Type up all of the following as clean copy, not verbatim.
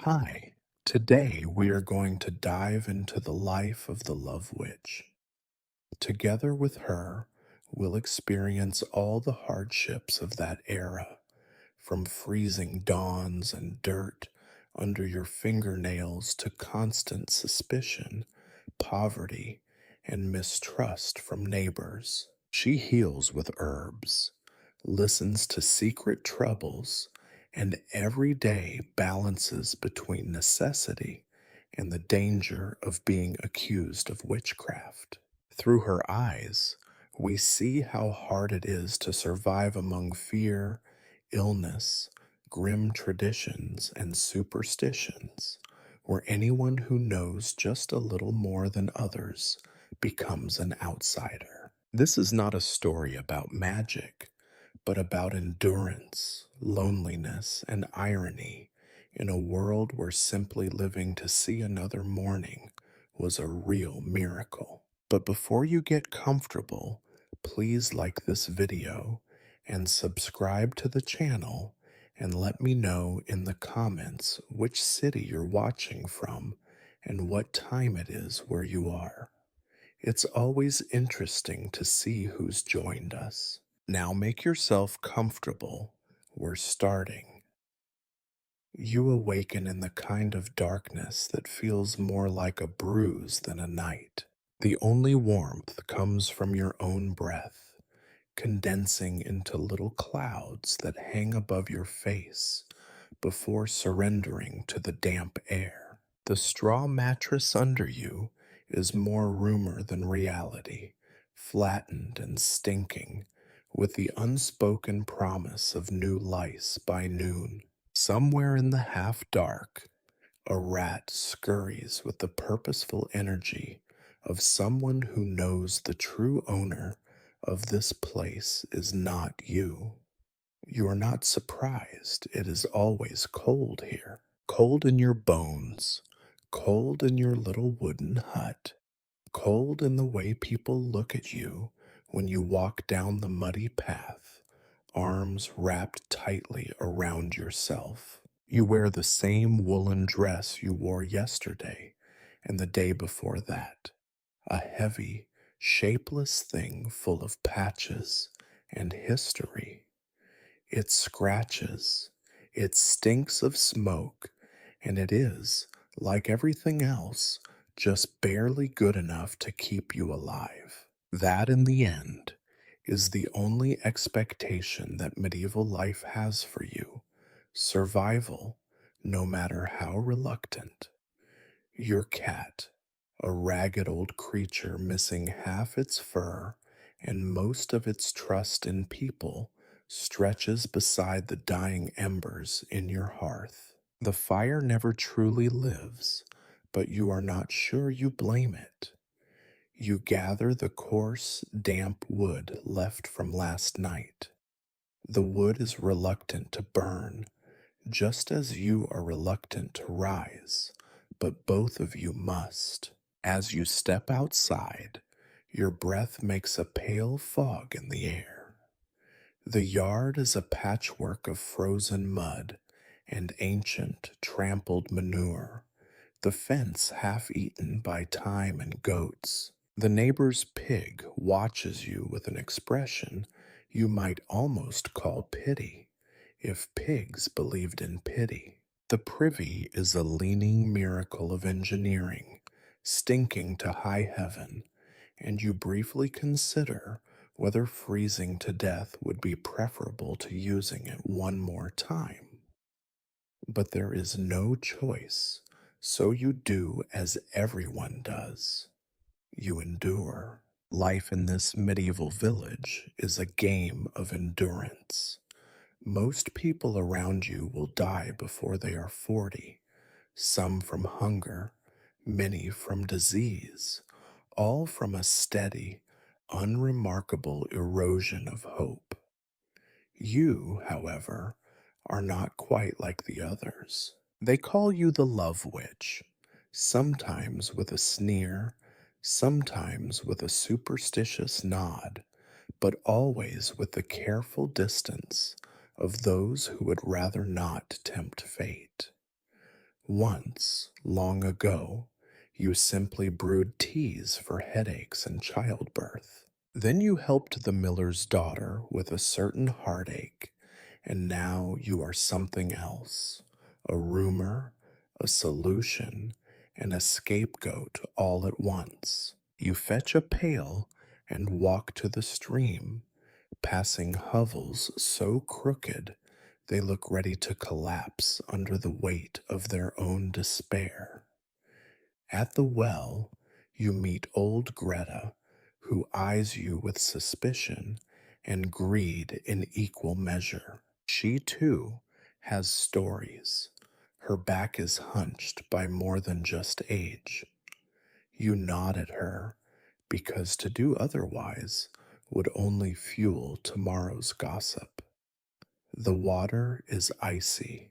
Hi, today we are going to dive into the life of the Love Witch. Together with her, we'll experience all the hardships of that era, from freezing dawns and dirt under your fingernails to constant suspicion, poverty, and mistrust from neighbors. She heals with herbs, listens to secret troubles, and every day balances between necessity and the danger of being accused of witchcraft. Through her eyes, we see how hard it is to survive among fear, illness, grim traditions, and superstitions, where anyone who knows just a little more than others becomes an outsider. This is not a story about magic, but about endurance, loneliness, and irony in a world where simply living to see another morning was a real miracle. But before you get comfortable, please like this video and subscribe to the channel and let me know in the comments which city you're watching from and what time it is where you are. It's always interesting to see who's joined us. Now make yourself comfortable. We're starting. You awaken in the kind of darkness that feels more like a bruise than a night. The only warmth comes from your own breath, condensing into little clouds that hang above your face before surrendering to the damp air. The straw mattress under you is more rumor than reality, flattened and stinking, with the unspoken promise of new lice by noon. Somewhere in the half dark, a rat scurries with the purposeful energy of someone who knows the true owner of this place is not you. You are not surprised. It is always cold here. Cold in your bones, cold in your little wooden hut, cold in the way people look at you when you walk down the muddy path, arms wrapped tightly around yourself. You wear the same woolen dress you wore yesterday and the day before that, a heavy, shapeless thing full of patches and history. It scratches, it stinks of smoke, and it is, like everything else, just barely good enough to keep you alive. That, in the end, is the only expectation that medieval life has for you: survival, no matter how reluctant. Your cat, a ragged old creature missing half its fur and most of its trust in people, stretches beside the dying embers in your hearth. The fire never truly lives, but you are not sure you blame it. You gather the coarse, damp wood left from last night. The wood is reluctant to burn, just as you are reluctant to rise, but both of you must. As you step outside, your breath makes a pale fog in the air. The yard is a patchwork of frozen mud and ancient, trampled manure, the fence half eaten by time and goats. The neighbor's pig watches you with an expression you might almost call pity, if pigs believed in pity. The privy is a leaning miracle of engineering, stinking to high heaven, and you briefly consider whether freezing to death would be preferable to using it one more time. But there is no choice, so you do as everyone does. You endure. Life in this medieval village is a game of endurance. Most people around you will die before they are 40, some from hunger, many from disease, all from a steady, unremarkable erosion of hope. You, however, are not quite like the others. They call you the Love Witch, sometimes with a sneer, sometimes with a superstitious nod, but always with the careful distance of those who would rather not tempt fate. Once, long ago, you simply brewed teas for headaches and childbirth. Then you helped the miller's daughter with a certain heartache, and now you are something else, a rumor, a solution, and a scapegoat all at once. You fetch a pail and walk to the stream, passing hovels so crooked they look ready to collapse under the weight of their own despair. At the well, you meet old Greta, who eyes you with suspicion and greed in equal measure. She, too, has stories. Her back is hunched by more than just age. You nod at her, because to do otherwise would only fuel tomorrow's gossip. The water is icy.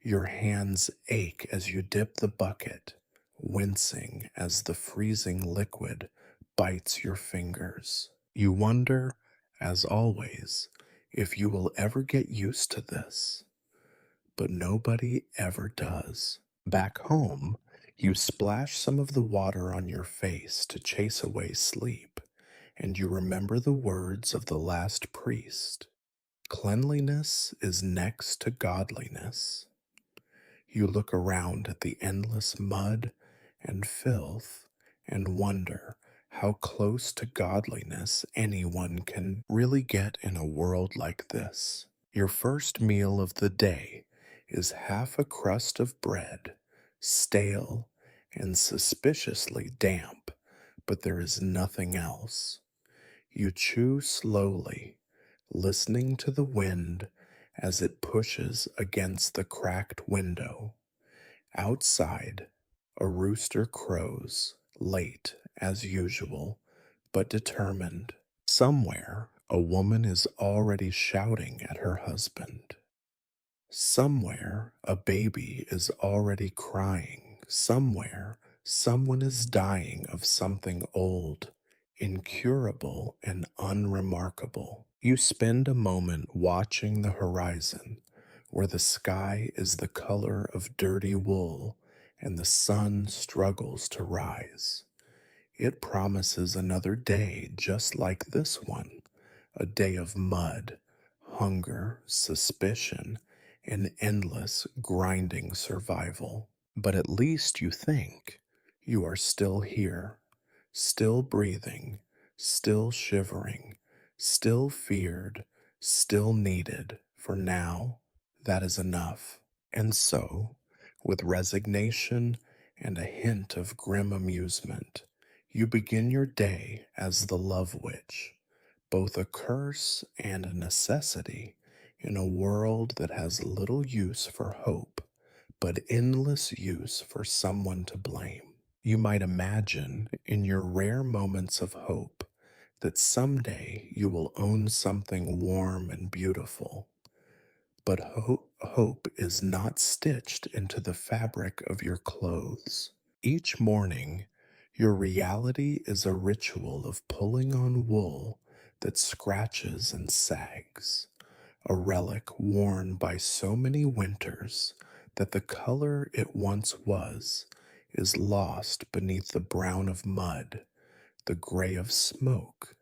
Your hands ache as you dip the bucket, wincing as the freezing liquid bites your fingers. You wonder, as always, if you will ever get used to this, but nobody ever does. Back home, you splash some of the water on your face to chase away sleep, and you remember the words of the last priest: cleanliness is next to godliness. You look around at the endless mud and filth and wonder how close to godliness anyone can really get in a world like this. Your first meal of the day is half a crust of bread, stale and suspiciously damp, but there is nothing else. You chew slowly, listening to the wind as it pushes against the cracked window. Outside, a rooster crows, late as usual, but determined. Somewhere, a woman is already shouting at her husband. Somewhere, a baby is already crying. Somewhere, someone is dying of something old, incurable, and unremarkable. You spend a moment watching the horizon, where the sky is the color of dirty wool and the sun struggles to rise. It promises another day just like this one, a day of mud, hunger, suspicion, and endless grinding survival. But at least you think you are still here, still breathing, still shivering, still feared, still needed, for now that is enough. And so, with resignation and a hint of grim amusement, you begin your day as the love witch, both a curse and a necessity in a world that has little use for hope, but endless use for someone to blame. You might imagine, in your rare moments of hope, that someday you will own something warm and beautiful. But hope is not stitched into the fabric of your clothes. Each morning, your reality is a ritual of pulling on wool that scratches and sags, a relic worn by so many winters that the color it once was is lost beneath the brown of mud, the gray of smoke,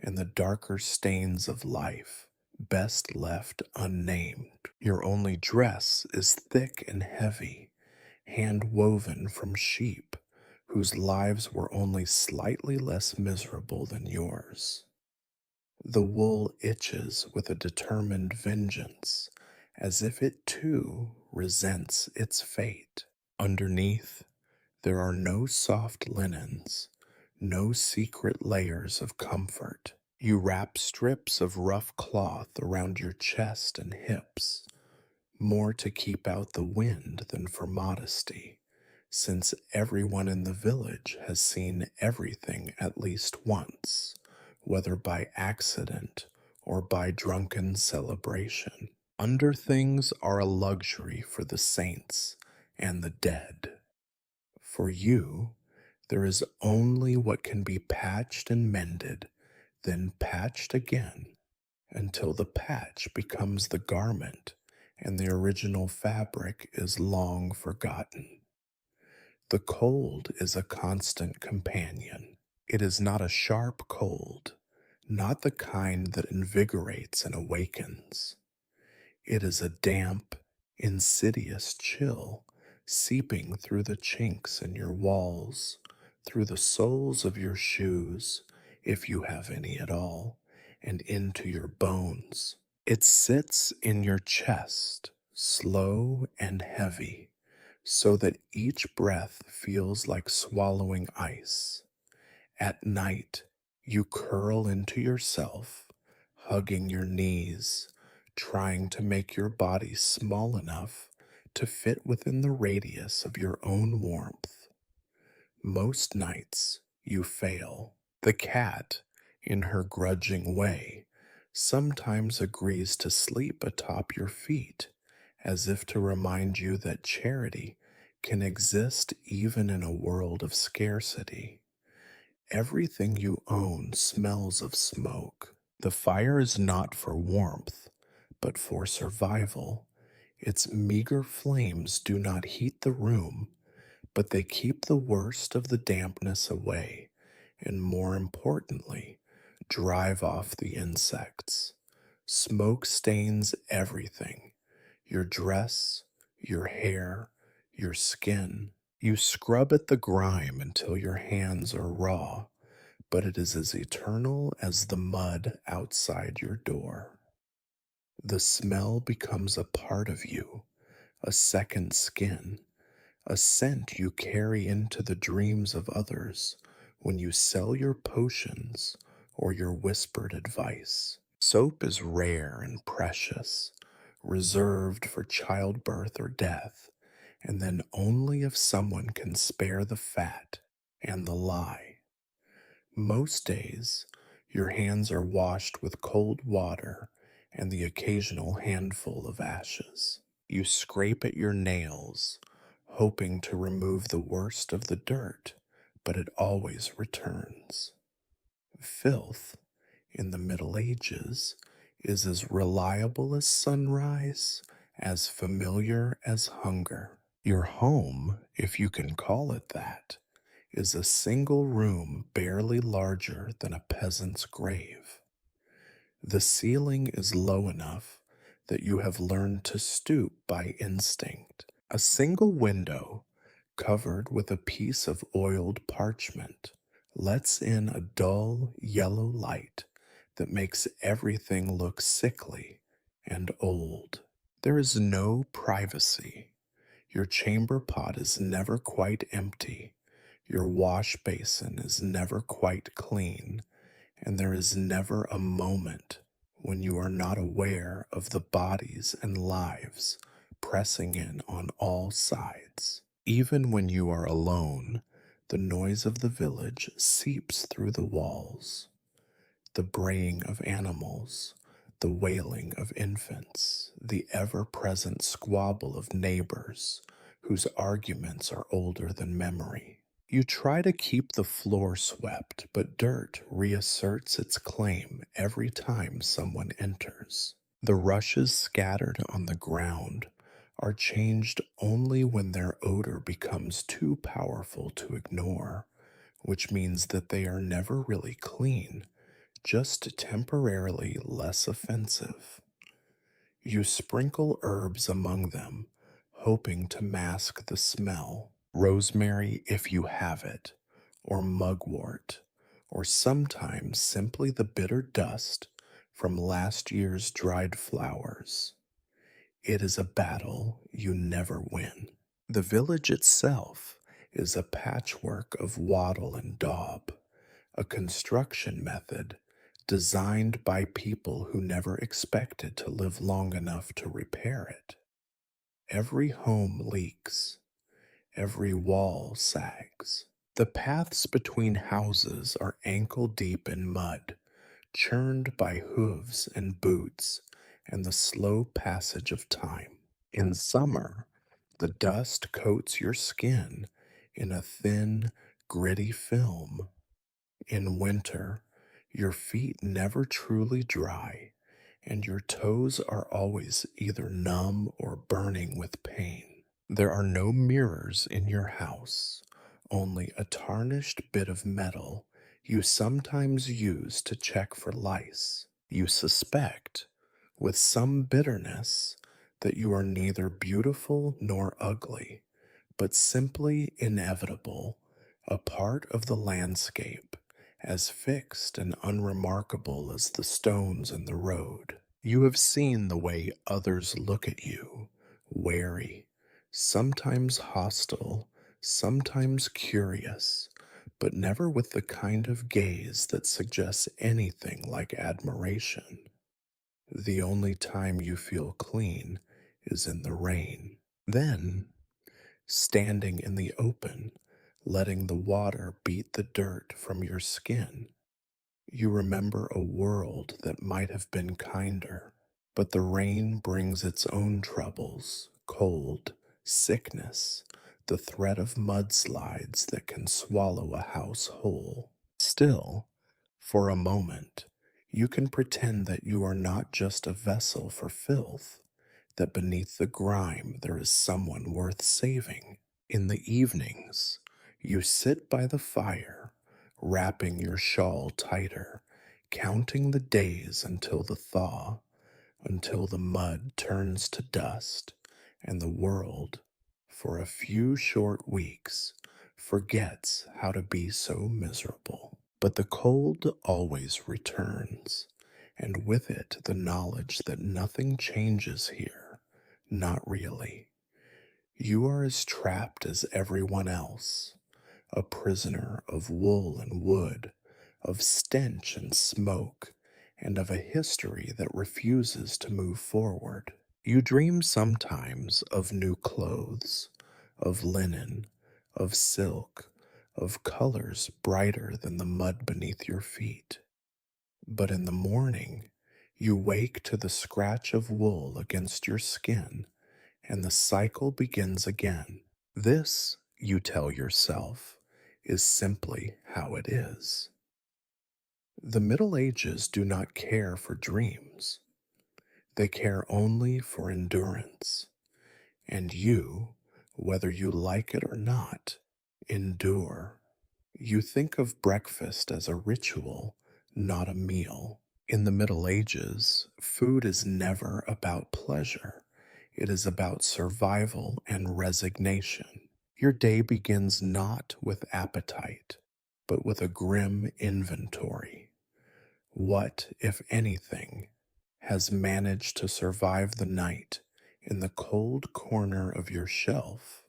and the darker stains of life, best left unnamed. Your only dress is thick and heavy, hand woven from sheep whose lives were only slightly less miserable than yours. The wool itches with a determined vengeance, as if it too resents its fate. Underneath, there are no soft linens, no secret layers of comfort. You wrap strips of rough cloth around your chest and hips, more to keep out the wind than for modesty, since everyone in the village has seen everything at least once, whether by accident or by drunken celebration. Underthings are a luxury for the saints and the dead. For you, there is only what can be patched and mended, then patched again, until the patch becomes the garment and the original fabric is long forgotten. The cold is a constant companion. It is not a sharp cold, not the kind that invigorates and awakens. It is a damp, insidious chill seeping through the chinks in your walls, through the soles of your shoes, if you have any at all, and into your bones. It sits in your chest, slow and heavy, so that each breath feels like swallowing ice. At night, you curl into yourself, hugging your knees, trying to make your body small enough to fit within the radius of your own warmth. Most nights, you fail. The cat, in her grudging way, sometimes agrees to sleep atop your feet, as if to remind you that charity can exist even in a world of scarcity. Everything you own smells of smoke. The fire is not for warmth, but for survival. Its meager flames do not heat the room, but they keep the worst of the dampness away, and more importantly, drive off the insects. Smoke stains everything: your dress, your hair, your skin. You scrub at the grime until your hands are raw, but it is as eternal as the mud outside your door. The smell becomes a part of you, a second skin, a scent you carry into the dreams of others when you sell your potions or your whispered advice. Soap is rare and precious, reserved for childbirth or death, and then only if someone can spare the fat and the lie. Most days, your hands are washed with cold water and the occasional handful of ashes. You scrape at your nails, hoping to remove the worst of the dirt, but it always returns. Filth, in the Middle Ages, is as reliable as sunrise, as familiar as hunger. Your home, if you can call it that, is a single room barely larger than a peasant's grave. The ceiling is low enough that you have learned to stoop by instinct. A single window, covered with a piece of oiled parchment, lets in a dull yellow light that makes everything look sickly and old. There is no privacy. Your chamber pot is never quite empty. Your wash basin is never quite clean, and there is never a moment when you are not aware of the bodies and lives pressing in on all sides. Even when you are alone, the noise of the village seeps through the walls. The braying of animals, the wailing of infants, the ever present squabble of neighbors whose arguments are older than memory. You try to keep the floor swept, but dirt reasserts its claim every time someone enters. The rushes scattered on the ground are changed only when their odor becomes too powerful to ignore, which means that they are never really clean, just temporarily less offensive. You sprinkle herbs among them, hoping to mask the smell. Rosemary, if you have it, or mugwort, or sometimes simply the bitter dust from last year's dried flowers. It is a battle you never win. The village itself is a patchwork of wattle and daub, a construction method designed by people who never expected to live long enough to repair it. Every home leaks, every wall sags. The paths between houses are ankle deep in mud, churned by hooves and boots and the slow passage of time. In summer, the dust coats your skin in a thin, gritty film. In winter, your feet never truly dry, and your toes are always either numb or burning with pain. There are no mirrors in your house, only a tarnished bit of metal you sometimes use to check for lice. You suspect, with some bitterness, that you are neither beautiful nor ugly, but simply inevitable, a part of the landscape, as fixed and unremarkable as the stones in the road. You have seen the way others look at you, wary, sometimes hostile, sometimes curious, but never with the kind of gaze that suggests anything like admiration. The only time you feel clean is in the rain. Then, standing in the open, letting the water beat the dirt from your skin, you remember a world that might have been kinder, but the rain brings its own troubles, cold, sickness, the threat of mudslides that can swallow a house whole. Still, for a moment, you can pretend that you are not just a vessel for filth, that beneath the grime there is someone worth saving. In the evenings, you sit by the fire, wrapping your shawl tighter, counting the days until the thaw, until the mud turns to dust, and the world, for a few short weeks, forgets how to be so miserable. But the cold always returns, and with it the knowledge that nothing changes here, not really. You are as trapped as everyone else, a prisoner of wool and wood, of stench and smoke, and of a history that refuses to move forward. You dream sometimes of new clothes, of linen, of silk, of colors brighter than the mud beneath your feet. But in the morning, you wake to the scratch of wool against your skin, and the cycle begins again. This, you tell yourself, is simply how it is. The Middle Ages do not care for dreams. They care only for endurance. And you, whether you like it or not, endure. You think of breakfast as a ritual, not a meal. In the Middle Ages, food is never about pleasure. It is about survival and resignation. Your day begins not with appetite, but with a grim inventory. What, if anything, has managed to survive the night in the cold corner of your shelf,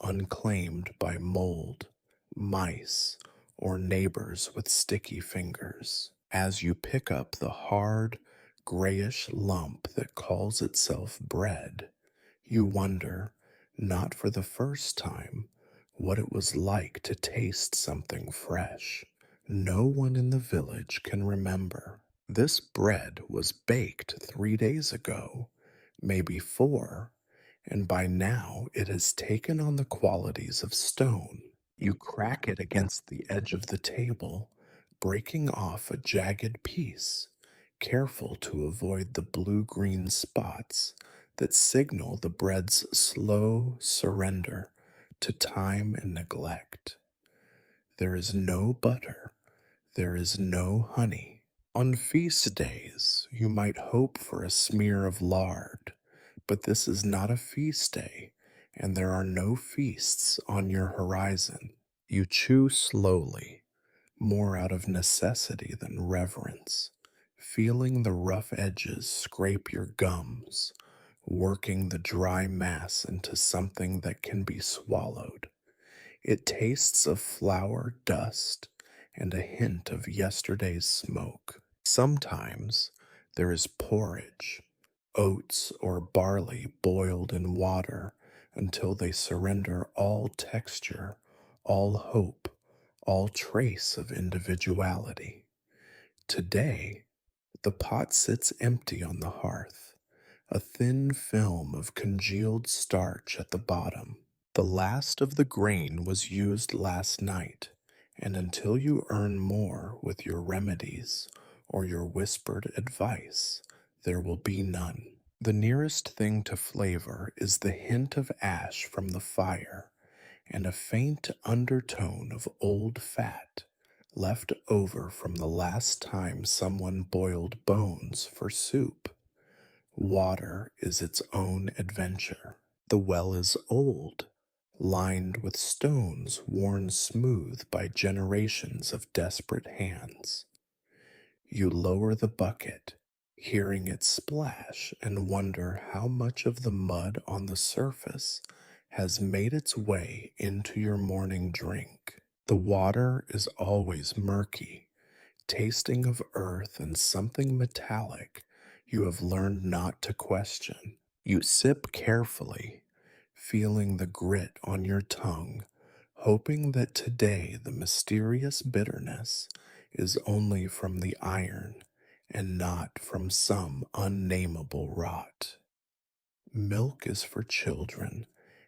unclaimed by mold, mice, or neighbors with sticky fingers? As you pick up the hard, grayish lump that calls itself bread, you wonder, not for the first time, what it was like to taste something fresh. No one in the village can remember. This bread was baked 3 days ago, maybe 4, and by now it has taken on the qualities of stone. You crack it against the edge of the table, breaking off a jagged piece, careful to avoid the blue-green spots that signal the bread's slow surrender to time and neglect. There is no butter, there is no honey. On feast days, you might hope for a smear of lard, but this is not a feast day, and there are no feasts on your horizon. You chew slowly, more out of necessity than reverence, feeling the rough edges scrape your gums, working the dry mass into something that can be swallowed. It tastes of flour dust and a hint of yesterday's smoke. Sometimes there is porridge, oats or barley boiled in water until they surrender all texture, all hope, all trace of individuality. Today, the pot sits empty on the hearth, a thin film of congealed starch at the bottom. The last of the grain was used last night, and until you earn more with your remedies or your whispered advice, there will be none. The nearest thing to flavor is the hint of ash from the fire and a faint undertone of old fat left over from the last time someone boiled bones for soup. Water is its own adventure. The well is old, lined with stones worn smooth by generations of desperate hands. You lower the bucket, hearing it splash, and wonder how much of the mud on the surface has made its way into your morning drink. The water is always murky, tasting of earth and something metallic you have learned not to question. You sip carefully, feeling the grit on your tongue, hoping that today the mysterious bitterness is only from the iron and not from some unnameable rot. Milk is for children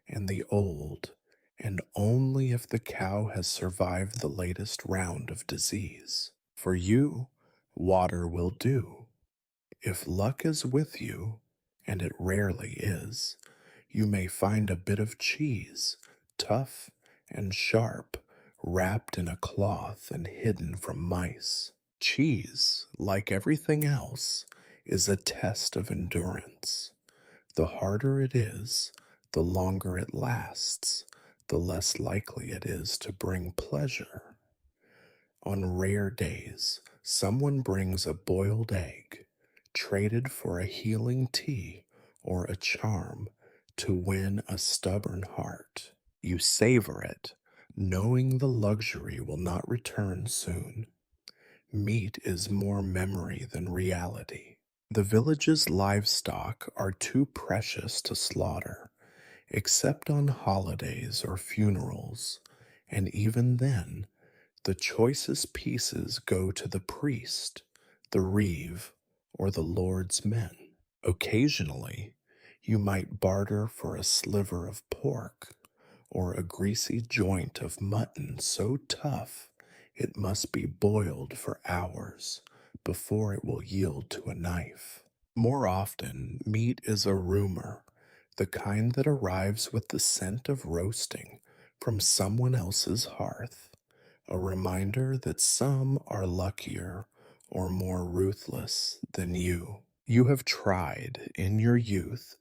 and the old, and only if the cow has survived the latest round of disease. For you, water will do. If luck is with you, and it rarely is, you may find a bit of cheese, tough and sharp, wrapped in a cloth and hidden from mice. Cheese, like everything else, is a test of endurance. The harder it is, the longer it lasts, the less likely it is to bring pleasure. On rare days, someone brings a boiled egg, traded for a healing tea or a charm to win a stubborn heart. You savor it, knowing the luxury will not return soon. Meat is more memory than reality. The village's livestock are too precious to slaughter, except on holidays or funerals, and even then, the choicest pieces go to the priest, the reeve, or the Lord's men. Occasionally, you might barter for a sliver of pork or a greasy joint of mutton so tough it must be boiled for hours before it will yield to a knife. More often, meat is a rumor, the kind that arrives with the scent of roasting from someone else's hearth, a reminder that some are luckier or more ruthless than you. You have tried in your youth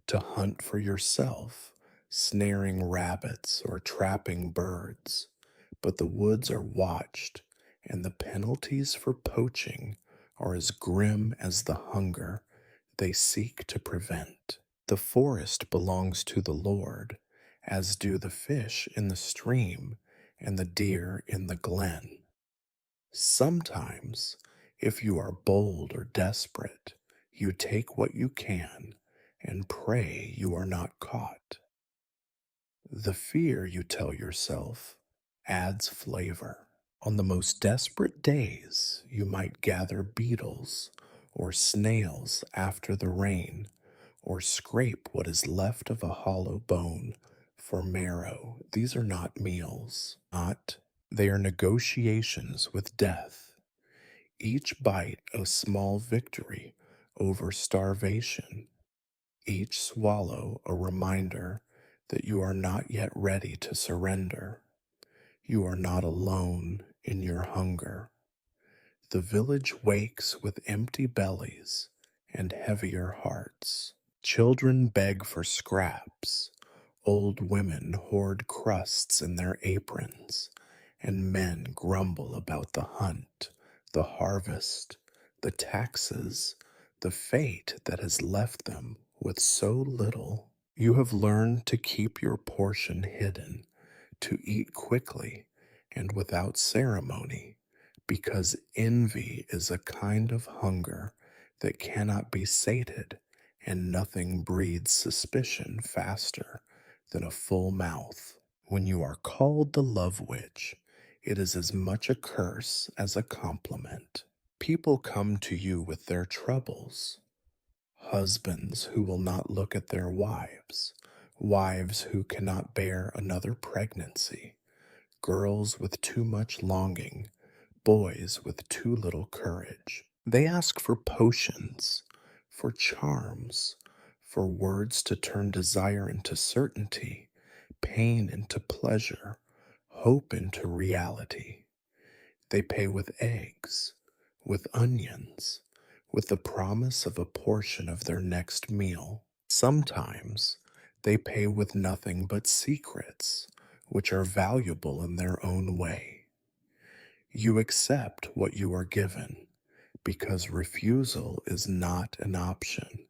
to hunt for yourself, snaring rabbits or trapping birds, but the woods are watched, and the penalties for poaching are as grim as the hunger they seek to prevent. The forest belongs to the Lord, as do the fish in the stream and the deer in the glen. Sometimes, if you are bold or desperate, you take what you can and pray you are not caught. The fear you tell yourself adds flavor. On the most desperate days, you might gather beetles or snails after the rain, or scrape what is left of a hollow bone for marrow. These are not meals, not they are negotiations with death. Each bite a small victory over starvation, each swallow a reminder that you are not yet ready to surrender. You are not alone in your hunger. The village wakes with empty bellies and heavier hearts. Children beg for scraps. Old women hoard crusts in their aprons, and men grumble about the hunt, the harvest, the taxes, the fate that has left them with so little. You have learned to keep your portion hidden, to eat quickly and without ceremony, because envy is a kind of hunger that cannot be sated, and nothing breeds suspicion faster than a full mouth. When you are called the love witch, it is as much a curse as a compliment. People come to you with their troubles. Husbands who will not look at their wives, wives who cannot bear another pregnancy, girls with too much longing, boys with too little courage. They ask for potions, for charms, for words to turn desire into certainty, pain into pleasure, hope into reality. They pay with eggs, with onions, with the promise of a portion of their next meal. Sometimes they pay with nothing but secrets, which are valuable in their own way. You accept what you are given because refusal is not an option,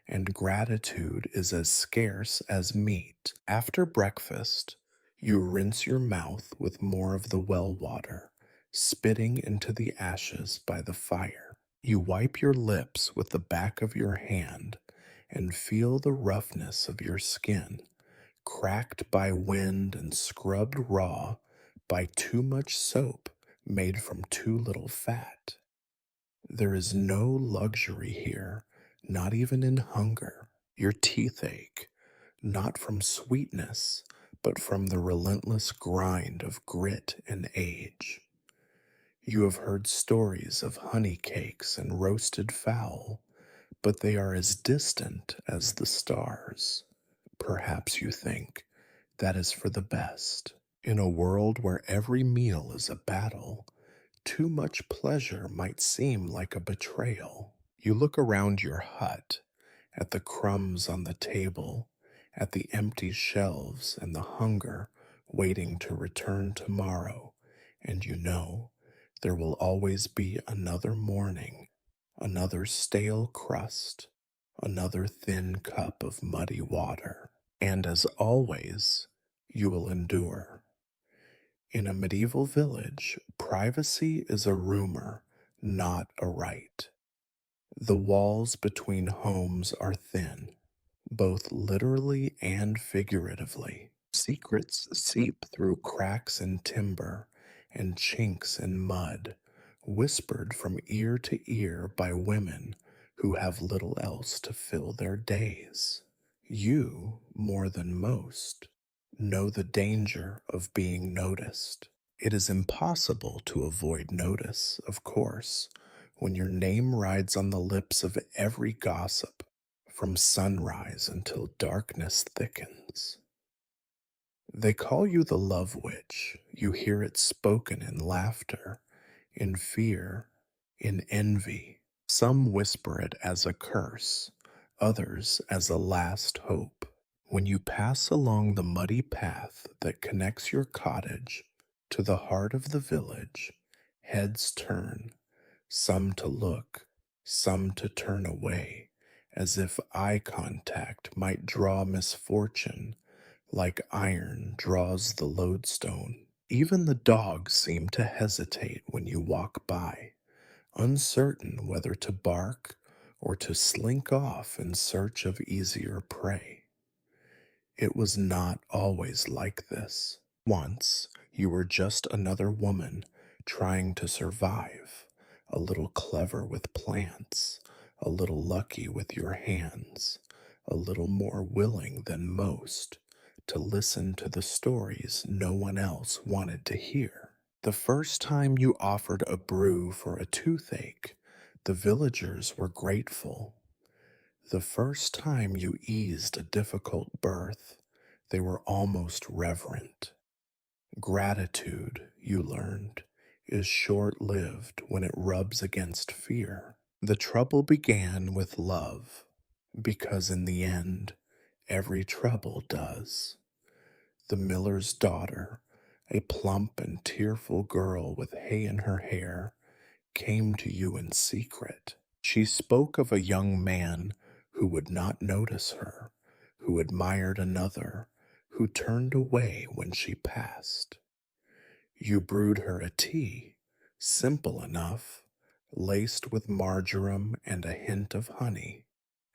and gratitude is as scarce as meat. After breakfast, you rinse your mouth with more of the well water, spitting into the ashes by the fire. You wipe your lips with the back of your hand and feel the roughness of your skin, cracked by wind and scrubbed raw by too much soap made from too little fat. There is no luxury here, not even in hunger. Your teeth ache, not from sweetness, but from the relentless grind of grit and age. You have heard stories of honey cakes and roasted fowl, but they are as distant as the stars. Perhaps you think that is for the best. In a world where every meal is a battle, too much pleasure might seem like a betrayal. You look around your hut, at the crumbs on the table, at the empty shelves and the hunger waiting to return tomorrow, and you know there will always be another morning, another stale crust, another thin cup of muddy water. And as always, you will endure. In a medieval village, privacy is a rumor, not a right. The walls between homes are thin, both literally and figuratively. Secrets seep through cracks in timber and chinks in mud, whispered from ear to ear by women who have little else to fill their days. You, more than most, know the danger of being noticed. It is impossible to avoid notice, of course, when your name rides on the lips of every gossip from sunrise until darkness thickens. They call you the love witch. You hear it spoken in laughter, in fear, in envy. Some whisper it as a curse, others as a last hope. When you pass along the muddy path that connects your cottage to the heart of the village, heads turn, some to look, some to turn away, as if eye contact might draw misfortune, like iron draws the lodestone. Even the dogs seem to hesitate when you walk by, uncertain whether to bark or to slink off in search of easier prey. It was not always like this. Once, you were just another woman trying to survive, a little clever with plants, a little lucky with your hands, a little more willing than most to listen to the stories no one else wanted to hear. The first time you offered a brew for a toothache, the villagers were grateful. The first time you eased a difficult birth, they were almost reverent. Gratitude, you learned, is short lived when it rubs against fear. The trouble began with love, because in the end, every trouble does. The miller's daughter, a plump and tearful girl with hay in her hair, came to you in secret. She spoke of a young man who would not notice her, who admired another, who turned away when she passed. You brewed her a tea, simple enough, laced with marjoram and a hint of honey,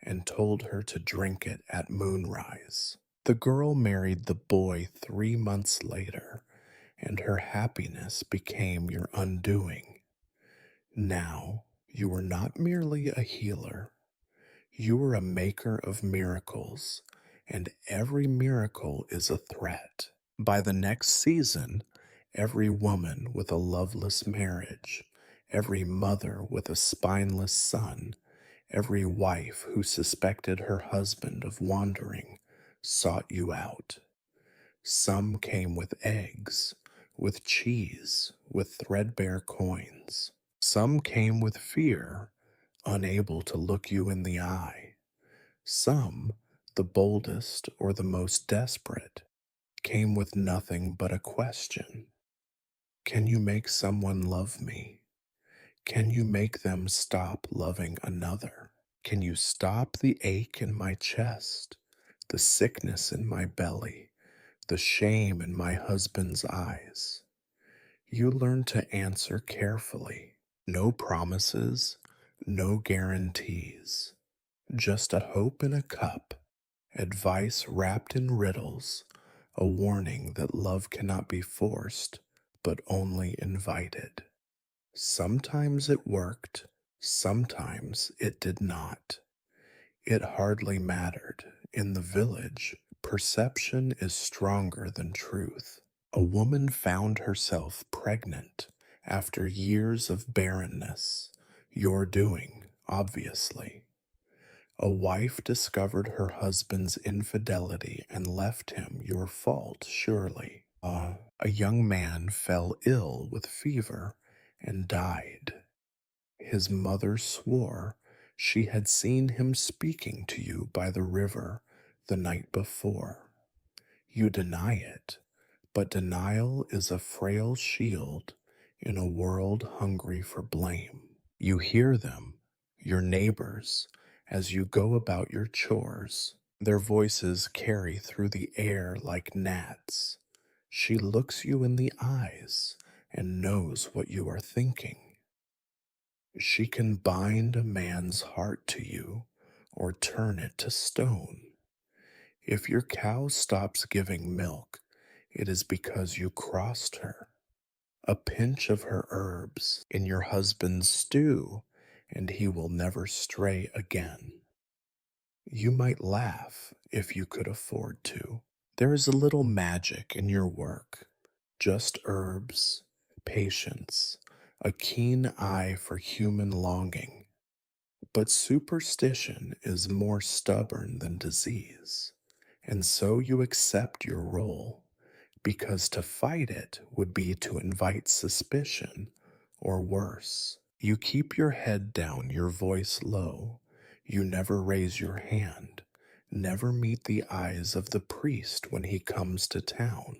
and told her to drink it at moonrise. The girl married the boy 3 months later, and her happiness became your undoing. Now, you were not merely a healer, you were a maker of miracles, and every miracle is a threat. By the next season, every woman with a loveless marriage, every mother with a spineless son, Every wife who suspected her husband of wandering sought you out. Some came with eggs, with cheese, with threadbare coins. Some came with fear, unable to look you in the eye. Some, the boldest or the most desperate, came with nothing but a question. Can you make someone love me? Can you make them stop loving another? Can you stop the ache in my chest, the sickness in my belly, the shame in my husband's eyes? You learn to answer carefully. No promises, no guarantees, just a hope in a cup, advice wrapped in riddles, a warning that love cannot be forced, but only invited. Sometimes it worked, sometimes it did not. It hardly mattered. In the village, perception is stronger than truth. A woman found herself pregnant after years of barrenness. Your doing, obviously. A wife discovered her husband's infidelity and left him, your fault, surely. A young man fell ill with fever and died. His mother swore she had seen him speaking to you by the river the night before. You deny it, but denial is a frail shield in a world hungry for blame. You hear them, your neighbors, as you go about your chores. Their voices carry through the air like gnats. She looks you in the eyes and knows what you are thinking. She can bind a man's heart to you or turn it to stone. If your cow stops giving milk, it is because you crossed her. A pinch of her herbs in your husband's stew, and he will never stray again. You might laugh if you could afford to. There is a little magic in your work, just herbs, patience, a keen eye for human longing. But superstition is more stubborn than disease, and so you accept your role, because to fight it would be to invite suspicion, or worse. You keep your head down, your voice low. You never raise your hand, never meet the eyes of the priest when he comes to town.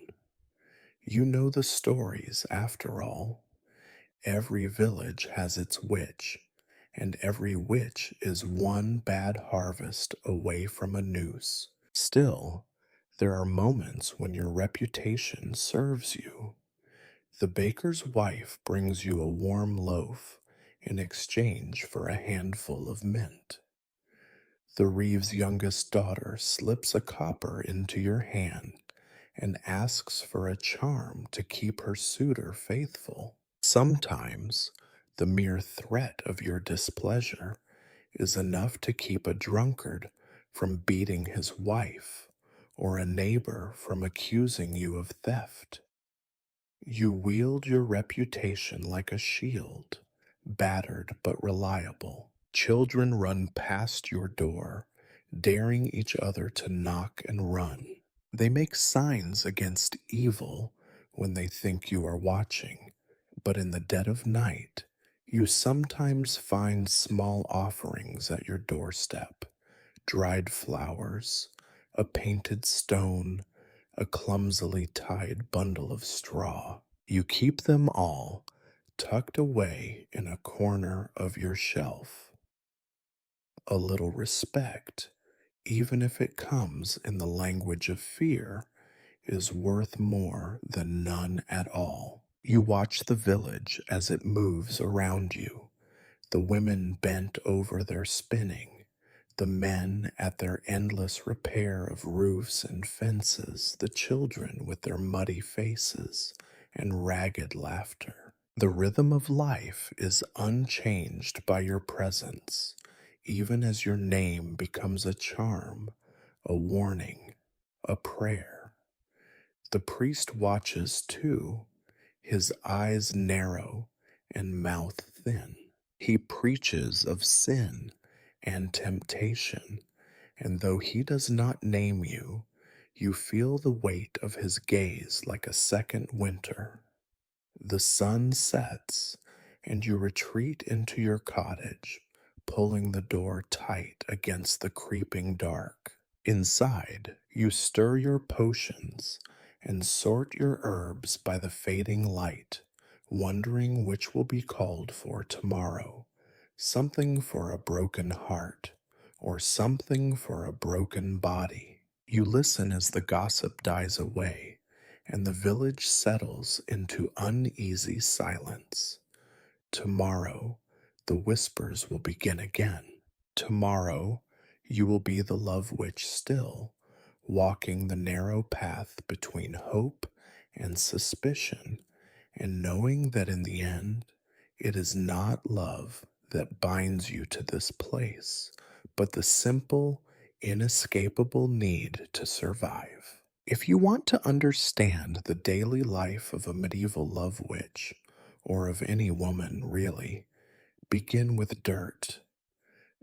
You know the stories, after all. Every village has its witch, and every witch is one bad harvest away from a noose. Still, there are moments when your reputation serves you. The baker's wife brings you a warm loaf in exchange for a handful of mint. The reeve's youngest daughter slips a copper into your hand and asks for a charm to keep her suitor faithful. Sometimes the mere threat of your displeasure is enough to keep a drunkard from beating his wife or a neighbor from accusing you of theft. You wield your reputation like a shield, battered but reliable. Children run past your door, daring each other to knock and run. They make signs against evil when they think you are watching, but in the dead of night, you sometimes find small offerings at your doorstep: dried flowers, a painted stone, a clumsily tied bundle of straw. You keep them all tucked away in a corner of your shelf. A little respect, even if it comes in the language of fear, is worth more than none at all. You watch the village as it moves around you, the women bent over their spinning, the men at their endless repair of roofs and fences, the children with their muddy faces and ragged laughter. The rhythm of life is unchanged by your presence, even as your name becomes a charm, a warning, a prayer. The priest watches too, his eyes narrow and mouth thin. He preaches of sin and temptation, and though he does not name you, you feel the weight of his gaze like a second winter. The sun sets, and you retreat into your cottage, pulling the door tight against the creeping dark. Inside, you stir your potions and sort your herbs by the fading light, wondering which will be called for tomorrow. Something for a broken heart, or something for a broken body. You listen as the gossip dies away, and the village settles into uneasy silence. Tomorrow, the whispers will begin again. Tomorrow, you will be the love witch still, walking the narrow path between hope and suspicion, and knowing that in the end, it is not love that binds you to this place, but the simple, inescapable need to survive. If you want to understand the daily life of a medieval love witch, or of any woman really, begin with dirt.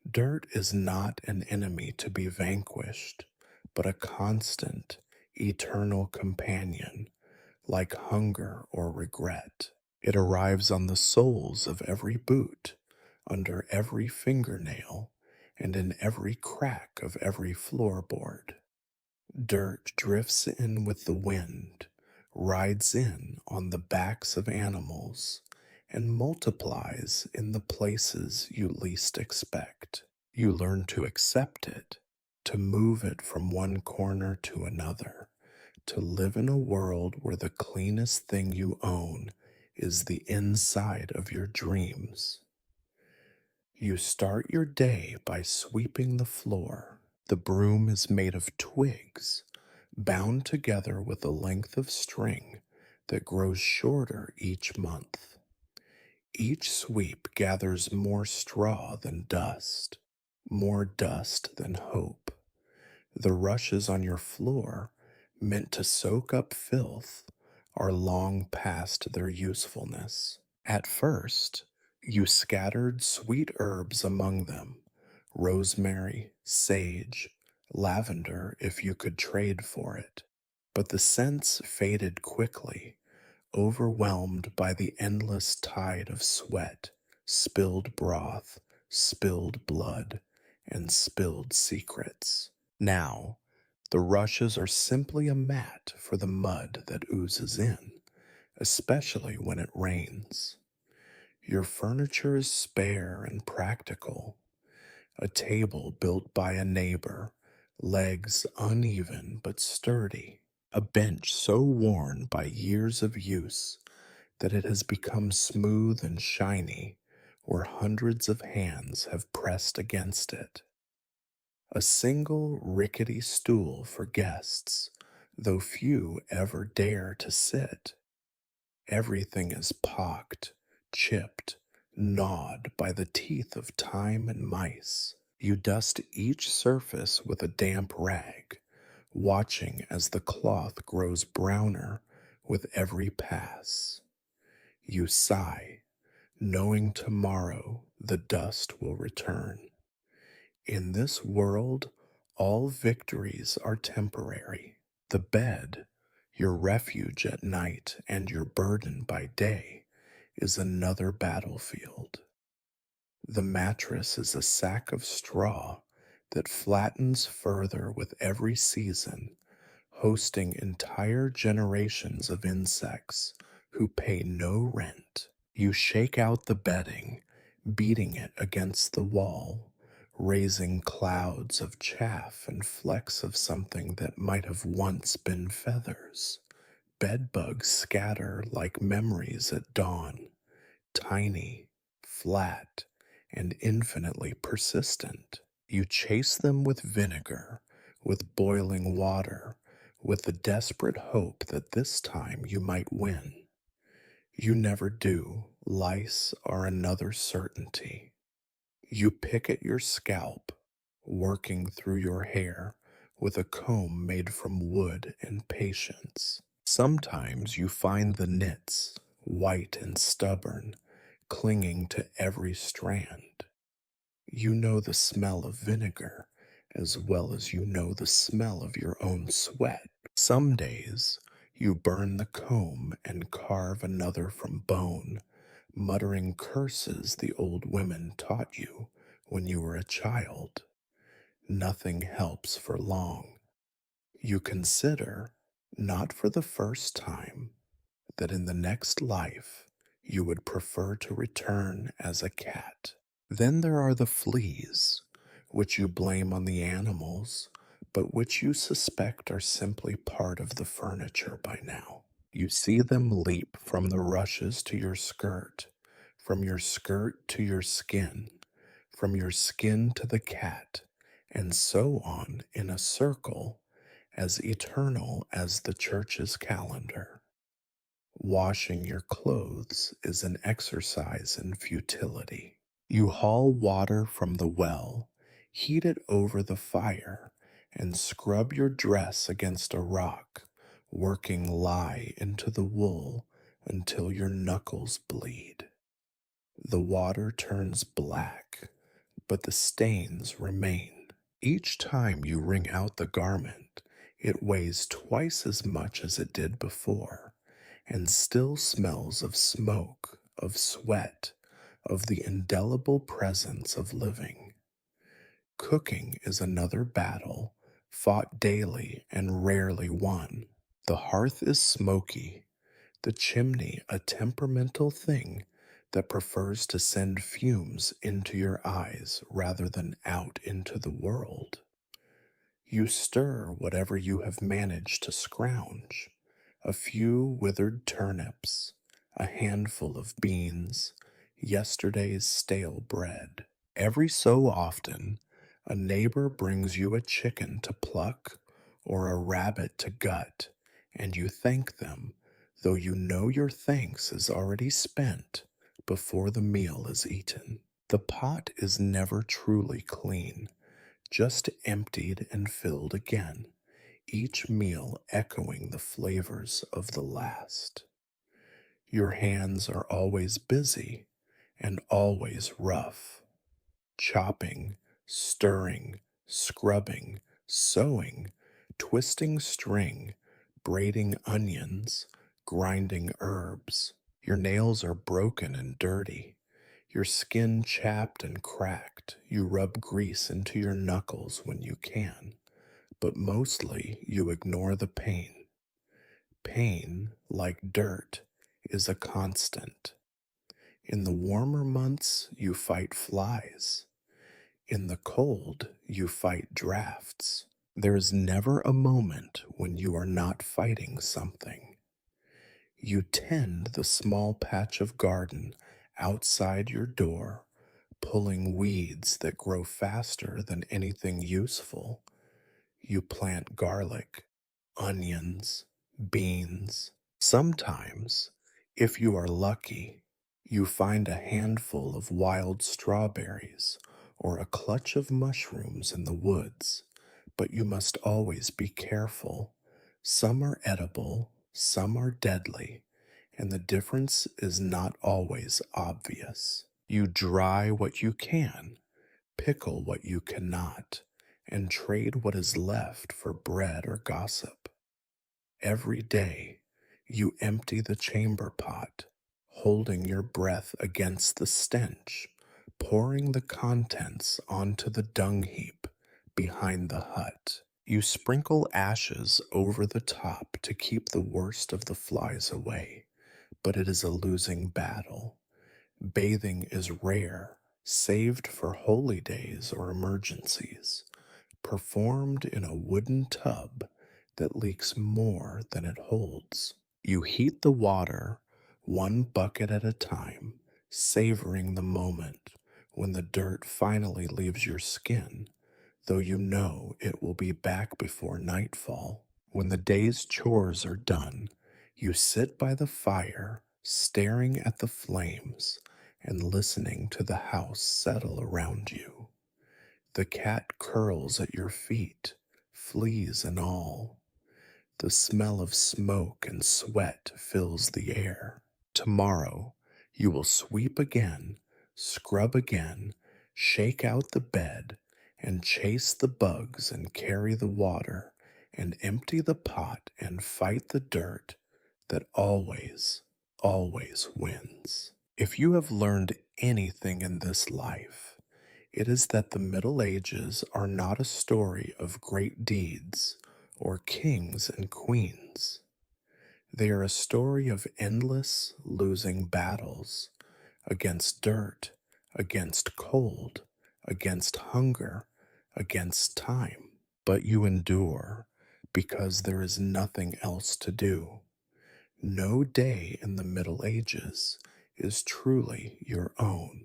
Dirt is not an enemy to be vanquished, but a constant, eternal companion, like hunger or regret. It arrives on the soles of every boot, under every fingernail, and in every crack of every floorboard. Dirt drifts in with the wind, rides in on the backs of animals, and multiplies in the places you least expect. You learn to accept it, to move it from one corner to another, to live in a world where the cleanest thing you own is the inside of your dreams. You start your day by sweeping the floor. The broom is made of twigs, bound together with a length of string that grows shorter each month. Each sweep gathers more straw than dust, more dust than hope. The rushes on your floor, meant to soak up filth, are long past their usefulness. At first, you scattered sweet herbs among them, rosemary, sage, lavender if you could trade for it. But the scents faded quickly, overwhelmed by the endless tide of sweat, spilled broth, spilled blood, and spilled secrets. Now, the rushes are simply a mat for the mud that oozes in, especially when it rains. Your furniture is spare and practical. A table built by a neighbor, legs uneven but sturdy. A bench so worn by years of use that it has become smooth and shiny where hundreds of hands have pressed against it. A single rickety stool for guests, though few ever dare to sit. Everything is pocked, chipped, gnawed by the teeth of time and mice. You dust each surface with a damp rag, watching as the cloth grows browner with every pass. You sigh, knowing tomorrow the dust will return. In this world, all victories are temporary. The bed, your refuge at night and your burden by day, is another battlefield. The mattress is a sack of straw that flattens further with every season, hosting entire generations of insects who pay no rent. You shake out the bedding, beating it against the wall, raising clouds of chaff and flecks of something that might have once been feathers. Bedbugs scatter like memories at dawn, tiny, flat, and infinitely persistent. You chase them with vinegar, with boiling water, with the desperate hope that this time you might win. You never do. Lice are another certainty. You pick at your scalp, working through your hair with a comb made from wood and patience. Sometimes you find the nits, white and stubborn, clinging to every strand. You know the smell of vinegar as well as you know the smell of your own sweat. Some days you burn the comb and carve another from bone, muttering curses the old women taught you when you were a child. Nothing helps for long. You consider, not for the first time, that in the next life you would prefer to return as a cat. Then there are the fleas, which you blame on the animals, but which you suspect are simply part of the furniture by now. You see them leap from the rushes to your skirt, from your skirt to your skin, from your skin to the cat, and so on in a circle as eternal as the church's calendar. Washing your clothes is an exercise in futility. You haul water from the well, heat it over the fire, and scrub your dress against a rock, working lye into the wool until your knuckles bleed. The water turns black, but the stains remain. Each time you wring out the garment, it weighs twice as much as it did before, and still smells of smoke, of sweat, of the indelible presence of living. Cooking is another battle, fought daily and rarely won. The hearth is smoky, the chimney a temperamental thing that prefers to send fumes into your eyes rather than out into the world. You stir whatever you have managed to scrounge, a few withered turnips, a handful of beans, yesterday's stale bread. Every so often, a neighbor brings you a chicken to pluck or a rabbit to gut, and you thank them, though you know your thanks is already spent before the meal is eaten. The pot is never truly clean, just emptied and filled again, each meal echoing the flavors of the last. Your hands are always busy and always rough, chopping, stirring, scrubbing, sewing, twisting string, braiding onions, grinding herbs. Your nails are broken and dirty, your skin chapped and cracked. You rub grease into your knuckles when you can, but mostly you ignore the pain. Pain, like dirt, is a constant. In the warmer months, you fight flies. In the cold, you fight drafts. There is never a moment when you are not fighting something. You tend the small patch of garden outside your door, pulling weeds that grow faster than anything useful. You plant garlic, onions, beans. Sometimes, if you are lucky, you find a handful of wild strawberries or a clutch of mushrooms in the woods, but you must always be careful. Some are edible, some are deadly, and the difference is not always obvious. You dry what you can, pickle what you cannot, and trade what is left for bread or gossip. Every day, you empty the chamber pot, holding your breath against the stench, pouring the contents onto the dung heap behind the hut. You sprinkle ashes over the top to keep the worst of the flies away, but it is a losing battle. Bathing is rare, saved for holy days or emergencies, performed in a wooden tub that leaks more than it holds. You heat the water, one bucket at a time, savoring the moment when the dirt finally leaves your skin, though you know it will be back before nightfall. When the day's chores are done, you sit by the fire, staring at the flames and listening to the house settle around you. The cat curls at your feet, fleas and all. The smell of smoke and sweat fills the air. Tomorrow, you will sweep again, scrub again, Shake out the bed and chase the bugs and carry the water and empty the pot and fight the dirt that always, always wins. If you have learned anything in this life, it is that the Middle Ages are not a story of great deeds or kings and queens. They are a story of endless losing battles against dirt, against cold, against hunger, against time. But you endure because there is nothing else to do. No day in the Middle Ages is truly your own.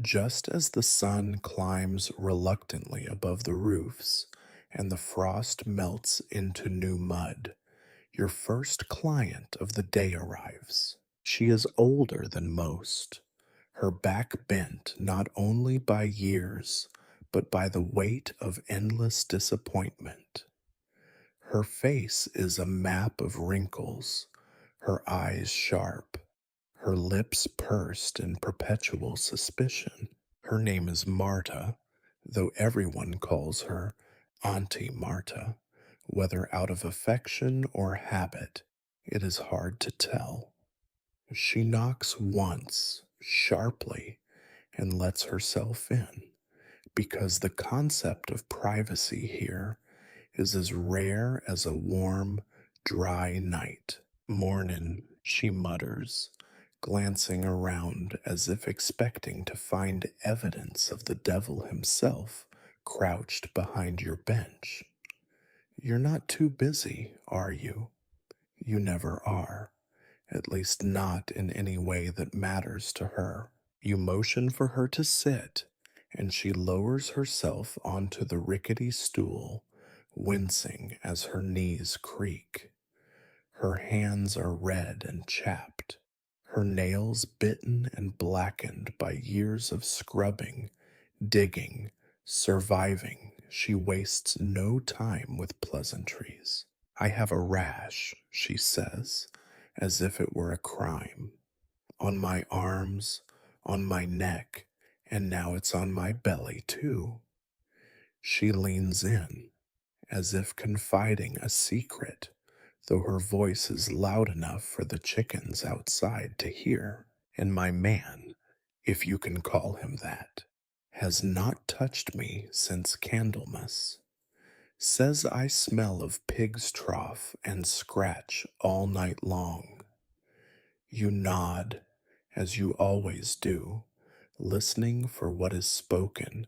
Just as the sun climbs reluctantly above the roofs and the frost melts into new mud, your first client of the day arrives. She is older than most, her back bent not only by years, but by the weight of endless disappointment. Her face is a map of wrinkles, her eyes sharp, her lips pursed in perpetual suspicion. Her name is Marta, though everyone calls her Auntie Marta. Whether out of affection or habit, it is hard to tell. She knocks once, sharply, and lets herself in, because the concept of privacy here is as rare as a warm, dry night. Mornin', she mutters, glancing around as if expecting to find evidence of the devil himself crouched behind your bench. You're not too busy, are you? You never are, at least not in any way that matters to her. You motion for her to sit, and she lowers herself onto the rickety stool, wincing as her knees creak. Her hands are red and chapped, her nails bitten and blackened by years of scrubbing, digging, surviving. She wastes no time with pleasantries. I have a rash, she says, as if it were a crime. On my arms, on my neck, and now it's on my belly, too. She leans in, as if confiding a secret, though her voice is loud enough for the chickens outside to hear. And my man, if you can call him that, has not touched me since Candlemas. Says I smell of pig's trough and scratch all night long. You nod, as you always do, listening for what is spoken,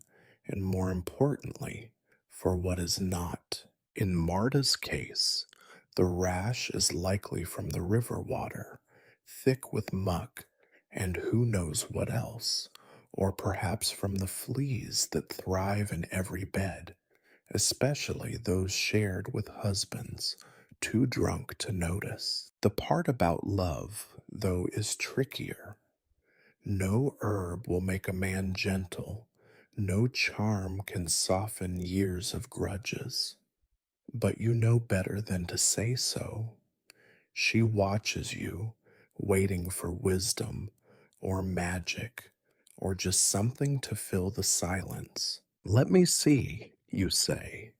and more importantly, for what is not. In Marta's case, the rash is likely from the river water, thick with muck, and who knows what else, or perhaps from the fleas that thrive in every bed, especially those shared with husbands too drunk to notice. The part about love, though, is trickier. No herb will make a man gentle, no charm can soften years of grudges. But you know better than to say so. She watches you, waiting for wisdom, or magic, or just something to fill the silence. Let me see, you say,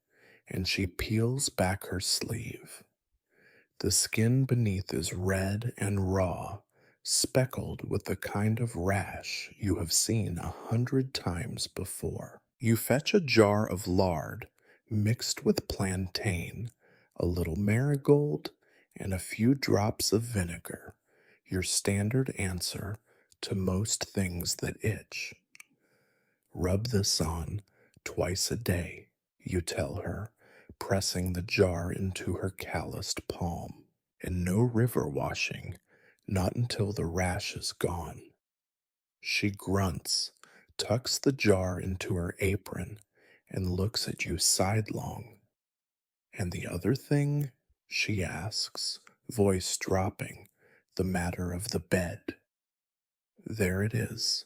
and she peels back her sleeve. The skin beneath is red and raw, speckled with the kind of rash you have seen 100 times before. You fetch a jar of lard mixed with plantain, a little marigold, and a few drops of vinegar, your standard answer to most things that itch. Rub this on twice a day, you tell her, pressing the jar into her calloused palm. And no river washing, not until the rash is gone. She grunts, tucks the jar into her apron, and looks at you sidelong. And the other thing? She asks, voice dropping, the matter of the bed. There it is,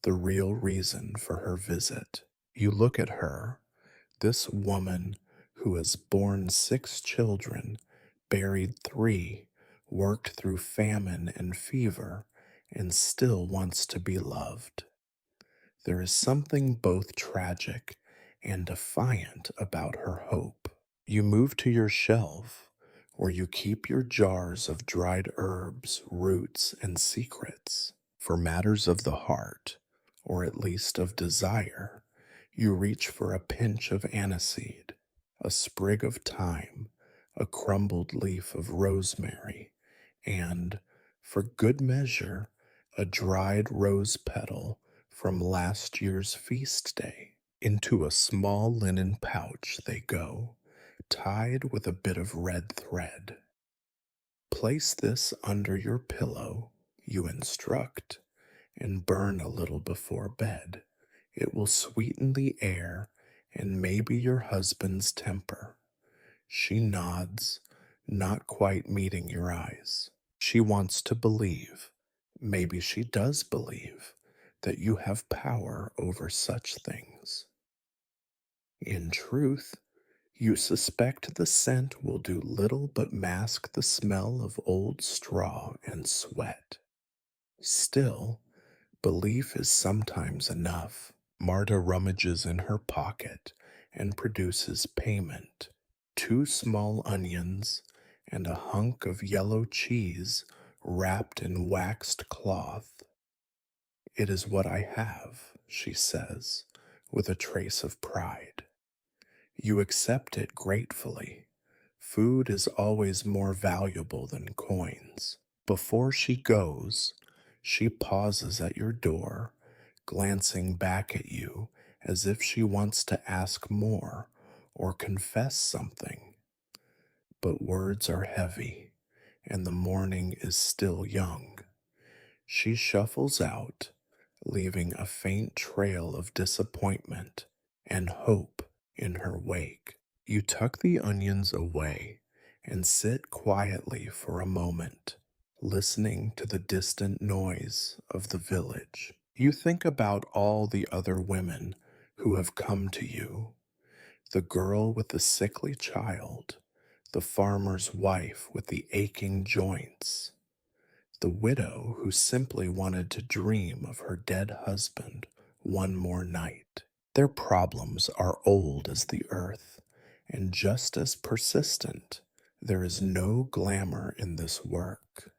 the real reason for her visit. You look at her, this woman who has borne 6 children, buried 3, worked through famine and fever, and still wants to be loved. There is something both tragic and defiant about her hope. You move to your shelf, where you keep your jars of dried herbs, roots, and secrets. For matters of the heart, or at least of desire, you reach for a pinch of aniseed, a sprig of thyme, a crumbled leaf of rosemary, and, for good measure, a dried rose petal from last year's feast day. Into a small linen pouch they go, tied with a bit of red thread. Place this under your pillow, you instruct, and burn a little before bed. It will sweeten the air and maybe your husband's temper. She nods, not quite meeting your eyes. She wants to believe, maybe she does believe, that you have power over such things. In truth, you suspect the scent will do little but mask the smell of old straw and sweat. Still, belief is sometimes enough. Marta rummages in her pocket and produces payment: 2 small onions and a hunk of yellow cheese wrapped in waxed cloth. It is what I have, she says, with a trace of pride. You accept it gratefully. Food is always more valuable than coins. Before she goes, she pauses at your door, glancing back at you as if she wants to ask more or confess something. But words are heavy, and the morning is still young. She shuffles out, leaving a faint trail of disappointment and hope in her wake. You tuck the onions away and sit quietly for a moment, listening to the distant noise of the village. You think about all the other women who have come to you: the girl with the sickly child, the farmer's wife with the aching joints, the widow who simply wanted to dream of her dead husband one more night. Their problems are old as the earth, and just as persistent. There is no glamour in this work.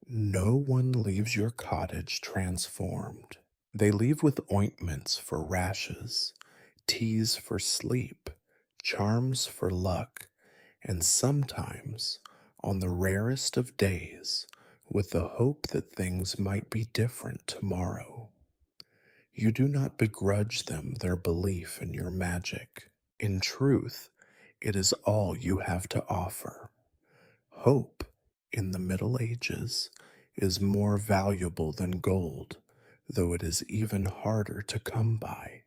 No one leaves your cottage transformed. They leave with ointments for rashes, teas for sleep, charms for luck, and sometimes, on the rarest of days, with the hope that things might be different tomorrow. You do not begrudge them their belief in your magic. In truth, it is all you have to offer. Hope, in the Middle Ages, is more valuable than gold, though it is even harder to come by.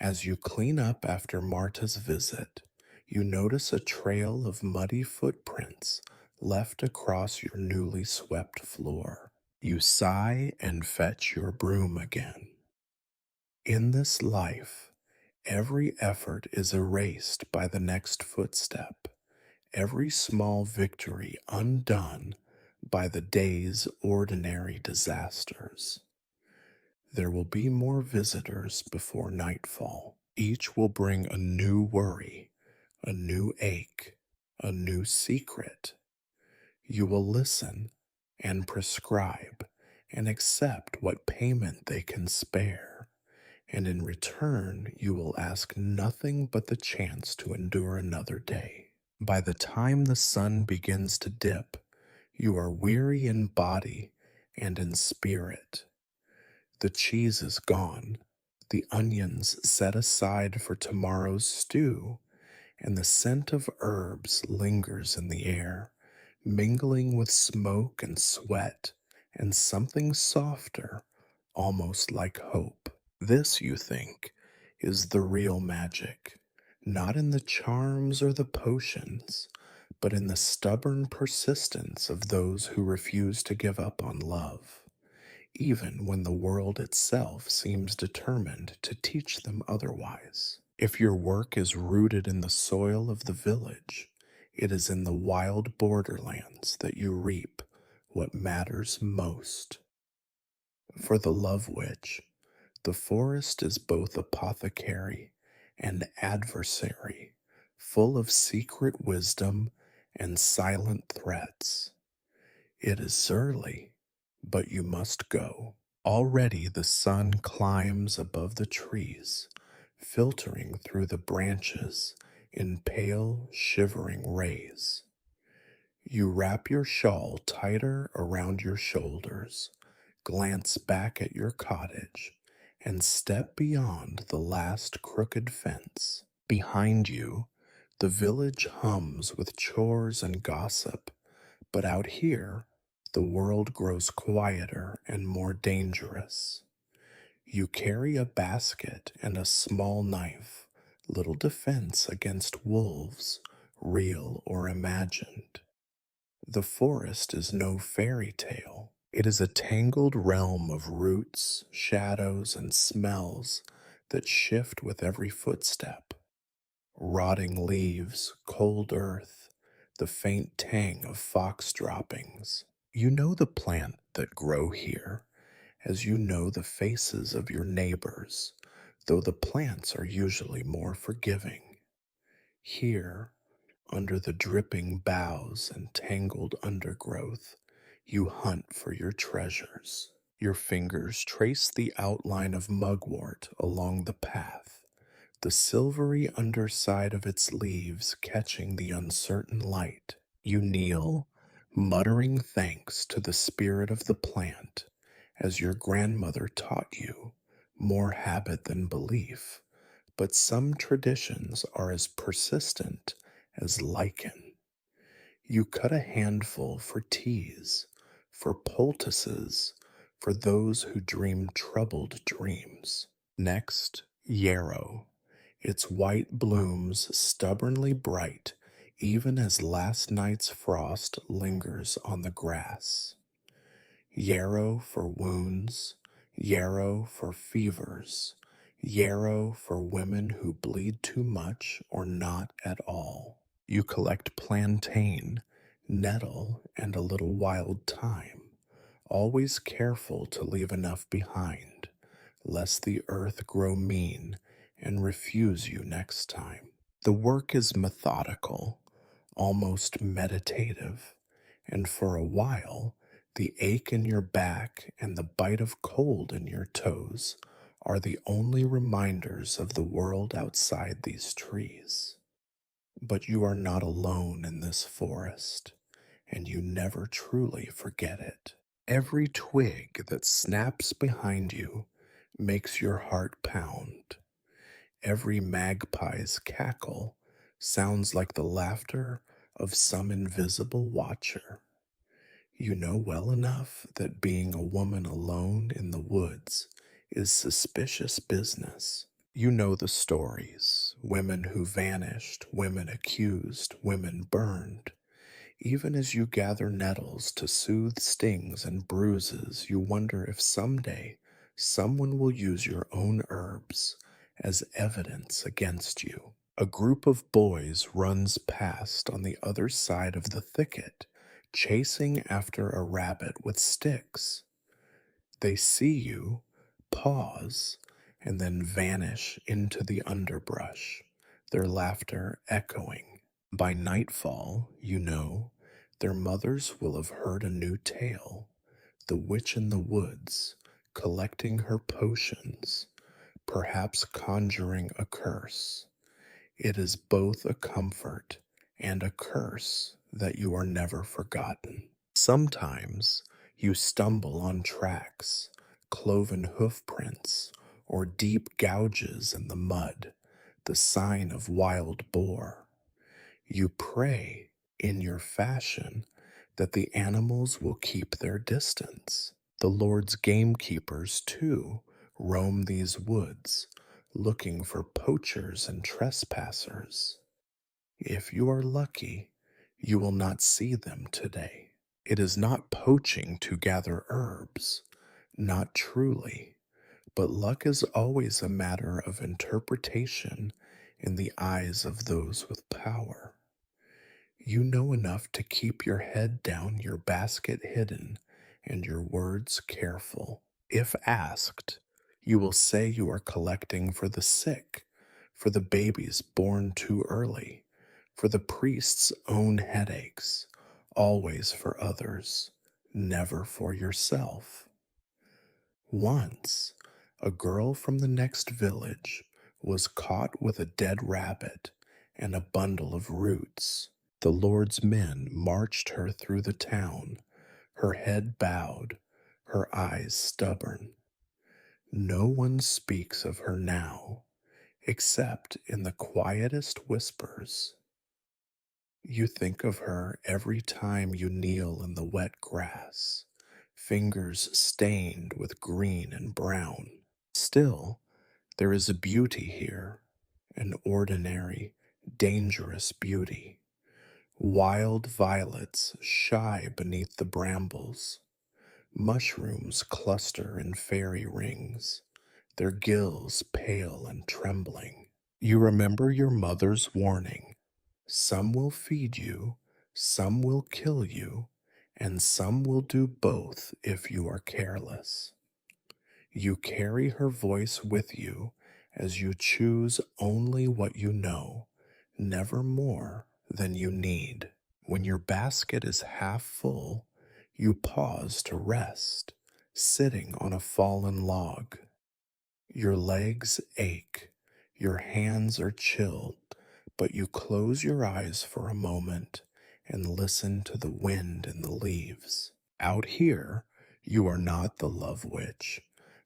As you clean up after Marta's visit, you notice a trail of muddy footprints left across your newly swept floor. You sigh and fetch your broom again. In this life, every effort is erased by the next footstep, every small victory undone by the day's ordinary disasters. There will be more visitors before nightfall. Each will bring a new worry, a new ache, a new secret. You will listen and prescribe and accept what payment they can spare, and in return you will ask nothing but the chance to endure another day. By the time the sun begins to dip, you are weary in body and in spirit. The cheese is gone, the onions set aside for tomorrow's stew, and the scent of herbs lingers in the air, mingling with smoke and sweat and something softer, almost like hope. This, you think, is the real magic, not in the charms or the potions, but in the stubborn persistence of those who refuse to give up on love, even when the world itself seems determined to teach them otherwise. If your work is rooted in the soil of the village, it is in the wild borderlands that you reap what matters most. For the love witch, The forest is both apothecary and adversary, full of secret wisdom and silent threats. It is surly, but you must go. Already the sun climbs above the trees, filtering through the branches in pale, shivering rays. You wrap your shawl tighter around your shoulders, glance back at your cottage, and step beyond the last crooked fence. Behind you, the village hums with chores and gossip, but out here, the world grows quieter and more dangerous. You carry a basket and a small knife, little defense against wolves, real or imagined. The forest is no fairy tale. It is a tangled realm of roots, shadows, and smells that shift with every footstep. Rotting leaves, cold earth, the faint tang of fox droppings. You know the plant that grow here, as you know the faces of your neighbors, though the plants are usually more forgiving. Here, under the dripping boughs and tangled undergrowth, you hunt for your treasures. Your fingers trace the outline of mugwort along the path, the silvery underside of its leaves catching the uncertain light. You kneel, muttering thanks to the spirit of the plant, as your grandmother taught you, more habit than belief. But some traditions are as persistent as lichen. You cut a handful for teas, for poultices, for those who dream troubled dreams. Next, yarrow, its white blooms stubbornly bright, even as last night's frost lingers on the grass. Yarrow for wounds, yarrow for fevers, yarrow for women who bleed too much or not at all. You collect plantain, nettle, and a little wild thyme, always careful to leave enough behind, lest the earth grow mean and refuse you next time. The work is methodical, almost meditative, and for a while, the ache in your back and the bite of cold in your toes are the only reminders of the world outside these trees. But you are not alone in this forest, and you never truly forget it. Every twig that snaps behind you makes your heart pound. Every magpie's cackle sounds like the laughter of some invisible watcher. You know well enough that being a woman alone in the woods is suspicious business. You know the stories: women who vanished, women accused, women burned. Even as you gather nettles to soothe stings and bruises, you wonder if someday someone will use your own herbs as evidence against you. A group of boys runs past on the other side of the thicket, chasing after a rabbit with sticks. They see you, pause, and then vanish into the underbrush, their laughter echoing. By nightfall, you know, their mothers will have heard a new tale: the witch in the woods, collecting her potions, perhaps conjuring a curse. It is both a comfort and a curse that you are never forgotten. Sometimes you stumble on tracks, cloven hoof prints, or deep gouges in the mud, the sign of wild boar. You pray, in your fashion, that the animals will keep their distance. The Lord's gamekeepers, too, roam these woods, looking for poachers and trespassers. If you are lucky, you will not see them today. It is not poaching to gather herbs, not truly, but luck is always a matter of interpretation in the eyes of those with power. You know enough to keep your head down, your basket hidden, and your words careful. If asked, You will say you are collecting for the sick, for the babies born too early, for the priest's own headaches, always for others, never for yourself. Once, a girl from the next village was caught with a dead rabbit and a bundle of roots. The Lord's men marched her through the town, her head bowed, her eyes stubborn. No one speaks of her now, except in the quietest whispers. You think of her every time you kneel in the wet grass, fingers stained with green and brown. Still, there is a beauty here, an ordinary, dangerous beauty. Wild violets shy beneath the brambles. Mushrooms cluster in fairy rings, their gills pale and trembling. You remember your mother's warning: some will feed you, some will kill you, and some will do both if you are careless. You carry her voice with you as you choose only what you know, never more than you need. When your basket is half full, you pause to rest, sitting on a fallen log. Your legs ache, your hands are chilled, but you close your eyes for a moment and listen to the wind in the leaves. Out here, you are not the love witch,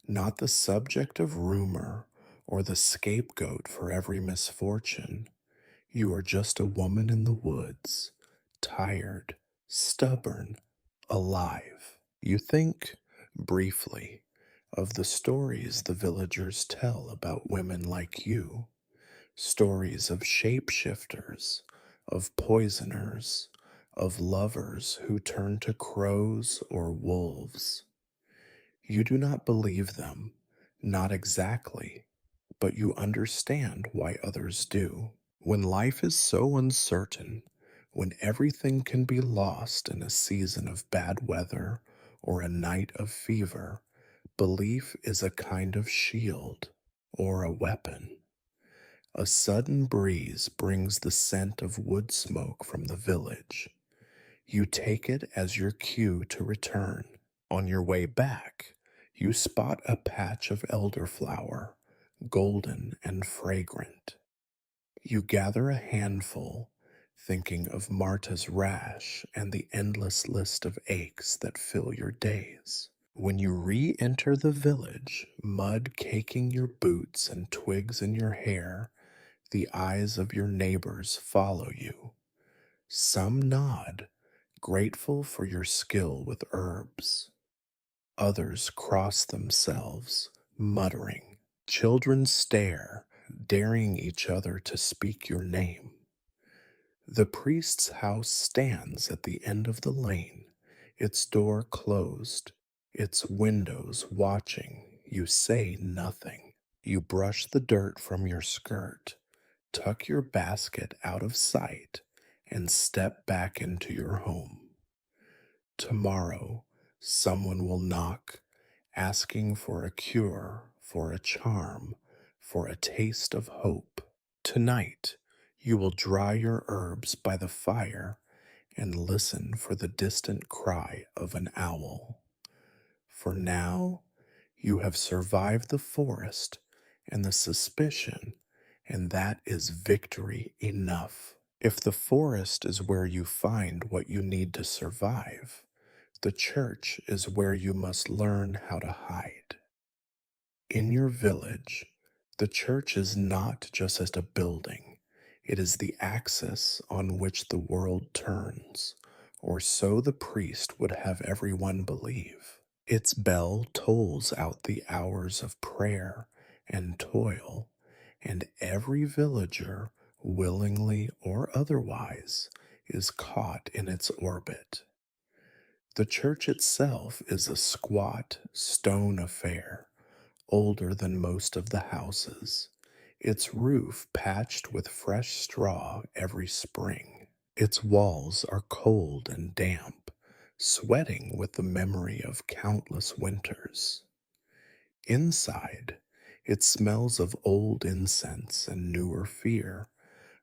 not the subject of rumor or the scapegoat for every misfortune. You are just a woman in the woods, tired, stubborn, alive. You think, briefly, of the stories the villagers tell about women like you, stories of shapeshifters, of poisoners, of lovers who turn to crows or wolves. You do not believe them, not exactly, but you understand why others do. When life is so uncertain, when everything can be lost in a season of bad weather or a night of fever, belief is a kind of shield or a weapon. A sudden breeze brings the scent of wood smoke from the village. You take it as your cue to return. On your way back, you spot a patch of elderflower, golden and fragrant. You gather a handful, thinking of Marta's rash and the endless list of aches that fill your days. When you re enter the village, mud caking your boots and twigs in your hair, the eyes of your neighbors follow you. Some nod, grateful for your skill with herbs. Others cross themselves, muttering. Children stare, daring each other to speak your name. The priest's house stands at the end of the lane, its door closed, its windows watching. You say nothing. You brush the dirt from your skirt, tuck your basket out of sight, and step back into your home. Tomorrow, someone will knock, asking for a cure, for a charm, for a taste of hope. Tonight, you will dry your herbs by the fire and listen for the distant cry of an owl. For now, you have survived the forest and the suspicion, and that is victory enough. If the forest is where you find what you need to survive, the church is where you must learn how to hide. In your village, the church is not just a building, it is the axis on which the world turns, or so the priest would have everyone believe. Its bell tolls out the hours of prayer and toil, and every villager, willingly or otherwise, is caught in its orbit. The church itself is a squat, stone affair, older than most of the houses, its roof patched with fresh straw every spring. Its walls are cold and damp, sweating with the memory of countless winters. Inside, it smells of old incense and newer fear,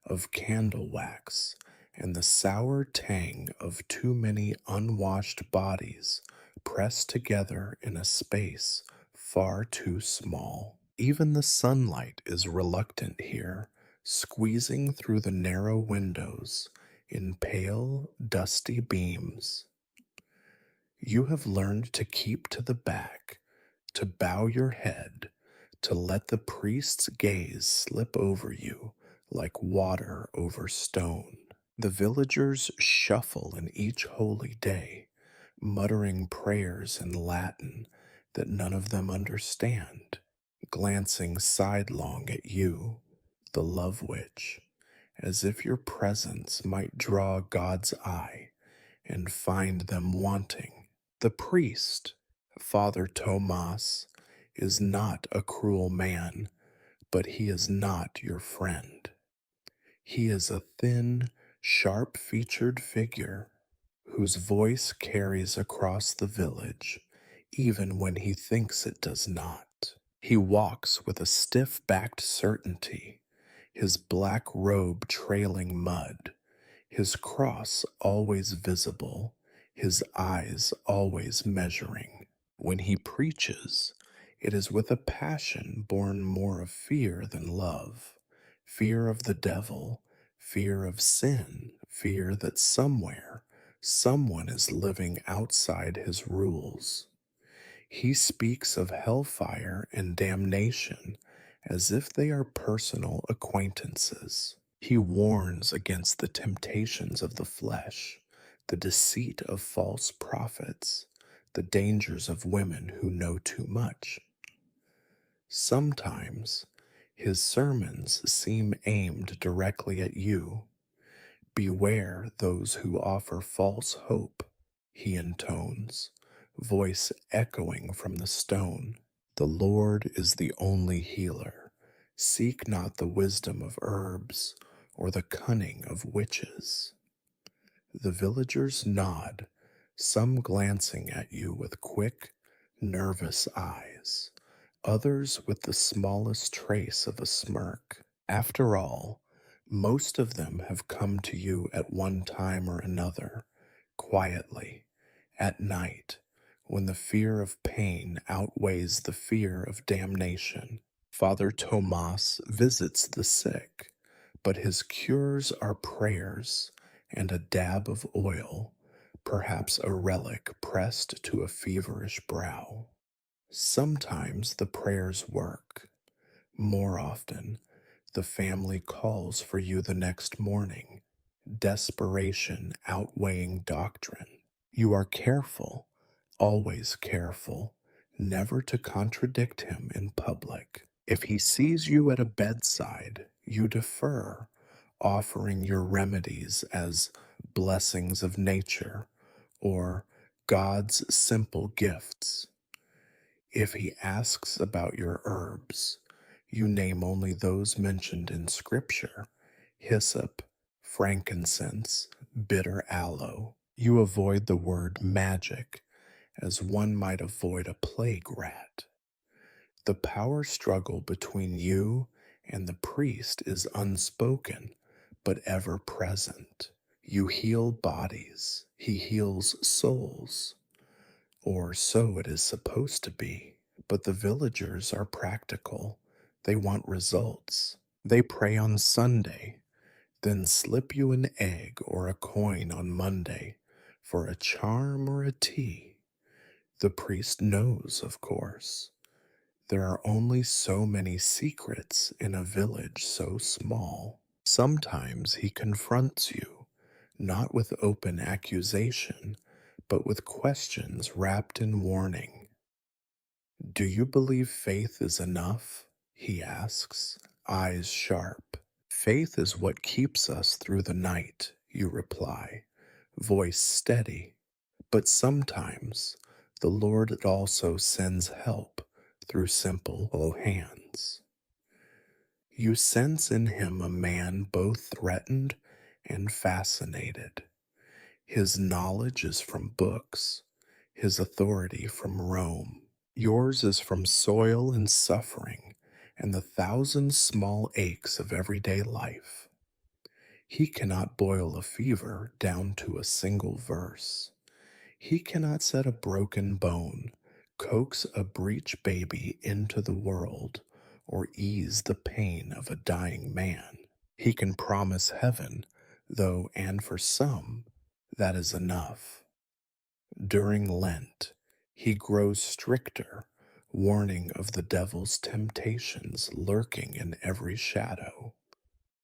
of candle wax, and the sour tang of too many unwashed bodies pressed together in a space far too small. Even the sunlight is reluctant here, squeezing through the narrow windows in pale, dusty beams. You have learned to keep to the back, to bow your head, to let the priest's gaze slip over you like water over stone. The villagers shuffle in each holy day, muttering prayers in Latin that none of them understand, glancing sidelong at you, the love witch, as if your presence might draw God's eye and find them wanting. The priest, Father Tomas, is not a cruel man, but he is not your friend. He is a thin, sharp featured figure whose voice carries across the village, even when he thinks it does not. He walks with a stiff backed certainty, his black robe trailing mud, his cross always visible, his eyes always measuring. When he preaches, it is with a passion born more of fear than love, fear of the devil, fear of sin, fear that somewhere someone is living outside his rules. He speaks of hellfire and damnation as if they are personal acquaintances. He warns against the temptations of the flesh, the deceit of false prophets, the dangers of women who know too much. Sometimes his sermons seem aimed directly at you. Beware those who offer false hope, he intones, voice echoing from the stone. The Lord is the only healer. Seek not the wisdom of herbs or the cunning of witches. The villagers nod, some glancing at you with quick, nervous eyes, others with the smallest trace of a smirk. After all, most of them have come to you at one time or another, quietly, at night, when the fear of pain outweighs the fear of damnation. Father Tomas visits the sick, but his cures are prayers and a dab of oil, perhaps a relic pressed to a feverish brow. Sometimes the prayers work. More often, the family calls for you the next morning, desperation outweighing doctrine. You are careful, always careful, never to contradict him in public. If he sees you at a bedside, you defer, offering your remedies as blessings of nature or God's simple gifts. If he asks about your herbs, you name only those mentioned in Scripture: hyssop, frankincense, bitter aloe. You avoid the word magic as one might avoid a plague rat. The power struggle between you and the priest is unspoken, but ever present. You heal bodies, he heals souls, or so it is supposed to be. But the villagers are practical. They want results. They pray on Sunday, then slip you an egg or a coin on Monday for a charm or a tea. The priest knows, of course. There are only so many secrets in a village so small. Sometimes he confronts you, not with open accusation, but with questions wrapped in warning. Do you believe faith is enough? He asks, eyes sharp. Faith is what keeps us through the night, you reply, voice steady. But sometimes the Lord also sends help through simple hands. You sense in him a man both threatened and fascinated. His knowledge is from books, his authority from Rome. Yours is from soil and suffering and the thousand small aches of everyday life. He cannot boil a fever down to a single verse. He cannot set a broken bone, coax a breech baby into the world, or ease the pain of a dying man. He can promise heaven, though, and for some, that is enough. During Lent, he grows stricter, warning of the devil's temptations lurking in every shadow.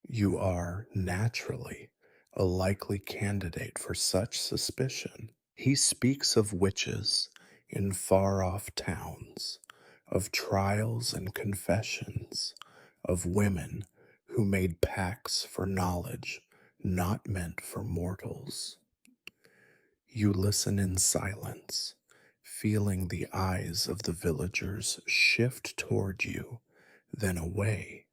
You are, naturally, a likely candidate for such suspicion. He speaks of witches in far off towns, of trials and confessions, of women who made pacts for knowledge not meant for mortals. You listen in silence, feeling the eyes of the villagers shift toward you, then away,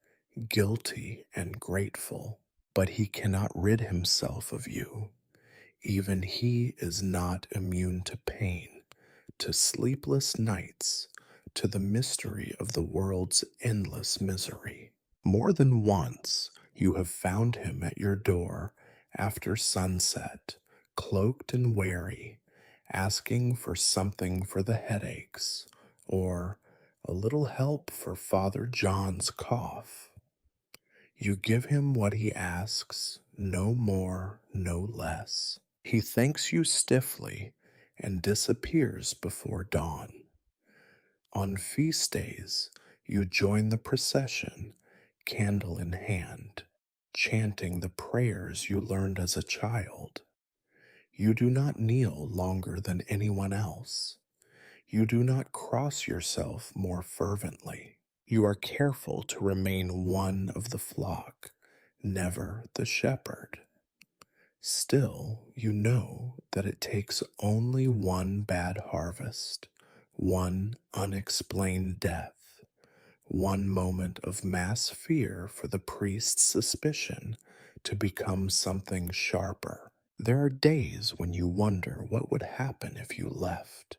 guilty and grateful. But he cannot rid himself of you. Even he is not immune to pain, to sleepless nights, to the mystery of the world's endless misery. More than once, you have found him at your door after sunset, cloaked and weary, asking for something for the headaches, or a little help for Father John's cough. You give him what he asks, no more, no less. He thanks you stiffly and disappears before dawn. On feast days, you join the procession, candle in hand, chanting the prayers you learned as a child. You do not kneel longer than anyone else. You do not cross yourself more fervently. You are careful to remain one of the flock, never the shepherd. Still, you know that it takes only one bad harvest, one unexplained death, one moment of mass fear for the priest's suspicion to become something sharper. There are days when you wonder what would happen if you left,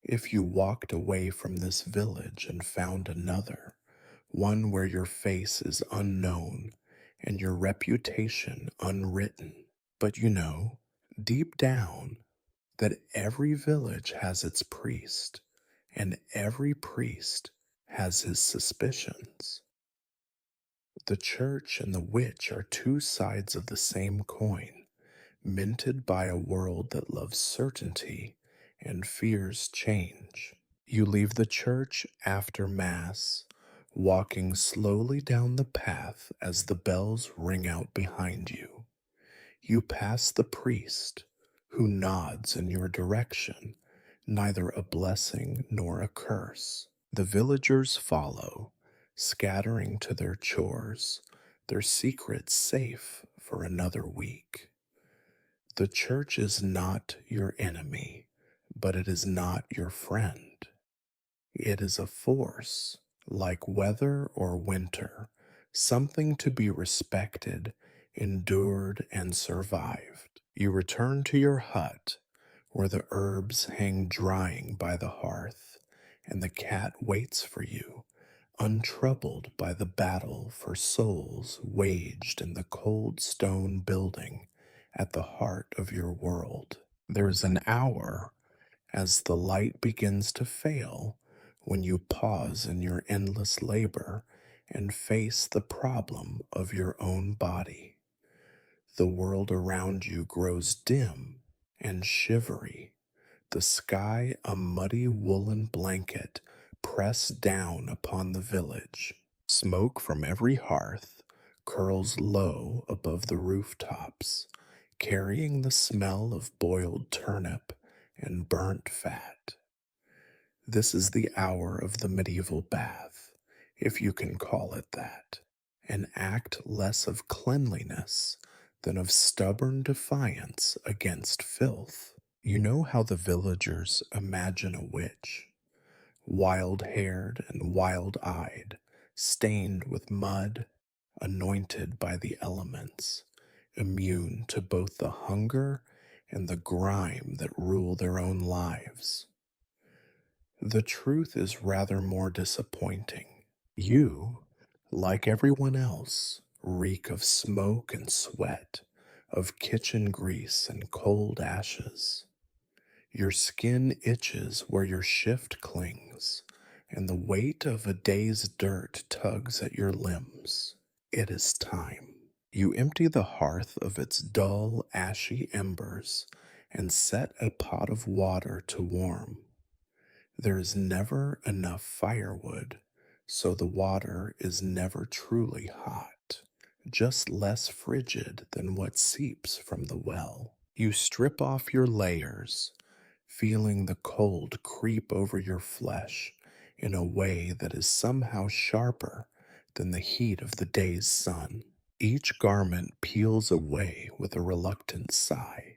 if you walked away from this village and found another, one where your face is unknown and your reputation unwritten. But you know, deep down, that every village has its priest, and every priest has his suspicions. The church and the witch are two sides of the same coin, minted by a world that loves certainty and fears change. You leave the church after Mass, walking slowly down the path as the bells ring out behind you. You pass the priest, who nods in your direction, neither a blessing nor a curse. The villagers follow, scattering to their chores, their secrets safe for another week. The church is not your enemy, but it is not your friend. It is a force, like weather or winter, something to be respected, endured, and survived. You return to your hut, where the herbs hang drying by the hearth, and the cat waits for you, untroubled by the battle for souls waged in the cold stone building at the heart of your world. There is an hour as the light begins to fail when you pause in your endless labor and face the problem of your own body. The world around you grows dim and shivery, the sky a muddy woolen blanket pressed down upon the village. Smoke from every hearth curls low above the rooftops, carrying the smell of boiled turnip and burnt fat. This is the hour of the medieval bath, if you can call it that, an act less of cleanliness than of stubborn defiance against filth. You know how the villagers imagine a witch, wild-haired and wild-eyed, stained with mud, anointed by the elements, immune to both the hunger and the grime that rule their own lives. The truth is rather more disappointing. You, like everyone else, reek of smoke and sweat, of kitchen grease and cold ashes. Your skin itches where your shift clings, and the weight of a day's dirt tugs at your limbs. It is time. You empty the hearth of its dull, ashy embers and set a pot of water to warm. There is never enough firewood, so the water is never truly hot, just less frigid than what seeps from the well. You strip off your layers, feeling the cold creep over your flesh in a way that is somehow sharper than the heat of the day's sun. Each garment peels away with a reluctant sigh,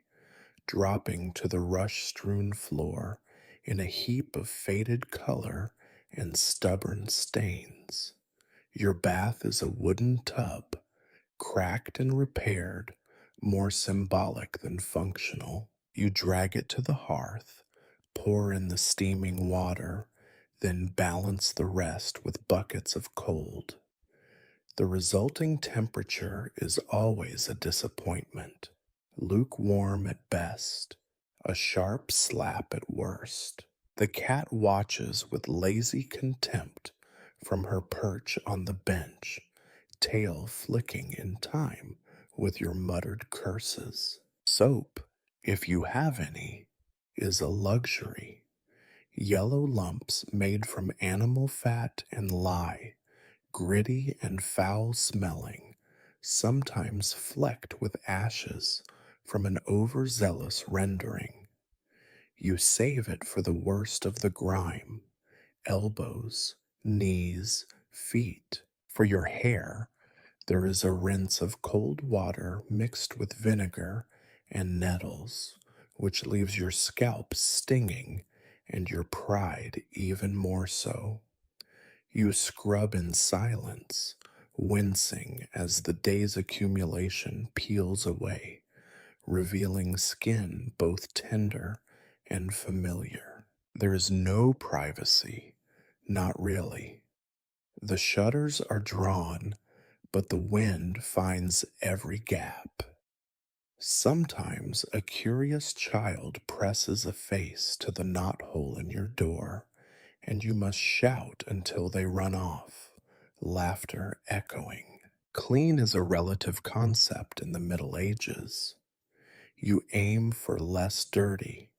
dropping to the rush strewn floor in a heap of faded color and stubborn stains. Your bath is a wooden tub, cracked and repaired, more symbolic than functional. You drag it to the hearth, pour in the steaming water, then balance the rest with buckets of cold. The resulting temperature is always a disappointment, lukewarm at best, a sharp slap at worst. The cat watches with lazy contempt from her perch on the bench, tail flicking in time with your muttered curses. Soap, if you have any, is a luxury. Yellow lumps made from animal fat and lye, gritty and foul smelling, sometimes flecked with ashes from an overzealous rendering. You save it for the worst of the grime, elbows, knees, feet. For your hair, there is a rinse of cold water mixed with vinegar and nettles, which leaves your scalp stinging and your pride even more so. You scrub in silence, wincing as the day's accumulation peels away, revealing skin both tender and familiar. There is no privacy, not really. The shutters are drawn, but the wind finds every gap. Sometimes a curious child presses a face to the knothole in your door, and you must shout until they run off, laughter echoing. Clean is a relative concept in the Middle Ages. You aim for less dirty,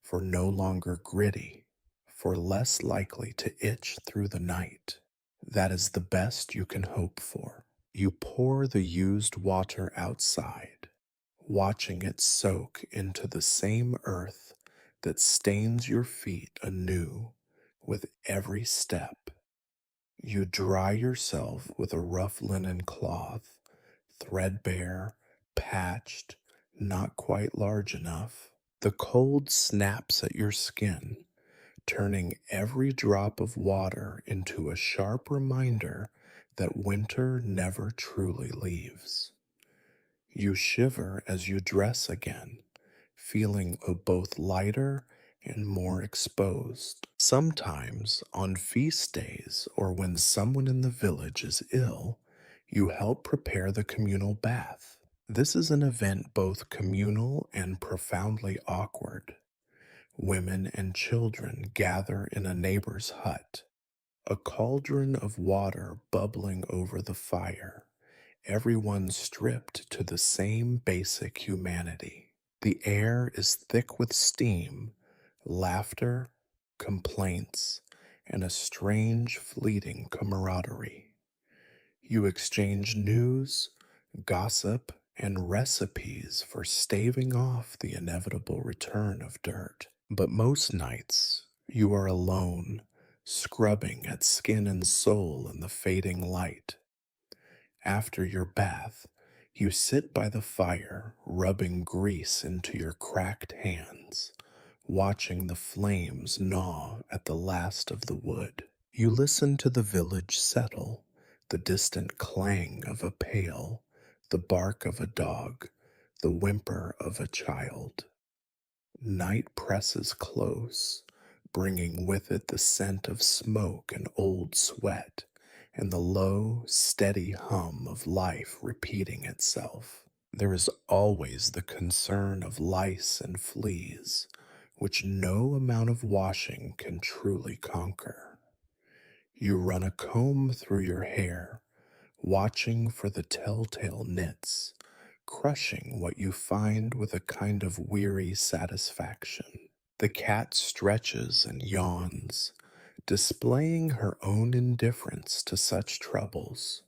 for no longer gritty, for less likely to itch through the night. That is the best you can hope for. You pour the used water outside, watching it soak into the same earth that stains your feet anew with every step. You dry yourself with a rough linen cloth, threadbare, patched, not quite large enough. The cold snaps at your skin, turning every drop of water into a sharp reminder that winter never truly leaves. You shiver as you dress again, feeling both lighter and more exposed. Sometimes, on feast days or when someone in the village is ill, you help prepare the communal bath. This is an event both communal and profoundly awkward. Women and children gather in a neighbor's hut, a cauldron of water bubbling over the fire, everyone stripped to the same basic humanity. The air is thick with steam, laughter, complaints, and a strange, fleeting camaraderie. You exchange news, gossip, and recipes for staving off the inevitable return of dirt. But most nights, you are alone, scrubbing at skin and soul in the fading light. After your bath, you sit by the fire, rubbing grease into your cracked hands, watching the flames gnaw at the last of the wood. You listen to the village settle, the distant clang of a pail, the bark of a dog, the whimper of a child. Night presses close, bringing with it the scent of smoke and old sweat, and the low, steady hum of life repeating itself. There is always the concern of lice and fleas, which no amount of washing can truly conquer. You run a comb through your hair, watching for the telltale nits, crushing what you find with a kind of weary satisfaction. The cat stretches and yawns, displaying her own indifference to such troubles.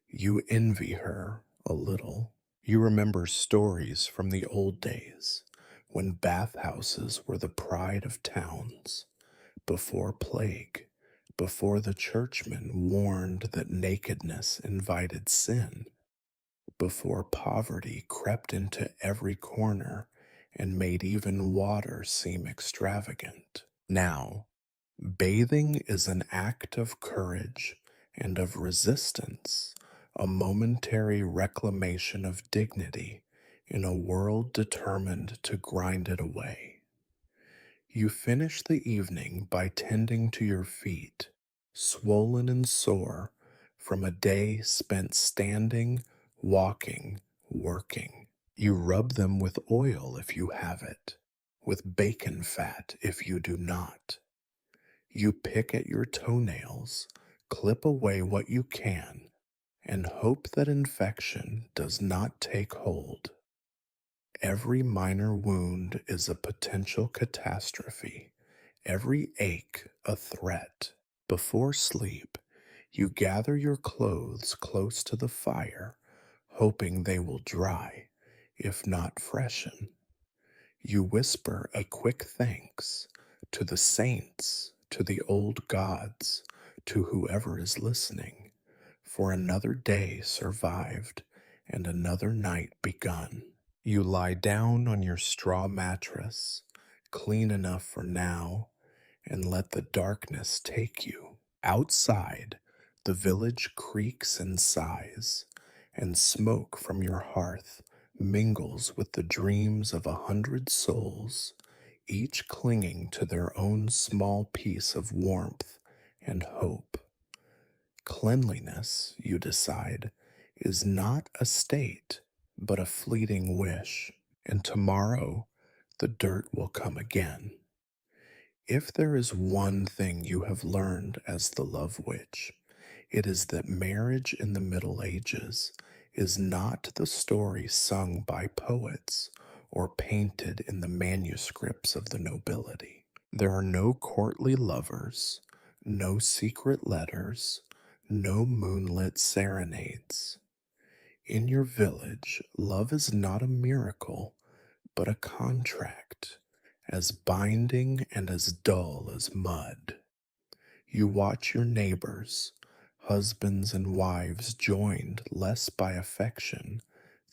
You envy her a little. You remember stories from the old days when bathhouses were the pride of towns, before plague, before the churchmen warned that nakedness invited sin, before poverty crept into every corner and made even water seem extravagant. Now, bathing is an act of courage and of resistance, a momentary reclamation of dignity in a world determined to grind it away. You finish the evening by tending to your feet, swollen and sore from a day spent standing, walking, working. You rub them with oil if you have it, with bacon fat if you do not. You pick at your toenails, clip away what you can, and hope that infection does not take hold. Every minor wound is a potential catastrophe, every ache a threat. Before sleep, you gather your clothes close to the fire, hoping they will dry, if not freshen. You whisper a quick thanks to the saints, to the old gods, to whoever is listening, for another day survived and another night begun. You lie down on your straw mattress, clean enough for now, and let the darkness take you. Outside, the village creaks and sighs, and smoke from your hearth mingles with the dreams of 100 souls, each clinging to their own small piece of warmth and hope. Cleanliness, you decide, is not a state, but a fleeting wish, and tomorrow the dirt will come again. If there is one thing you have learned as the love witch, it is that marriage in the Middle Ages is not the story sung by poets or painted in the manuscripts of the nobility. There are no courtly lovers, no secret letters, no moonlit serenades. In your village, love is not a miracle, but a contract, as binding and as dull as mud. You watch your neighbors, husbands and wives joined less by affection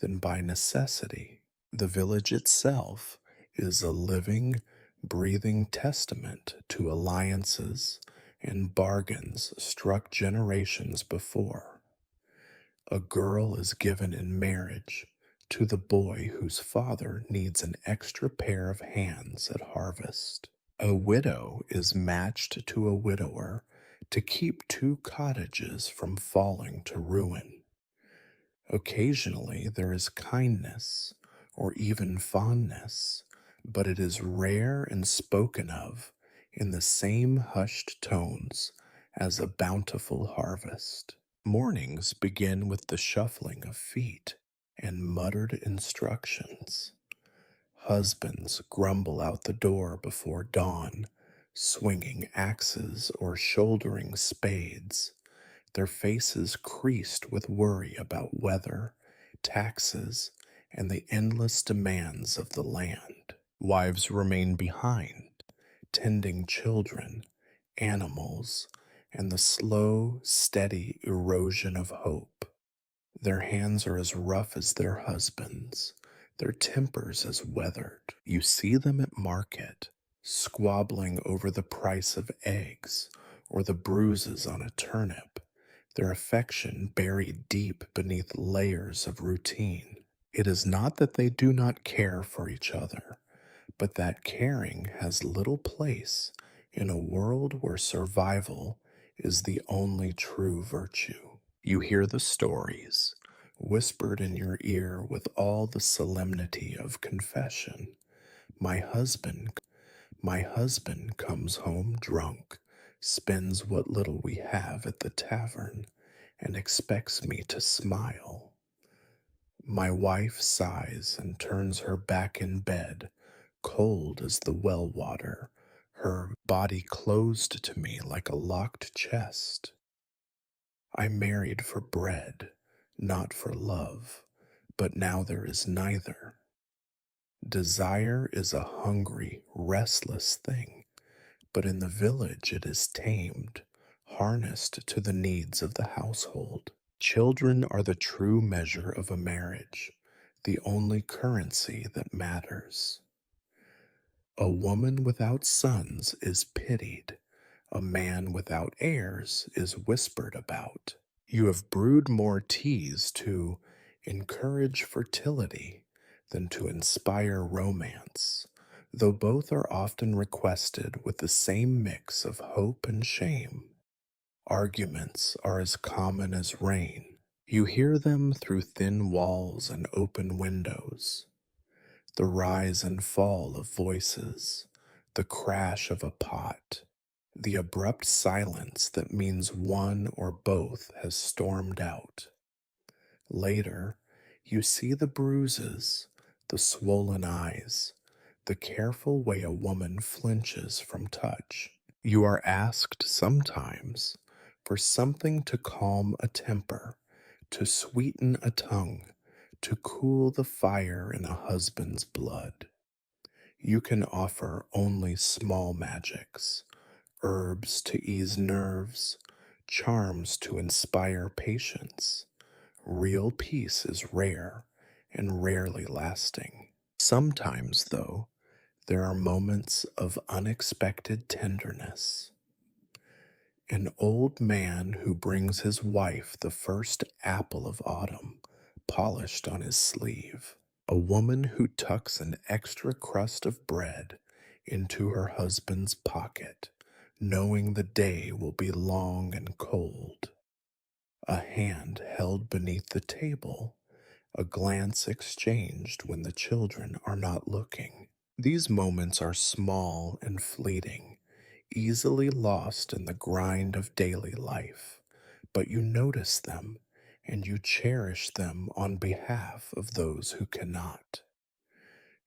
than by necessity. The village itself is a living, breathing testament to alliances and bargains struck generations before. A girl is given in marriage to the boy whose father needs an extra pair of hands at harvest. A widow is matched to a widower to keep two cottages from falling to ruin. Occasionally there is kindness or even fondness, but it is rare and spoken of in the same hushed tones as a bountiful harvest. Mornings begin with the shuffling of feet and muttered instructions. Husbands grumble out the door before dawn, swinging axes or shouldering spades, their faces creased with worry about weather, taxes, and the endless demands of the land. Wives remain behind, tending children, animals, and the slow, steady erosion of hope. Their hands are as rough as their husbands, their tempers as weathered. You see them at market, squabbling over the price of eggs or the bruises on a turnip, their affection buried deep beneath layers of routine. It is not that they do not care for each other, but that caring has little place in a world where survival is the only true virtue. You hear the stories, whispered in your ear with all the solemnity of confession. My husband, my husband comes home drunk, spends what little we have at the tavern, and expects me to smile. My wife sighs and turns her back in bed, cold as the well water, her body closed to me like a locked chest. I married for bread, not for love, but now there is neither. Desire is a hungry, restless thing, but in the village it is tamed, harnessed to the needs of the household. Children are the true measure of a marriage, the only currency that matters. A woman without sons is pitied. A man without heirs is whispered about. You have brewed more teas to encourage fertility than to inspire romance, though both are often requested with the same mix of hope and shame. Arguments are as common as rain. You hear them through thin walls and open windows. The rise and fall of voices, the crash of a pot, the abrupt silence that means one or both has stormed out. Later, you see the bruises, the swollen eyes, the careful way a woman flinches from touch. You are asked sometimes for something to calm a temper, to sweeten a tongue, to cool the fire in a husband's blood. You can offer only small magics, herbs to ease nerves, charms to inspire patience. Real peace is rare and rarely lasting. Sometimes, though, there are moments of unexpected tenderness. An old man who brings his wife the first apple of autumn polished on his sleeve. A woman who tucks an extra crust of bread into her husband's pocket, knowing the day will be long and cold. A hand held beneath the table, a glance exchanged when the children are not looking. These moments are small and fleeting, easily lost in the grind of daily life, but you notice them and you cherish them on behalf of those who cannot.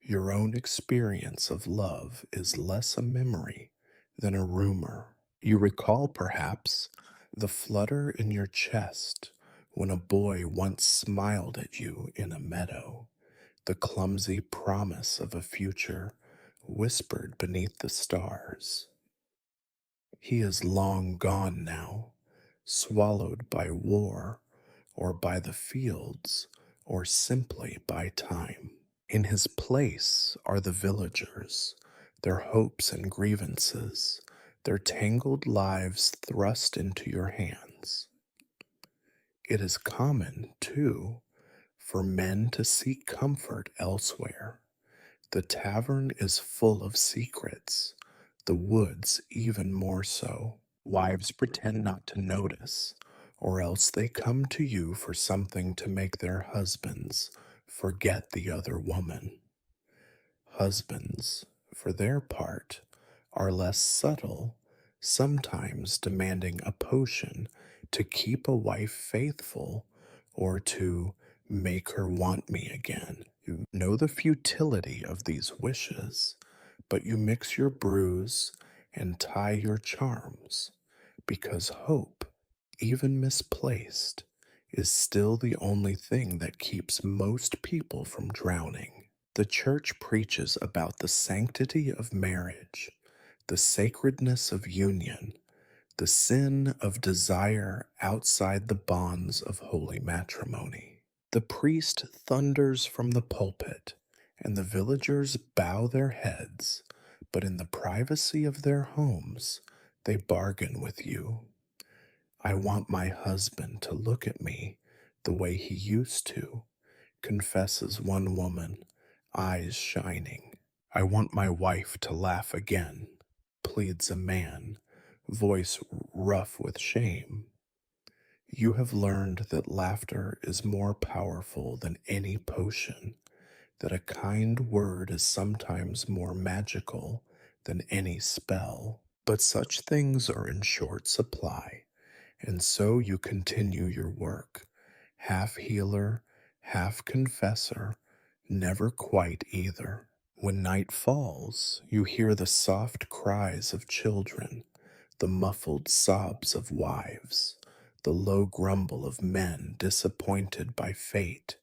Your own experience of love is less a memory than a rumor. You recall, perhaps, the flutter in your chest when a boy once smiled at you in a meadow, the clumsy promise of a future whispered beneath the stars. He is long gone now, swallowed by war, or by the fields, or simply by time. In his place are the villagers, their hopes and grievances, their tangled lives thrust into your hands. It is common, too, for men to seek comfort elsewhere. The tavern is full of secrets, the woods even more so. Wives pretend not to notice, or else they come to you for something to make their husbands forget the other woman. Husbands, for their part, are less subtle, sometimes demanding a potion to keep a wife faithful or to make her want me again. You know the futility of these wishes, but you mix your brews and tie your charms, because hope, even misplaced, is still the only thing that keeps most people from drowning. The church preaches about the sanctity of marriage, the sacredness of union, the sin of desire outside the bonds of holy matrimony. The priest thunders from the pulpit, and the villagers bow their heads, but in the privacy of their homes, they bargain with you. I want my husband to look at me the way he used to, confesses one woman, eyes shining. I want my wife to laugh again, pleads a man, voice rough with shame. You have learned that laughter is more powerful than any potion, that a kind word is sometimes more magical than any spell. But such things are in short supply, and so you continue your work, half healer, half confessor, never quite either. When night falls, you hear the soft cries of children, the muffled sobs of wives, the low grumble of men disappointed by fate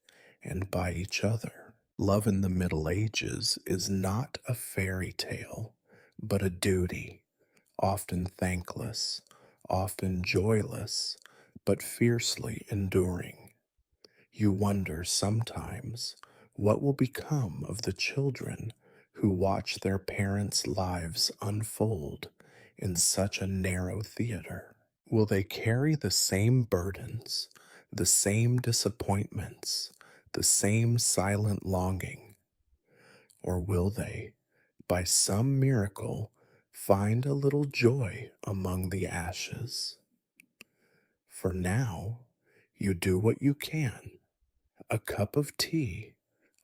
and by each other. Love in the Middle Ages is not a fairy tale, but a duty, often thankless, often joyless, but fiercely enduring. You wonder sometimes what will become of the children who watch their parents' lives unfold in such a narrow theater. Will they carry the same burdens, the same disappointments, the same silent longing? Or will they, by some miracle, find a little joy among the ashes? For now, you do what you can. A cup of tea,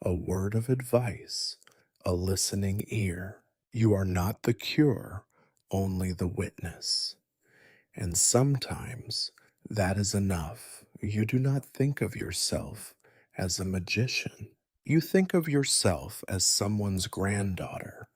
a word of advice, a listening ear. You are not the cure, only the witness. And sometimes that is enough. You do not think of yourself as a magician. You think of yourself as someone's granddaughter,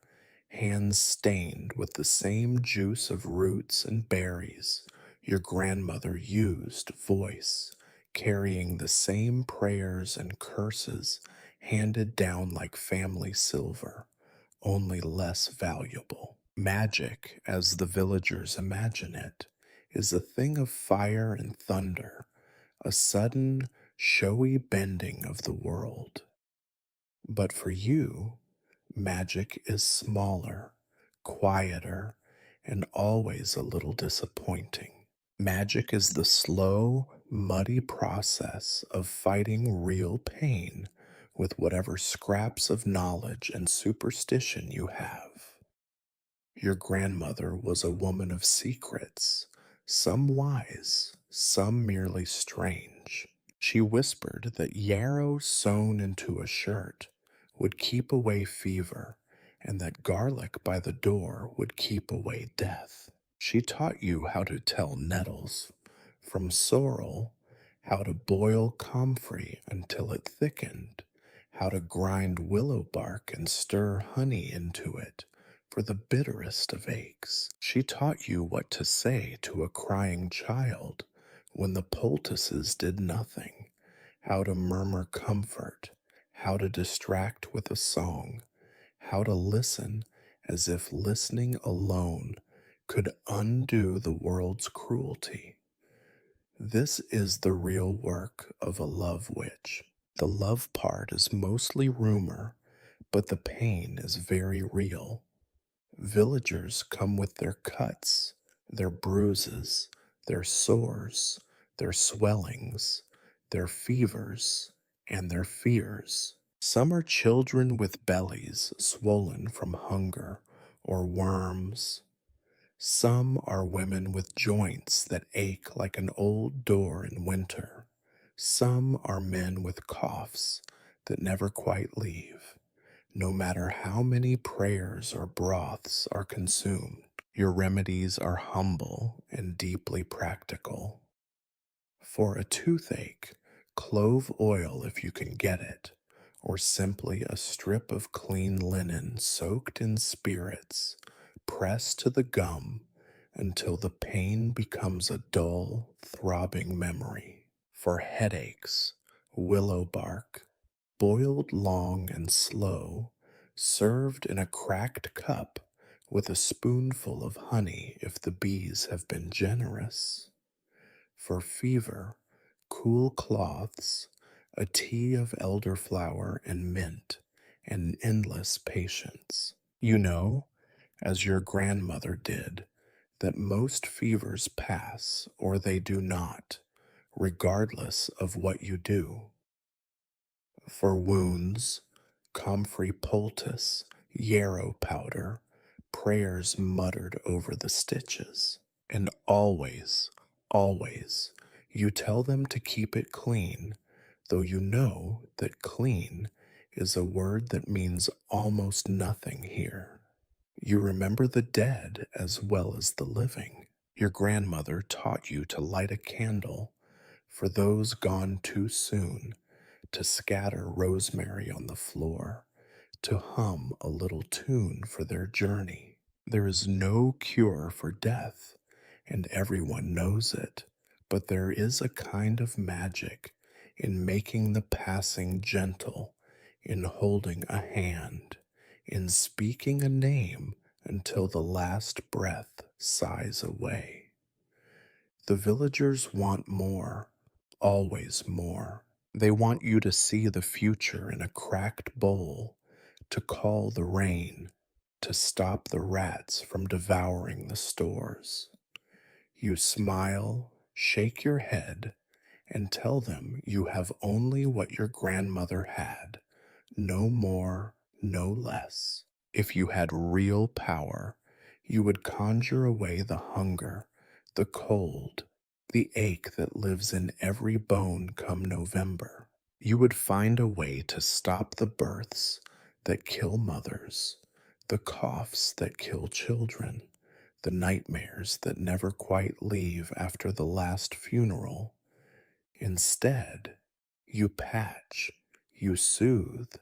hands stained with the same juice of roots and berries your grandmother used, voice carrying the same prayers and curses handed down like family silver, only less valuable. Magic, as the villagers imagine it, is a thing of fire and thunder, a sudden, showy bending of the world. But for you, magic is smaller, quieter, and always a little disappointing. Magic is the slow, muddy process of fighting real pain with whatever scraps of knowledge and superstition you have. Your grandmother was a woman of secrets, some wise, some merely strange. She whispered that yarrow sewn into a shirt would keep away fever, and that garlic by the door would keep away death. She taught you how to tell nettles from sorrel, how to boil comfrey until it thickened, how to grind willow bark and stir honey into it for the bitterest of aches. She taught you what to say to a crying child when the poultices did nothing, how to murmur comfort, how to distract with a song, how to listen as if listening alone could undo the world's cruelty. This is the real work of a love witch. The love part is mostly rumor, but the pain is very real. Villagers come with their cuts, their bruises, their sores, their swellings, their fevers, and their fears. Some are children with bellies swollen from hunger or worms. Some are women with joints that ache like an old door in winter. Some are men with coughs that never quite leave, no matter how many prayers or broths are consumed. Your remedies are humble and deeply practical. For a toothache, clove oil if you can get it, or simply a strip of clean linen soaked in spirits, pressed to the gum until the pain becomes a dull, throbbing memory. For headaches, willow bark, boiled long and slow, served in a cracked cup with a spoonful of honey if the bees have been generous. For fever, cool cloths, a tea of elderflower and mint, and endless patience. You know, as your grandmother did, that most fevers pass or they do not, regardless of what you do. For wounds, comfrey poultice, yarrow powder, prayers muttered over the stitches. And always, always, you tell them to keep it clean, though you know that clean is a word that means almost nothing here. You remember the dead as well as the living. Your grandmother taught you to light a candle for those gone too soon, to scatter rosemary on the floor, to hum a little tune for their journey. There is no cure for death, and everyone knows it, but there is a kind of magic in making the passing gentle, in holding a hand, in speaking a name until the last breath sighs away. The villagers want more, always more. They want you to see the future in a cracked bowl, to call the rain, to stop the rats from devouring the stores. You smile, shake your head, and tell them you have only what your grandmother had, no more, no less. If you had real power, you would conjure away the hunger, the cold, the ache that lives in every bone come November. You would find a way to stop the births that kill mothers, the coughs that kill children, the nightmares that never quite leave after the last funeral. Instead, you patch, you soothe,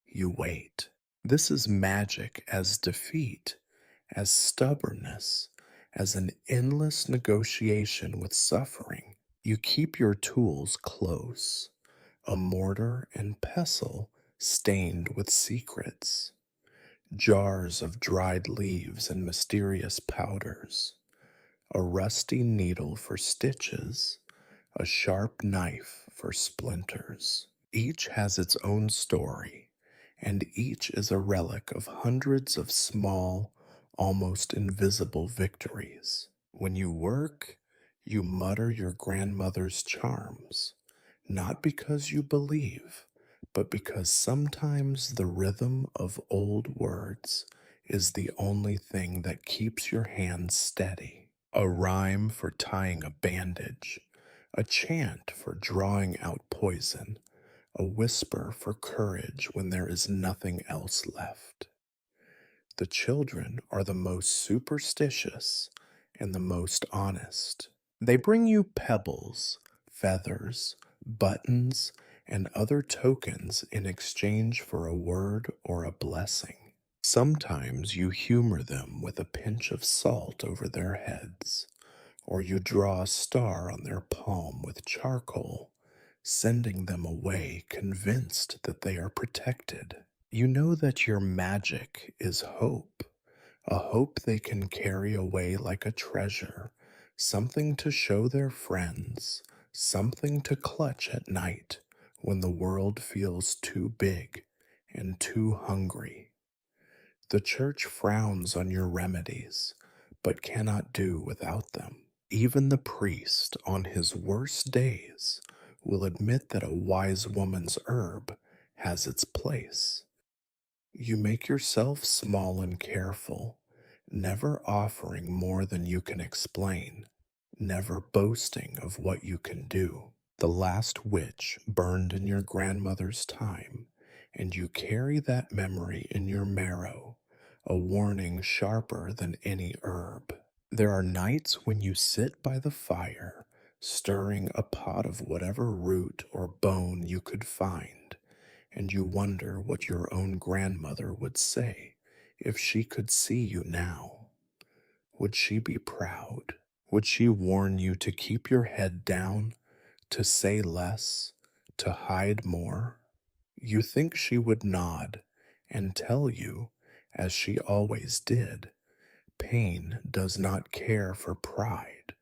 you wait. This is magic as defeat, as stubbornness, as an endless negotiation with suffering. You keep your tools close, a mortar and pestle stained with secrets, jars of dried leaves and mysterious powders, a rusty needle for stitches, a sharp knife for splinters. Each has its own story, and each is a relic of hundreds of small, almost invisible victories. When you work, you mutter your grandmother's charms, not because you believe, but because sometimes the rhythm of old words is the only thing that keeps your hands steady. A rhyme for tying a bandage, a chant for drawing out poison, a whisper for courage when there is nothing else left. The children are the most superstitious and the most honest. They bring you pebbles, feathers, buttons, and other tokens in exchange for a word or a blessing. Sometimes you humor them with a pinch of salt over their heads, or you draw a star on their palm with charcoal, sending them away convinced that they are protected. You know that your magic is hope, a hope they can carry away like a treasure, something to show their friends, something to clutch at night when the world feels too big and too hungry. The church frowns on your remedies, but cannot do without them. Even the priest, on his worst days, will admit that a wise woman's herb has its place. You make yourself small and careful, never offering more than you can explain, never boasting of what you can do. The last witch burned in your grandmother's time, and you carry that memory in your marrow, a warning sharper than any herb. There are nights when you sit by the fire, stirring a pot of whatever root or bone you could find, and you wonder what your own grandmother would say if she could see you now. Would she be proud? Would she warn you to keep your head down, to say less, to hide more? You think she would nod and tell you, as she always did, pain does not care for pride,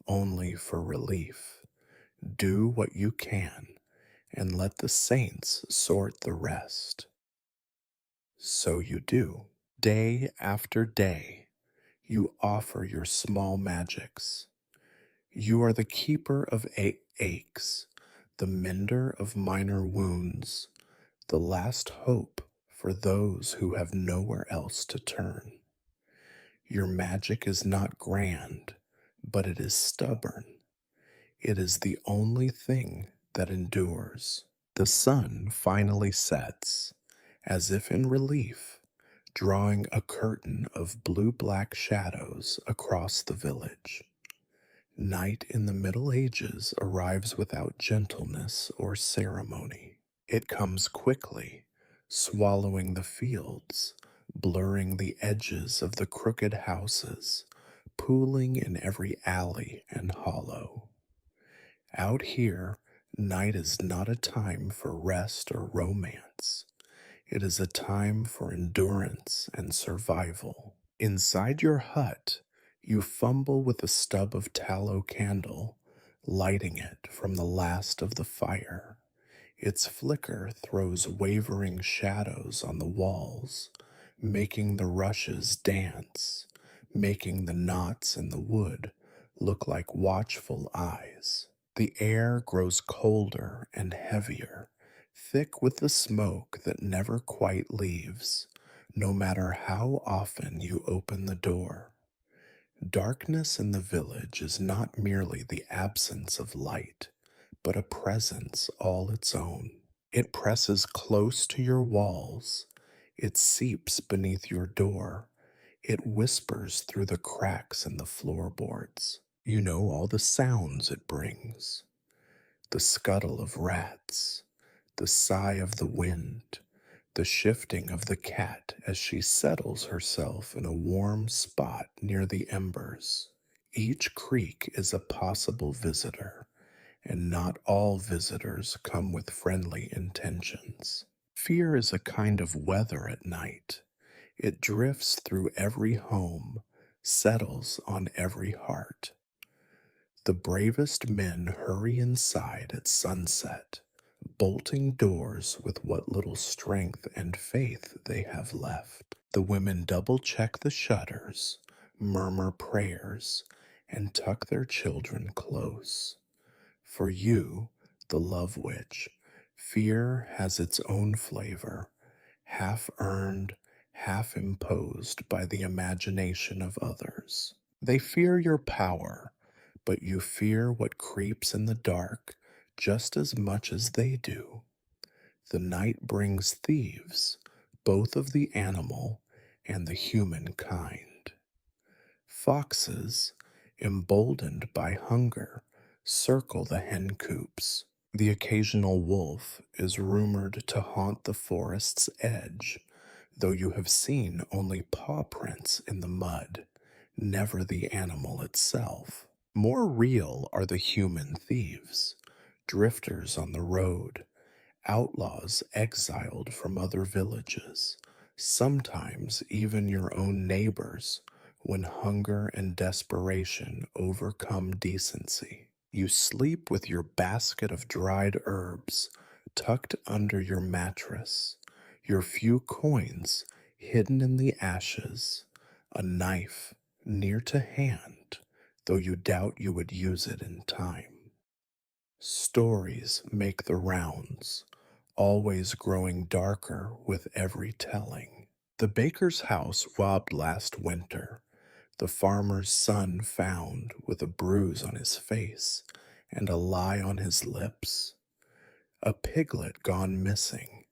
only for relief. Do what you can, and let the saints sort the rest. So you do. Day after day, you offer your small magics. You are the keeper of aches, the mender of minor wounds, the last hope for those who have nowhere else to turn. Your magic is not grand, but it is stubborn. It is the only thing that endures. The sun finally sets, as if in relief, drawing a curtain of blue black shadows across the village. Night in the Middle Ages arrives without gentleness or ceremony. It comes quickly, swallowing the fields, blurring the edges of the crooked houses, pooling in every alley and hollow. Out here, night is not a time for rest or romance. It is a time for endurance and survival. Inside your hut, you fumble with a stub of tallow candle, lighting it from the last of the fire. Its flicker throws wavering shadows on the walls, making the rushes dance, making the knots in the wood look like watchful eyes. The air grows colder and heavier, thick with the smoke that never quite leaves, no matter how often you open the door. Darkness in the village is not merely the absence of light, but a presence all its own. It presses close to your walls, it seeps beneath your door, it whispers through the cracks in the floorboards. You know all the sounds it brings: the scuttle of rats, the sigh of the wind, the shifting of the cat as she settles herself in a warm spot near the embers. Each creak is a possible visitor, and not all visitors come with friendly intentions. Fear is a kind of weather at night. It drifts through every home, settles on every heart. The bravest men hurry inside at sunset, bolting doors with what little strength and faith they have left. The women double check the shutters, murmur prayers, and tuck their children close. For you, the love witch, fear has its own flavor, half earned, half imposed by the imagination of others. They fear your power, but you fear what creeps in the dark just as much as they do. The night brings thieves, both of the animal and the human kind. Foxes, emboldened by hunger, circle the hen coops. The occasional wolf is rumored to haunt the forest's edge, though you have seen only paw prints in the mud, never the animal itself. More real are the human thieves, drifters on the road, outlaws exiled from other villages, sometimes even your own neighbors, when hunger and desperation overcome decency. You sleep with your basket of dried herbs tucked under your mattress, your few coins hidden in the ashes, a knife near to hand, though you doubt you would use it in time. Stories make the rounds, always growing darker with every telling. The baker's house robbed last winter, the farmer's son found with a bruise on his face and a lie on his lips, a piglet gone missing,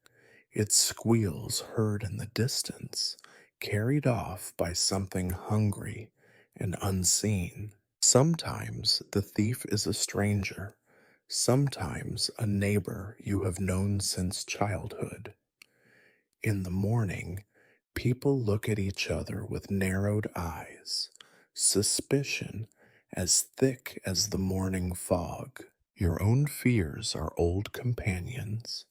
its squeals heard in the distance, carried off by something hungry and unseen. Sometimes the thief is a stranger, sometimes a neighbor you have known since childhood. In the morning, people look at each other with narrowed eyes, suspicion as thick as the morning fog. Your own fears are old companions,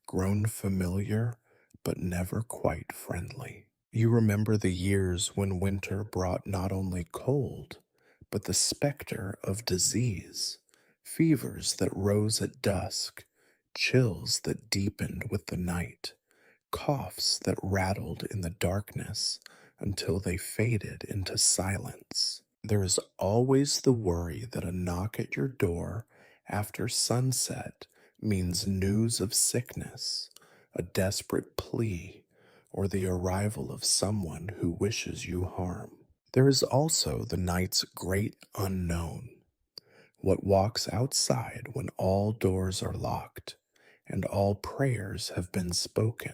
grown familiar but never quite friendly. You remember the years when winter brought not only cold, but the specter of disease, fevers that rose at dusk, chills that deepened with the night, coughs that rattled in the darkness until they faded into silence. There is always the worry that a knock at your door after sunset means news of sickness, a desperate plea, or the arrival of someone who wishes you harm. There is also the night's great unknown, what walks outside when all doors are locked and all prayers have been spoken.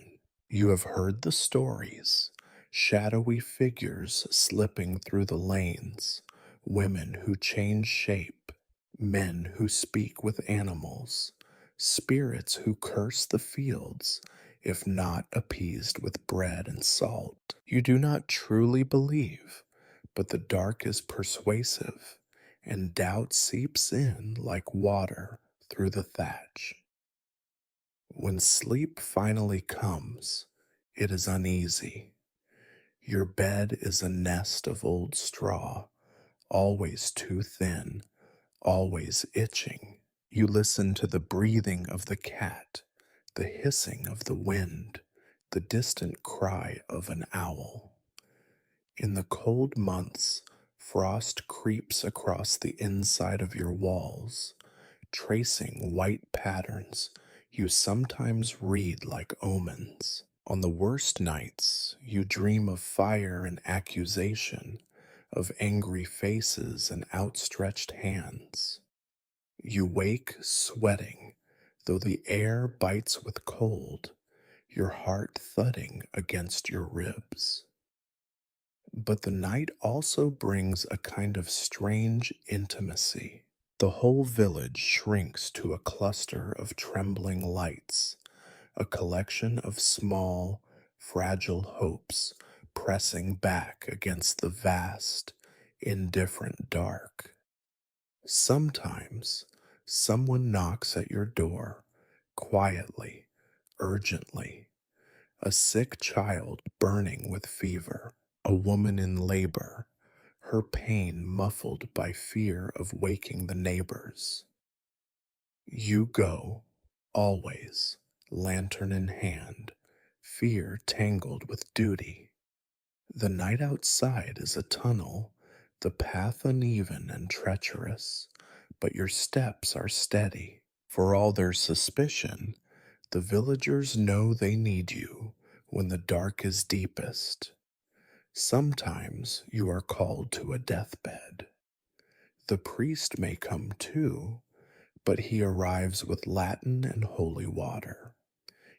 You have heard the stories, shadowy figures slipping through the lanes, women who change shape, men who speak with animals, spirits who curse the fields if not appeased with bread and salt. You do not truly believe, but the dark is persuasive, and doubt seeps in like water through the thatch. When sleep finally comes, it is uneasy. Your bed is a nest of old straw, always too thin, always itching. You listen to the breathing of the cat, the hissing of the wind, the distant cry of an owl. In the cold months, frost creeps across the inside of your walls, tracing white patterns you sometimes read like omens. On the worst nights, you dream of fire and accusation, of angry faces and outstretched hands. You wake sweating, though the air bites with cold, your heart thudding against your ribs. But the night also brings a kind of strange intimacy. The whole village shrinks to a cluster of trembling lights, a collection of small, fragile hopes pressing back against the vast, indifferent dark. Sometimes someone knocks at your door, quietly, urgently, a sick child burning with fever, a woman in labor, her pain muffled by fear of waking the neighbors. You go, always, lantern in hand, fear tangled with duty. The night outside is a tunnel, the path uneven and treacherous, but your steps are steady. For all their suspicion, the villagers know they need you when the dark is deepest. Sometimes you are called to a deathbed. The priest may come too, but he arrives with Latin and holy water.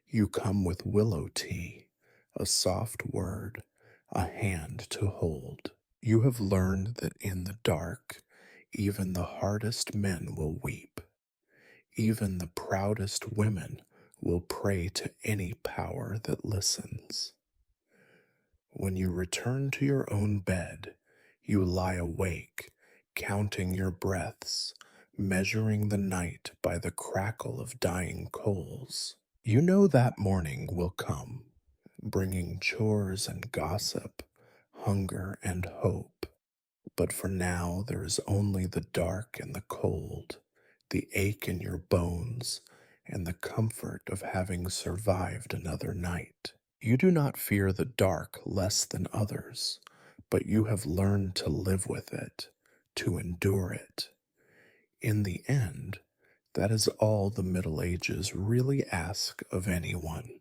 You come with willow tea, a soft word, a hand to hold. You have learned that in the dark, even the hardest men will weep. Even the proudest women will pray to any power that listens. When you return to your own bed, you lie awake, counting your breaths, measuring the night by the crackle of dying coals. You know that morning will come, bringing chores and gossip, hunger and hope. But for now, there is only the dark and the cold, the ache in your bones, and the comfort of having survived another night. You do not fear the dark less than others, but you have learned to live with it, to endure it. In the end, that is all the Middle Ages really ask of anyone.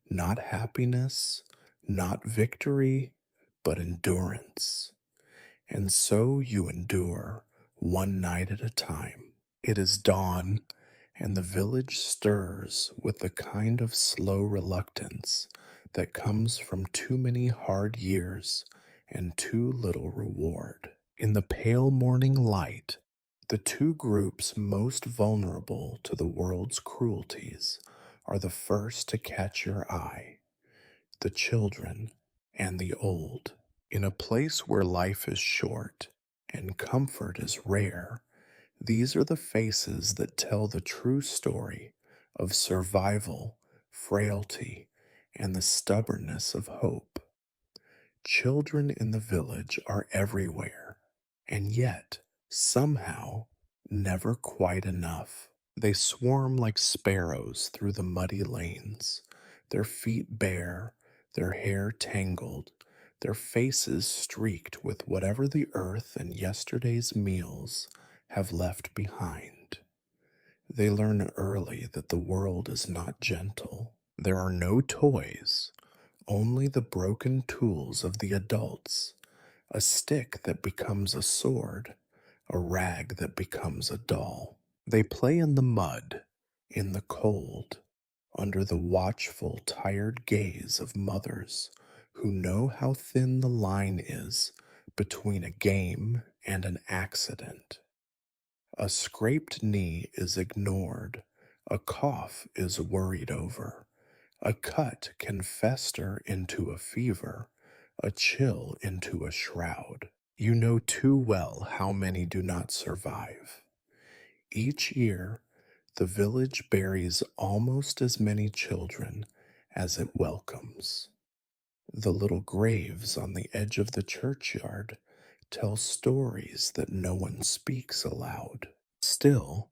Not happiness, not victory, but endurance. And so you endure, one night at a time. It is dawn, and the village stirs with the kind of slow reluctance that comes from too many hard years and too little reward. In the pale morning light, the two groups most vulnerable to the world's cruelties are the first to catch your eye: the children and the old. In a place where life is short and comfort is rare, these are the faces that tell the true story of survival, frailty, and the stubbornness of hope. Children in the village are everywhere, and yet, somehow, never quite enough. They swarm like sparrows through the muddy lanes, their feet bare, their hair tangled, their faces streaked with whatever the earth and yesterday's meals have left behind. They learn early that the world is not gentle. There are no toys, only the broken tools of the adults, a stick that becomes a sword, a rag that becomes a doll. They play in the mud, in the cold, under the watchful, tired gaze of mothers who know how thin the line is between a game and an accident. A scraped knee is ignored, a cough is worried over, a cut can fester into a fever, a chill into a shroud. You know too well how many do not survive. Each year, the village buries almost as many children as it welcomes. The little graves on the edge of the churchyard tell stories that no one speaks aloud. Still,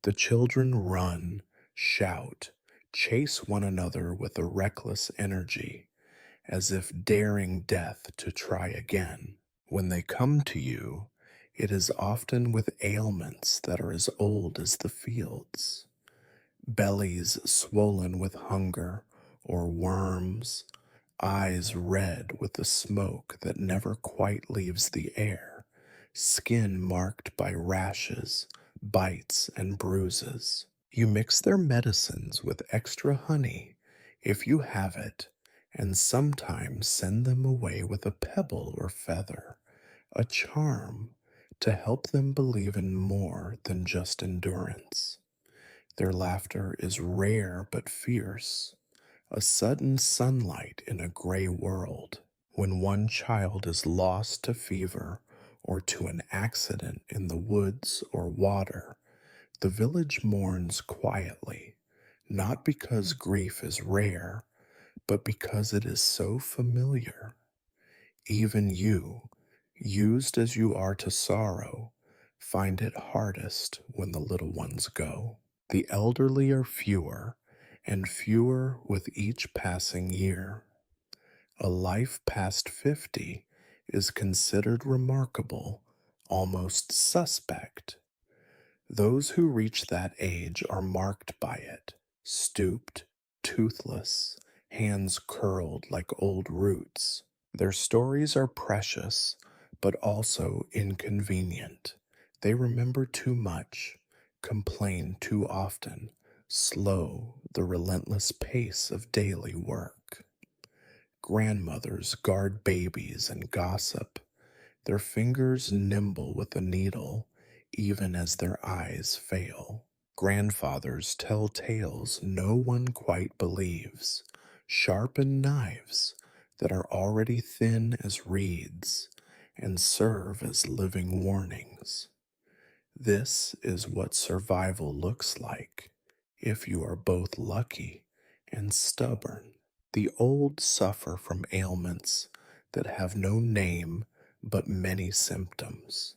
the children run, shout, chase one another with a reckless energy, as if daring death to try again. When they come to you, it is often with ailments that are as old as the fields, bellies swollen with hunger or worms, eyes red with the smoke that never quite leaves the air, skin marked by rashes, bites, and bruises. You mix their medicines with extra honey, if you have it, and sometimes send them away with a pebble or feather, a charm to help them believe in more than just endurance. Their laughter is rare but fierce, a sudden sunlight in a gray world. When one child is lost to fever or to an accident in the woods or water, the village mourns quietly, not because grief is rare, but because it is so familiar. Even you, used as you are to sorrow, find it hardest when the little ones go. The elderly are fewer, and fewer with each passing year. A life past 50 is considered remarkable, almost suspect. Those who reach that age are marked by it, stooped, toothless, hands curled like old roots. Their stories are precious, but also inconvenient. They remember too much, complain too often, slow the relentless pace of daily work. Grandmothers guard babies and gossip, their fingers nimble with a needle, even as their eyes fail. Grandfathers tell tales no one quite believes, sharpen knives that are already thin as reeds, and serve as living warnings. This is what survival looks like if you are both lucky and stubborn. The old suffer from ailments that have no name but many symptoms: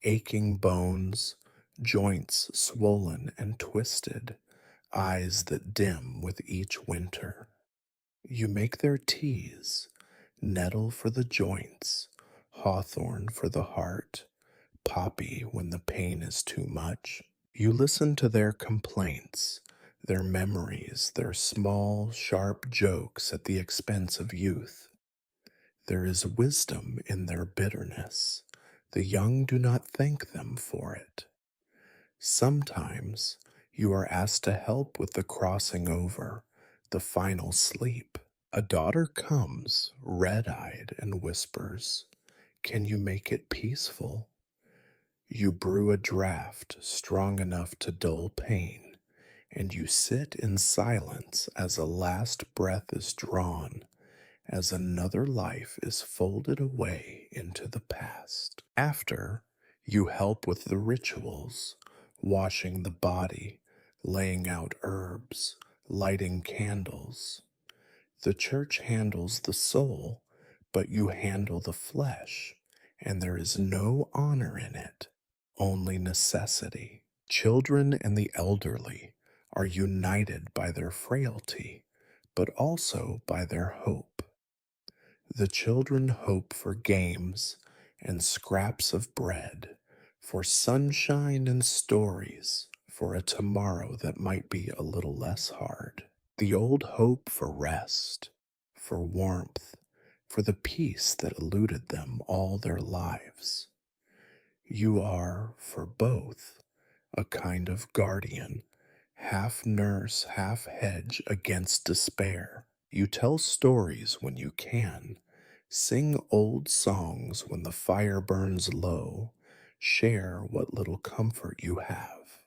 aching bones, joints swollen and twisted, eyes that dim with each winter. You make their teas, nettle for the joints, hawthorn for the heart, poppy when the pain is too much. You listen to their complaints, their memories, their small, sharp jokes at the expense of youth. There is wisdom in their bitterness. The young do not thank them for it. Sometimes you are asked to help with the crossing over, the final sleep. A daughter comes, red-eyed, and whispers, "Can you make it peaceful?" You brew a draught strong enough to dull pain, and you sit in silence as a last breath is drawn, as another life is folded away into the past. After, you help with the rituals, washing the body, laying out herbs, lighting candles. The church handles the soul, but you handle the flesh, and there is no honor in it, only necessity. Children and the elderly are united by their frailty, but also by their hope. The children hope for games and scraps of bread, for sunshine and stories, for a tomorrow that might be a little less hard. The old hope for rest, for warmth, for the peace that eluded them all their lives. You are, for both, a kind of guardian, half nurse, half hedge against despair. You tell stories when you can, sing old songs when the fire burns low, share what little comfort you have.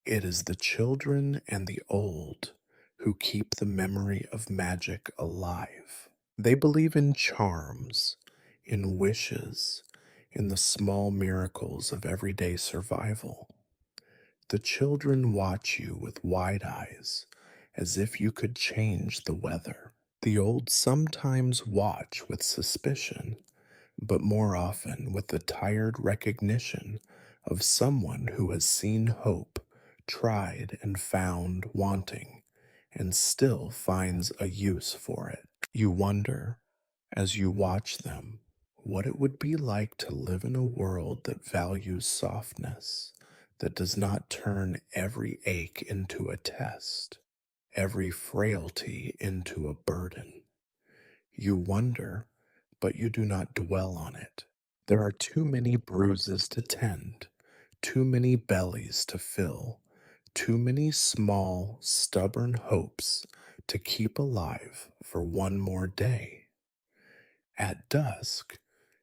It is the children and the old who keep the memory of magic alive. They believe in charms, in wishes, in the small miracles of everyday survival. The children watch you with wide eyes, as if you could change the weather. The old sometimes watch with suspicion, but more often with the tired recognition of someone who has seen hope, tried and found wanting, and still finds a use for it. You wonder, as you watch them, what it would be like to live in a world that values softness, that does not turn every ache into a test, every frailty into a burden. You wonder, but you do not dwell on it. There are too many bruises to tend, too many bellies to fill, too many small, stubborn hopes to keep alive for one more day. At dusk,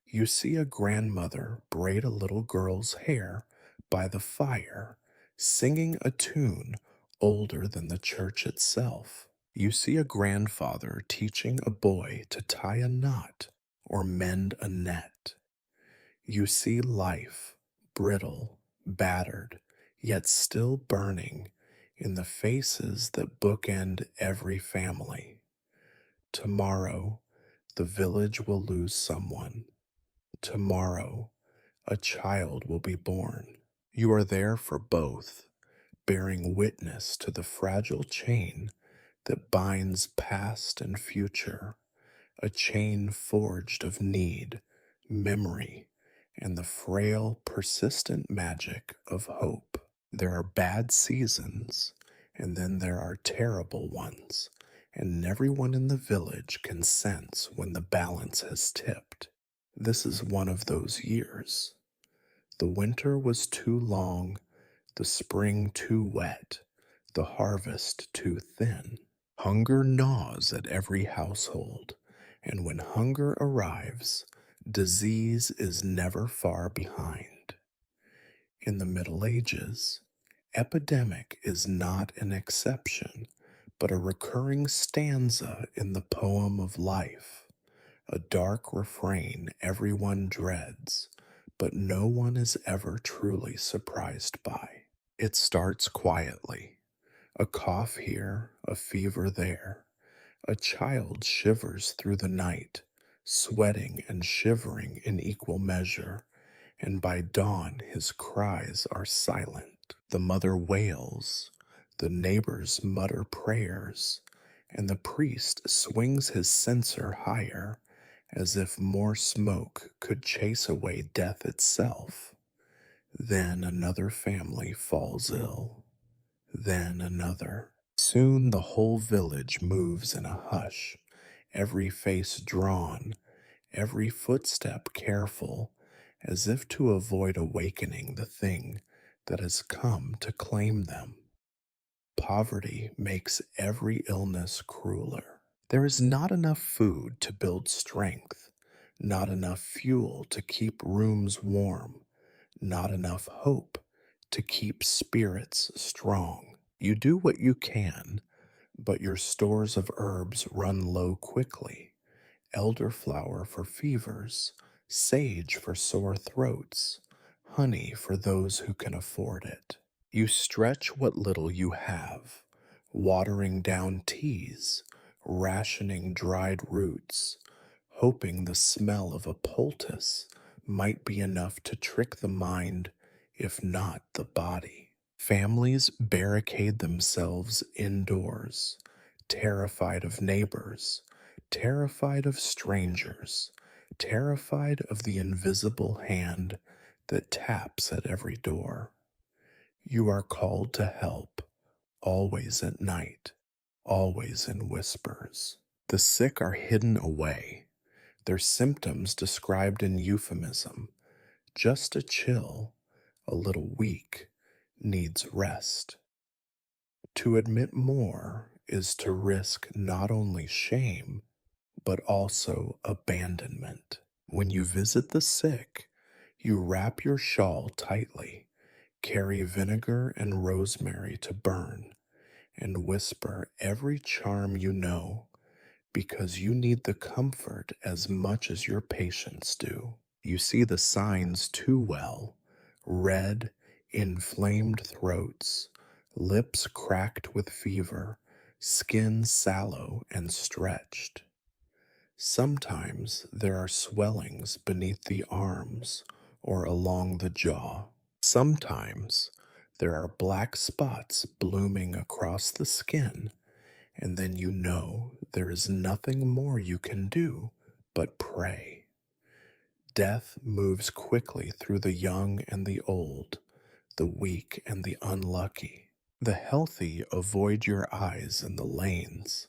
you see a grandmother braid a little girl's hair by the fire, singing a tune older than the church itself. You see a grandfather teaching a boy to tie a knot or mend a net. You see life, brittle, battered, yet still burning, in the faces that bookend every family. Tomorrow, the village will lose someone. Tomorrow, a child will be born. You are there for both, bearing witness to the fragile chain that binds past and future, a chain forged of need, memory, and the frail, persistent magic of hope. There are bad seasons, and then there are terrible ones, and everyone in the village can sense when the balance has tipped. This is one of those years. The winter was too long, the spring too wet, the harvest too thin. Hunger gnaws at every household, and when hunger arrives, disease is never far behind. In the Middle Ages, epidemic is not an exception, but a recurring stanza in the poem of life, a dark refrain everyone dreads, but no one is ever truly surprised by. It starts quietly, a cough here, a fever there. A child shivers through the night, sweating and shivering in equal measure, and by dawn his cries are silent. The mother wails, the neighbors mutter prayers, and the priest swings his censer higher, as if more smoke could chase away death itself. Then another family falls ill, then another. Soon the whole village moves in a hush, every face drawn, every footstep careful, as if to avoid awakening the thing that has come to claim them. Poverty makes every illness crueler. There is not enough food to build strength, not enough fuel to keep rooms warm, not enough hope to keep spirits strong. You do what you can, but your stores of herbs run low quickly. Elderflower for fevers, sage for sore throats, honey for those who can afford it. You stretch what little you have, watering down teas, rationing dried roots, hoping the smell of a poultice might be enough to trick the mind, if not the body. Families barricade themselves indoors, terrified of neighbors, terrified of strangers, terrified of the invisible hand that taps at every door. You are called to help, always at night, always in whispers. The sick are hidden away, their symptoms described in euphemism. Just a chill, a little weak, needs rest. To admit more is to risk not only shame, but also abandonment. When you visit the sick, you wrap your shawl tightly, carry vinegar and rosemary to burn, and whisper every charm you know, because you need the comfort as much as your patients do. You see the signs too well: red, inflamed throats, lips cracked with fever, skin sallow and stretched. Sometimes there are swellings beneath the arms or along the jaw. Sometimes there are black spots blooming across the skin, and then you know there is nothing more you can do but pray. Death moves quickly through the young and the old, the weak and the unlucky. The healthy avoid your eyes in the lanes,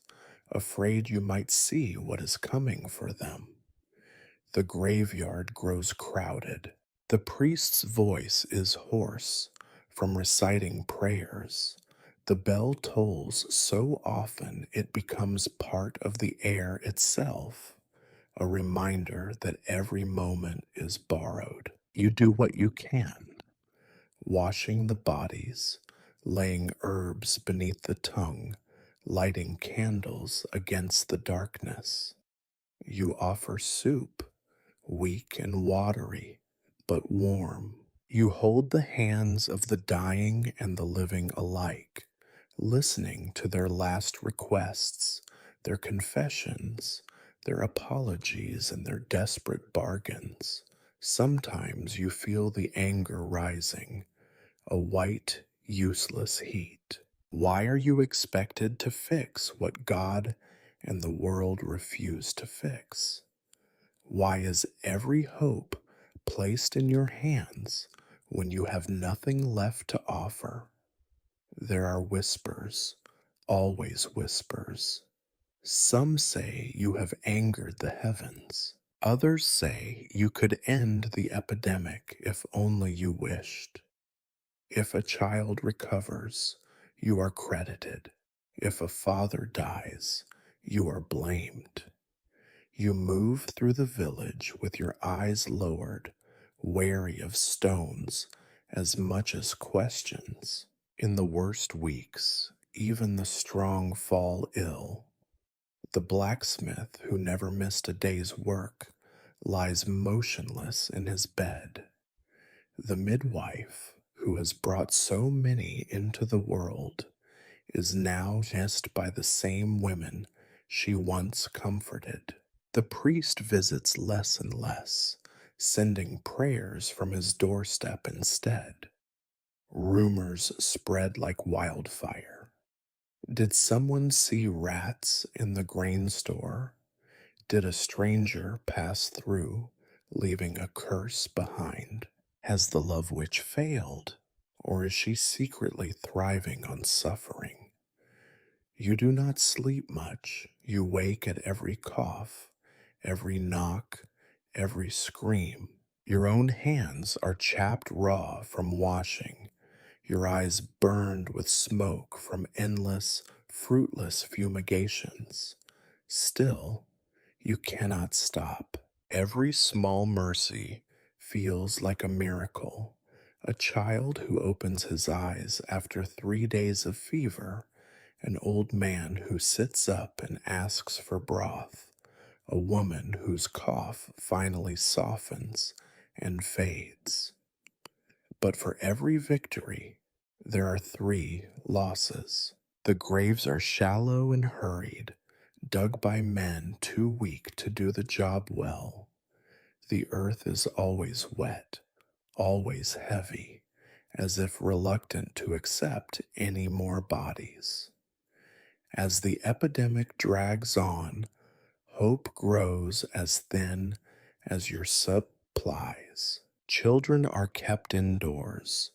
afraid you might see what is coming for them. The graveyard grows crowded. The priest's voice is hoarse from reciting prayers. The bell tolls so often it becomes part of the air itself, a reminder that every moment is borrowed. You do what you can, washing the bodies, laying herbs beneath the tongue, lighting candles against the darkness. You offer soup, weak and watery, but warm. You hold the hands of the dying and the living alike, listening to their last requests, their confessions, their apologies, and their desperate bargains. Sometimes you feel the anger rising, a white, useless heat. Why are you expected to fix what God and the world refuse to fix? Why is every hope placed in your hands when you have nothing left to offer? There are whispers, always whispers. Some say you have angered the heavens. Others say you could end the epidemic if only you wished. If a child recovers, you are credited. If a father dies, you are blamed. You move through the village with your eyes lowered, wary of stones as much as questions. In the worst weeks, even the strong fall ill. The blacksmith, who never missed a day's work, lies motionless in his bed. The midwife, who has brought so many into the world, is now nursed by the same women she once comforted. The priest visits less and less, sending prayers from his doorstep instead. Rumors spread like wildfire. Did someone see rats in the grain store? Did a stranger pass through, leaving a curse behind? Has the love witch failed, or is she secretly thriving on suffering? You do not sleep much. You wake at every cough, every knock, every scream. Your own hands are chapped raw from washing, your eyes burned with smoke from endless, fruitless fumigations. Still, you cannot stop. Every small mercy feels like a miracle. A child who opens his eyes after 3 days of fever, an old man who sits up and asks for broth, a woman whose cough finally softens and fades. But for every victory, there are 3 losses. The graves are shallow and hurried, dug by men too weak to do the job well. The earth is always wet, always heavy, as if reluctant to accept any more bodies. As the epidemic drags on, hope grows as thin as your supplies. Children are kept indoors,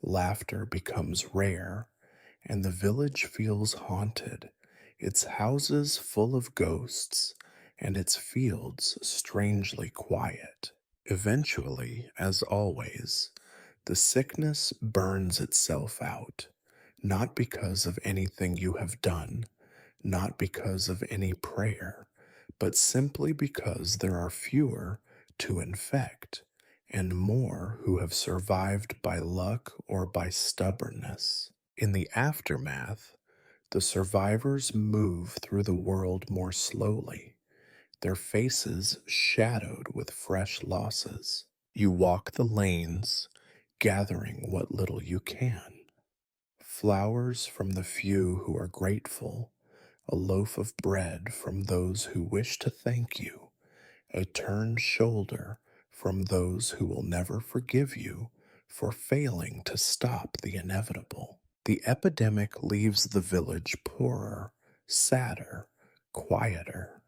laughter becomes rare, and the village feels haunted, its houses full of ghosts, and its fields strangely quiet. Eventually, as always, the sickness burns itself out, not because of anything you have done, not because of any prayer, but simply because there are fewer to infect and more who have survived by luck or by stubbornness. In the aftermath, the survivors move through the world more slowly, their faces shadowed with fresh losses. You walk the lanes, gathering what little you can. Flowers from the few who are grateful, a loaf of bread from those who wish to thank you, a turned shoulder from those who will never forgive you for failing to stop the inevitable. The epidemic leaves the village poorer, sadder, quieter.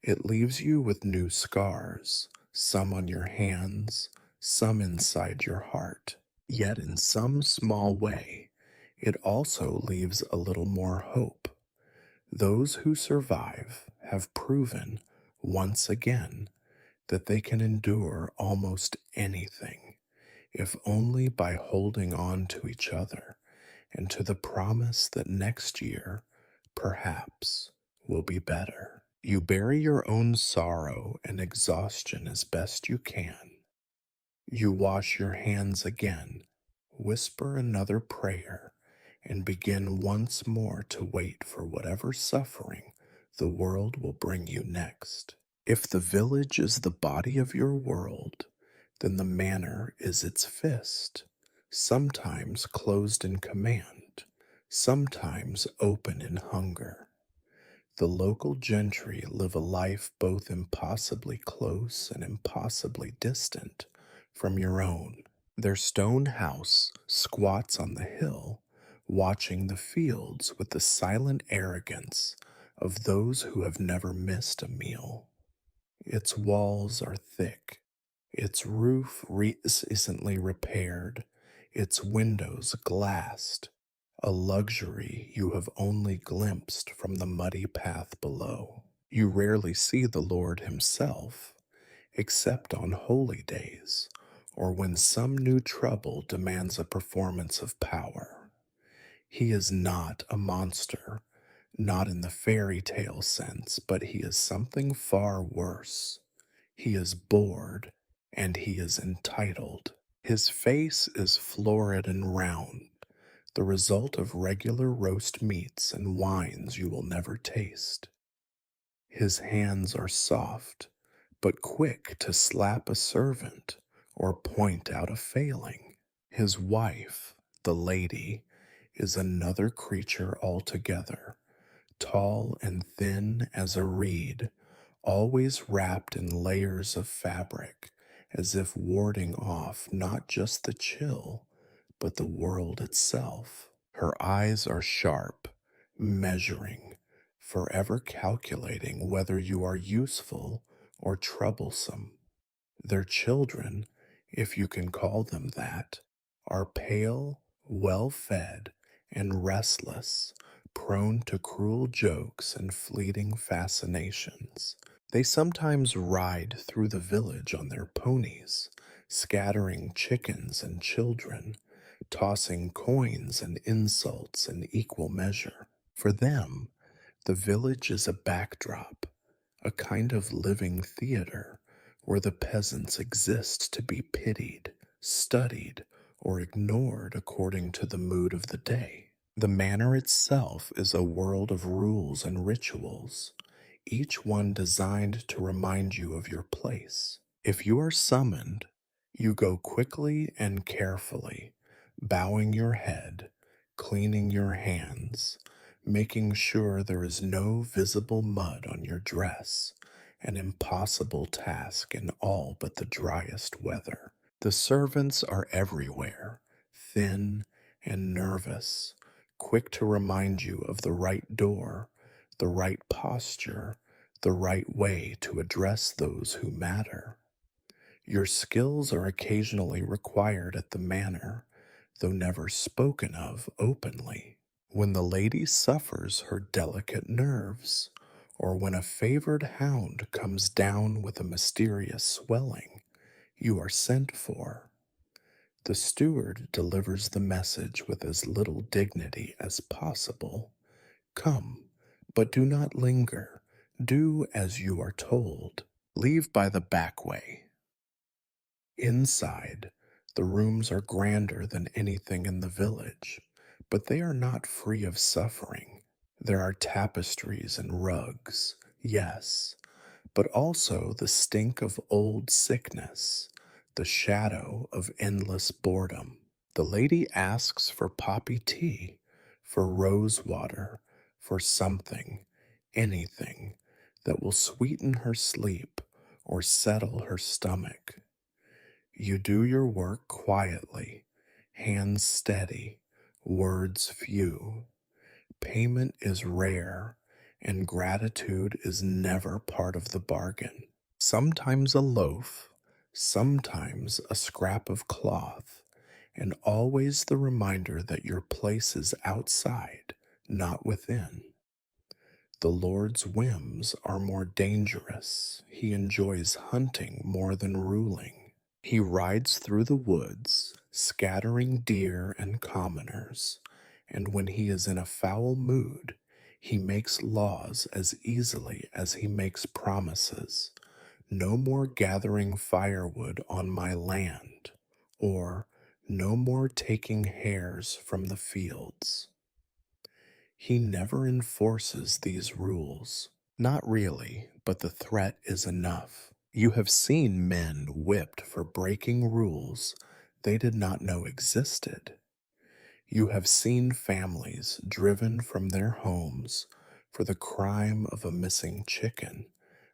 It leaves you with new scars, some on your hands, some inside your heart. Yet, in some small way, it also leaves a little more hope. Those who survive have proven, once again, that they can endure almost anything, if only by holding on to each other and to the promise that next year, perhaps, will be better. You bury your own sorrow and exhaustion as best you can. You wash your hands again, whisper another prayer, and begin once more to wait for whatever suffering the world will bring you next. If the village is the body of your world, then the manor is its fist, sometimes closed in command, sometimes open in hunger. The local gentry live a life both impossibly close and impossibly distant from your own. Their stone house squats on the hill, watching the fields with the silent arrogance of those who have never missed a meal. Its walls are thick, its roof recently repaired, its windows glassed, a luxury you have only glimpsed from the muddy path below. You rarely see the Lord himself, except on holy days, or when some new trouble demands a performance of power. He is not a monster, not in the fairy tale sense, but he is something far worse. He is bored, and he is entitled. His face is florid and round, the result of regular roast meats and wines you will never taste. His hands are soft, but quick to slap a servant or point out a failing. His wife, the lady, is another creature altogether, tall and thin as a reed, always wrapped in layers of fabric, as if warding off not just the chill, but the world itself. Her eyes are sharp, measuring, forever calculating whether you are useful or troublesome. Their children, if you can call them that, are pale, well fed, and restless, prone to cruel jokes and fleeting fascinations. They sometimes ride through the village on their ponies, scattering chickens and children, tossing coins and insults in equal measure. For them, the village is a backdrop, a kind of living theater where the peasants exist to be pitied, studied, or ignored according to the mood of the day. The manor itself is a world of rules and rituals, each one designed to remind you of your place. If you are summoned, you go quickly and carefully, bowing your head, cleaning your hands, making sure there is no visible mud on your dress, an impossible task in all but the driest weather. The servants are everywhere, thin and nervous, quick to remind you of the right door, the right posture, the right way to address those who matter. Your skills are occasionally required at the manor, though never spoken of openly. When the lady suffers her delicate nerves, or when a favored hound comes down with a mysterious swelling, you are sent for. The steward delivers the message with as little dignity as possible. Come, but do not linger. Do as you are told. Leave by the back way. Inside, the rooms are grander than anything in the village, but they are not free of suffering. There are tapestries and rugs, yes, but also the stink of old sickness, the shadow of endless boredom. The lady asks for poppy tea, for rose water, for something, anything that will sweeten her sleep or settle her stomach. You do your work quietly, hands steady, words few. Payment is rare, and gratitude is never part of the bargain. Sometimes a loaf, sometimes a scrap of cloth, and always the reminder that your place is outside, not within. The Lord's whims are more dangerous. He enjoys hunting more than ruling. He rides through the woods, scattering deer and commoners, and when he is in a foul mood, he makes laws as easily as he makes promises. No more gathering firewood on my land, or no more taking hares from the fields. He never enforces these rules. Not really, but the threat is enough. You have seen men whipped for breaking rules they did not know existed. You have seen families driven from their homes for the crime of a missing chicken,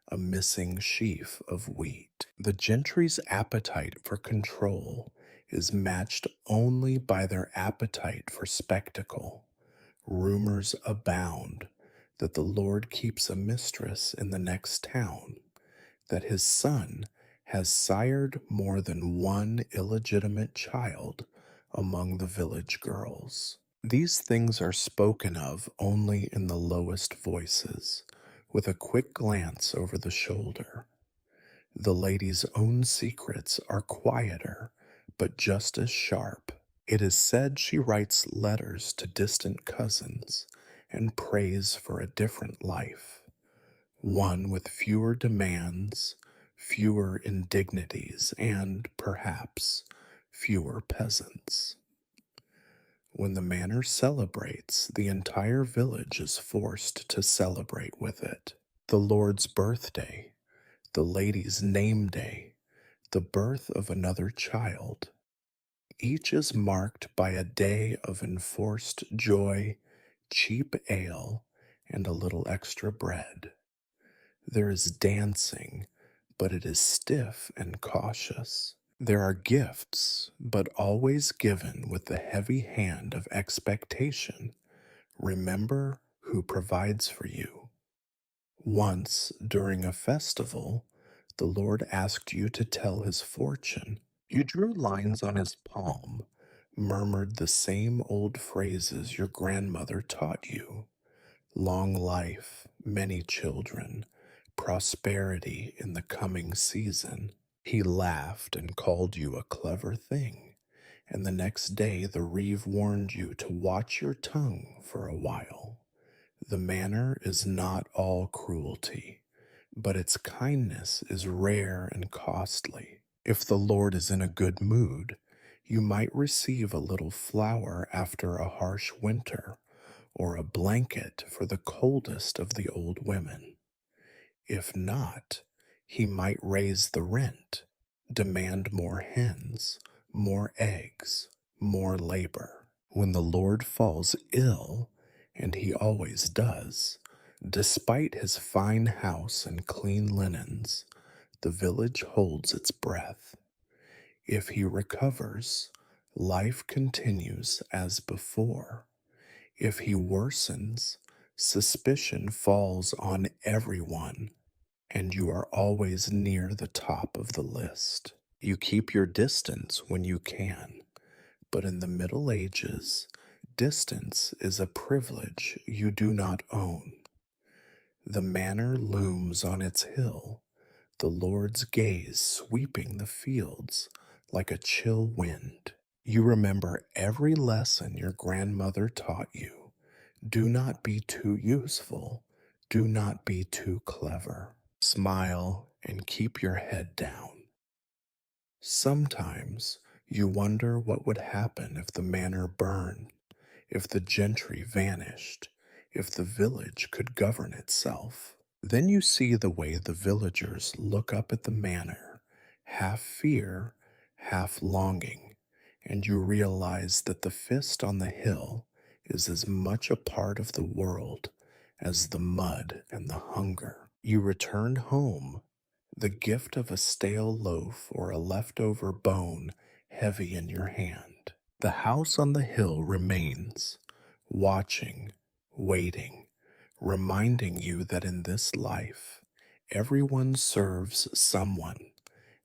a missing sheaf of wheat. The gentry's appetite for control is matched only by their appetite for spectacle. Rumors abound that the Lord keeps a mistress in the next town, that his son has sired more than one illegitimate child among the village girls. These things are spoken of only in the lowest voices, with a quick glance over the shoulder. The lady's own secrets are quieter, but just as sharp. It is said she writes letters to distant cousins and prays for a different life, one with fewer demands, fewer indignities, and, perhaps, fewer peasants. When the manor celebrates, the entire village is forced to celebrate with it. The Lord's birthday, the lady's name day, the birth of another child. Each is marked by a day of enforced joy, cheap ale, and a little extra bread. There is dancing, but it is stiff and cautious. There are gifts, but always given with the heavy hand of expectation. Remember who provides for you. Once, during a festival, the Lord asked you to tell his fortune. You drew lines on his palm, murmured the same old phrases your grandmother taught you: long life, many children, prosperity in the coming season. He laughed and called you a clever thing, and the next day the reeve warned you to watch your tongue for a while. The manner is not all cruelty, but its kindness is rare and costly. If the Lord is in a good mood, you might receive a little flour after a harsh winter, or a blanket for the coldest of the old women. If not, he might raise the rent, demand more hens, more eggs, more labor. When the Lord falls ill, and he always does, despite his fine house and clean linens, the village holds its breath. If he recovers, life continues as before. If he worsens, suspicion falls on everyone, and you are always near the top of the list. You keep your distance when you can, but in the Middle Ages, Distance is a privilege you do not own. The manor looms on its hill, the Lord's gaze sweeping the fields like a chill wind. You remember every lesson your grandmother taught you. Do not be too useful. Do not be too clever. Smile and keep your head down. Sometimes you wonder what would happen if the manor burned, if the gentry vanished, if the village could govern itself. Then you see the way the villagers look up at the manor, half fear, half longing, and you realize that the fist on the hill is as much a part of the world as the mud and the hunger. You return home, the gift of a stale loaf or a leftover bone heavy in your hand. The house on the hill remains, watching, waiting, reminding you that in this life, everyone serves someone,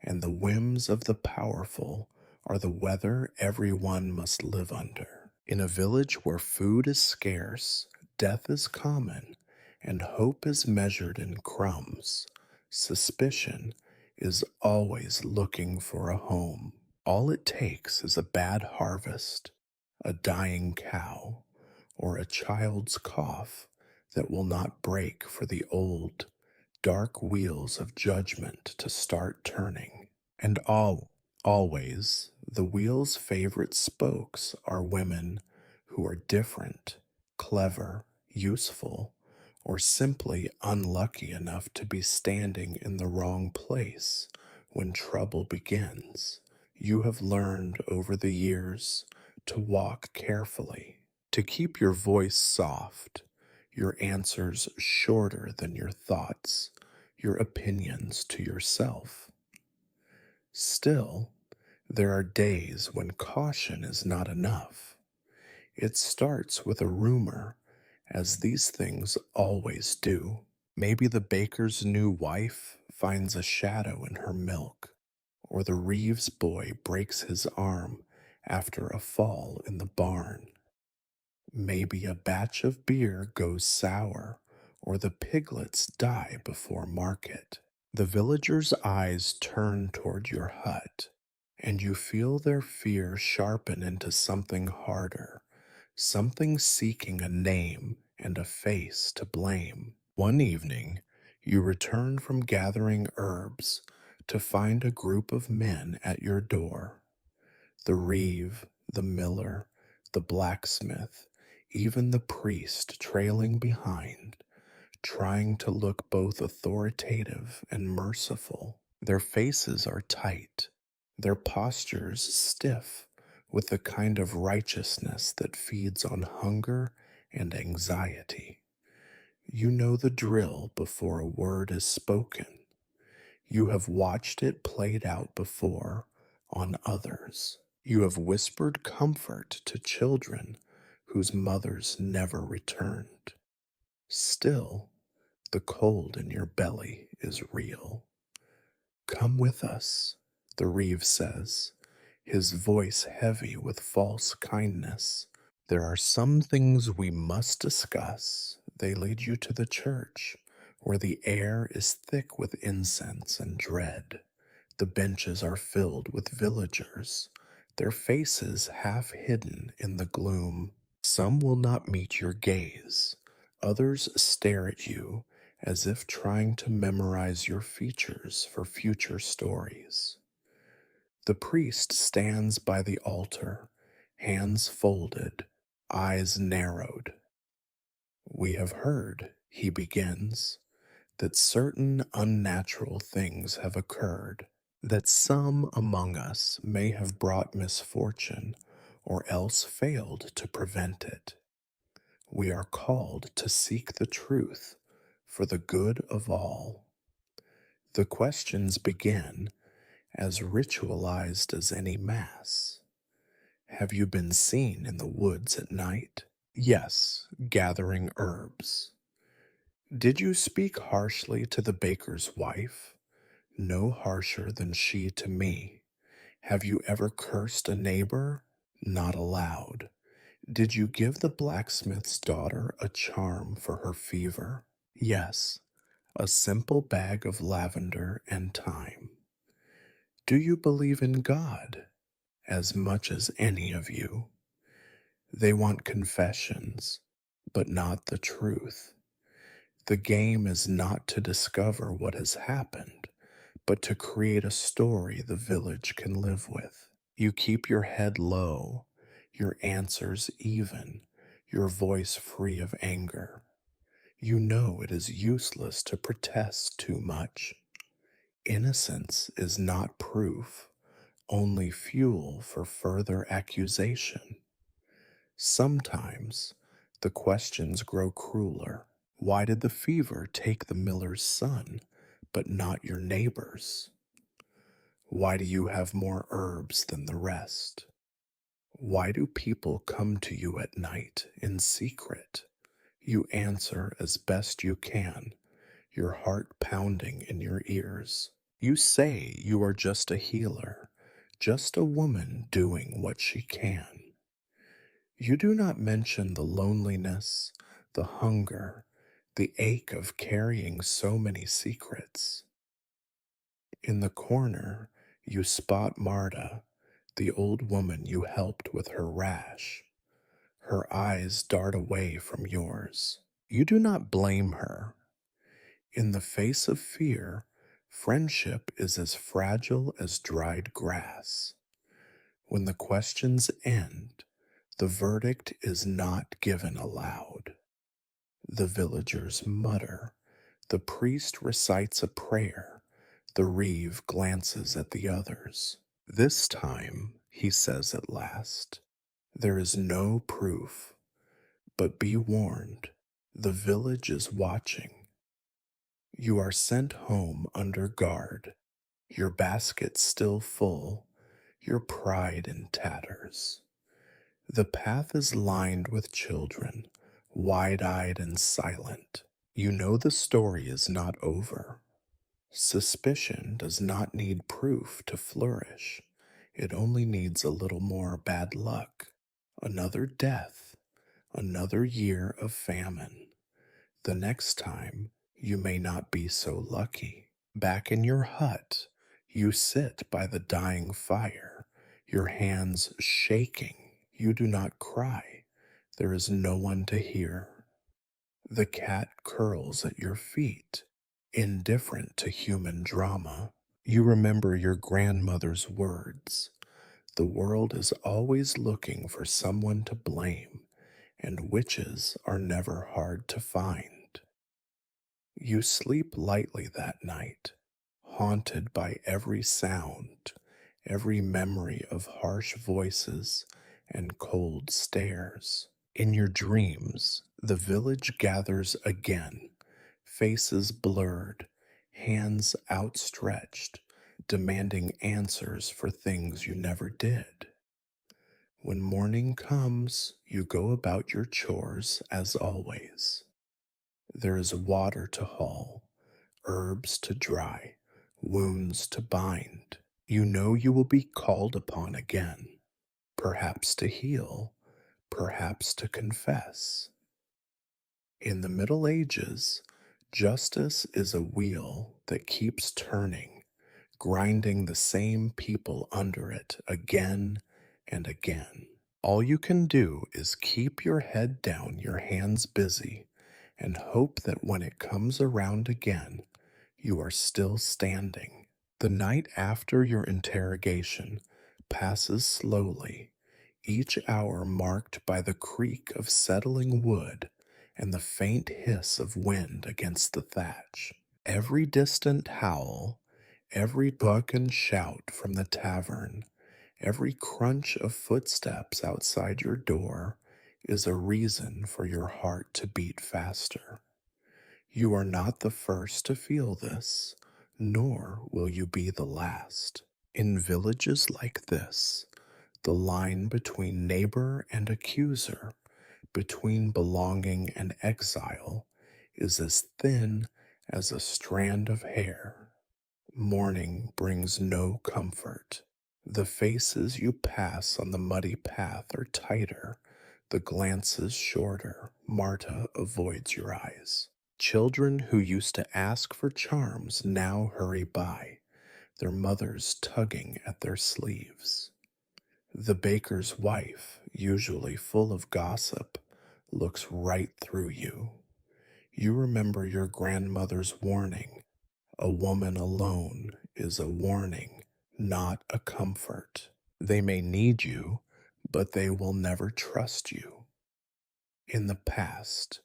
and the whims of the powerful are the weather everyone must live under. In a village where food is scarce, death is common, and hope is measured in crumbs, suspicion is always looking for a home. All it takes is a bad harvest, a dying cow, or a child's cough that will not break for the old, dark wheels of judgment to start turning. And always, the wheel's favorite spokes are women who are different, clever, useful, or simply unlucky enough to be standing in the wrong place when trouble begins. You have learned over the years to walk carefully, to keep your voice soft, your answers shorter than your thoughts, your opinions to yourself. Still, there are days when caution is not enough. It starts with a rumor, as these things always do. Maybe the baker's new wife finds a shadow in her milk, or the Reeves boy breaks his arm after a fall in the barn. Maybe a batch of beer goes sour, or the piglets die before market. The villagers' eyes turn toward your hut, and you feel their fear sharpen into something harder, something seeking a name and a face to blame. One evening, you return from gathering herbs to find a group of men at your door. The reeve, the miller, the blacksmith, even the priest trailing behind, trying to look both authoritative and merciful. Their faces are tight, their postures stiff, with the kind of righteousness that feeds on hunger and anxiety. You know the drill before a word is spoken. You have watched it played out before on others. You have whispered comfort to children whose mothers never returned. Still, the cold in your belly is real. Come with us, the reeve says, his voice heavy with false kindness. There are some things we must discuss. They lead you to the church, where the air is thick with incense and dread. The benches are filled with villagers, their faces half hidden in the gloom. Some will not meet your gaze. Others stare at you as if trying to memorize your features for future stories. The priest stands by the altar, hands folded, eyes narrowed. We have heard, he begins, that certain unnatural things have occurred, that some among us may have brought misfortune or else failed to prevent it. We are called to seek the truth for the good of all. The questions begin as ritualized as any mass. Have you been seen in the woods at night? Yes, gathering herbs. Did you speak harshly to the baker's wife? No harsher than she to me. Have you ever cursed a neighbor? Not aloud. Did you give the blacksmith's daughter a charm for her fever? Yes, a simple bag of lavender and thyme. Do you believe in God as much as any of you? They want confessions, but not the truth. The game is not to discover what has happened, but to create a story the village can live with. You keep your head low, your answers even, your voice free of anger. You know it is useless to protest too much. Innocence is not proof, only fuel for further accusation. Sometimes the questions grow crueler. Why did the fever take the miller's son, but not your neighbor's? Why do you have more herbs than the rest? Why do people come to you at night in secret? You answer as best you can, your heart pounding in your ears. You say you are just a healer, just a woman doing what she can. You do not mention the loneliness, the hunger, the ache of carrying so many secrets. In the corner, you spot Marta, the old woman you helped with her rash. Her eyes dart away from yours. You do not blame her. In the face of fear, friendship is as fragile as dried grass. When the questions end, the verdict is not given aloud. The villagers mutter. The priest recites a prayer. The reeve glances at the others. This time, he says at last, there is no proof, but be warned, the village is watching. You are sent home under guard, your basket still full, your pride in tatters. The path is lined with children, wide eyed and silent. You know the story is not over. Suspicion does not need proof to flourish. It only needs a little more bad luck. Another death, another year of famine. The next time, you may not be so lucky. Back in your hut, you sit by the dying fire, your hands shaking. You do not cry. There is no one to hear. The cat curls at your feet, indifferent to human drama. You remember your grandmother's words. The world is always looking for someone to blame, and witches are never hard to find. You sleep lightly that night, haunted by every sound, every memory of harsh voices and cold stares. In your dreams, the village gathers again, faces blurred, hands outstretched, demanding answers for things you never did. When morning comes, you go about your chores as always. There is water to haul, herbs to dry, wounds to bind. You know you will be called upon again, perhaps to heal, perhaps to confess. In the Middle Ages, justice is a wheel that keeps turning, grinding the same people under it again and again. All you can do is keep your head down, your hands busy, and hope that when it comes around again, you are still standing. The night after your interrogation passes slowly, each hour marked by the creak of settling wood and the faint hiss of wind against the thatch. Every distant howl, every buck and shout from the tavern, every crunch of footsteps outside your door is a reason for your heart to beat faster. You are not the first to feel this, nor will you be the last. In villages like this, the line between neighbor and accuser, between belonging and exile, is as thin as a strand of hair. Morning brings no comfort. The faces you pass on the muddy path are tighter, The glances shorter, Marta avoids your eyes. Children who used to ask for charms now hurry by, their mothers tugging at their sleeves. The baker's wife, usually full of gossip, looks right through you. You remember your grandmother's warning: a woman alone is a warning, not a comfort. They may need you, but they will never trust you. In the past,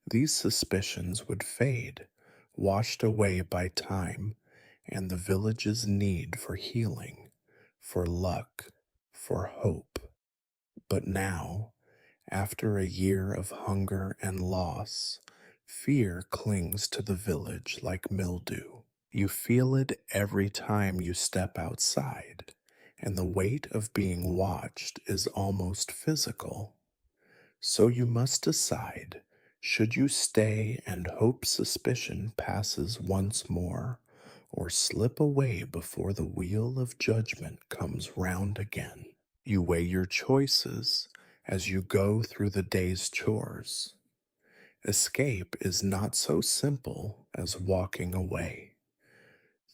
these suspicions would fade, washed away by time and the village's need for healing, for luck, for hope. But now, after a year of hunger and loss, fear clings to the village like mildew. You feel it every time you step outside, and the weight of being watched is almost physical. So you must decide: should you stay and hope suspicion passes once more, or slip away before the wheel of judgment comes round again? You weigh your choices as you go through the day's chores. Escape is not so simple as walking away.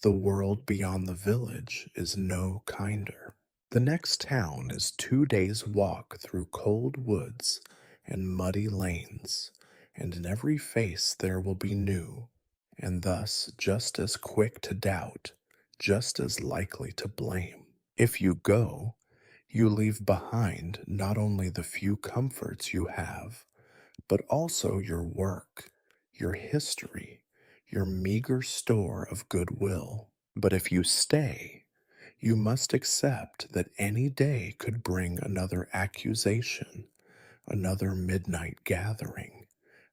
The world beyond the village is no kinder. The next town is 2 days' walk through cold woods and muddy lanes, and in every face there will be new, and thus just as quick to doubt, just as likely to blame. If you go, you leave behind not only the few comforts you have, but also your work, your history, your meager store of goodwill. But if you stay, you must accept that any day could bring another accusation, another midnight gathering,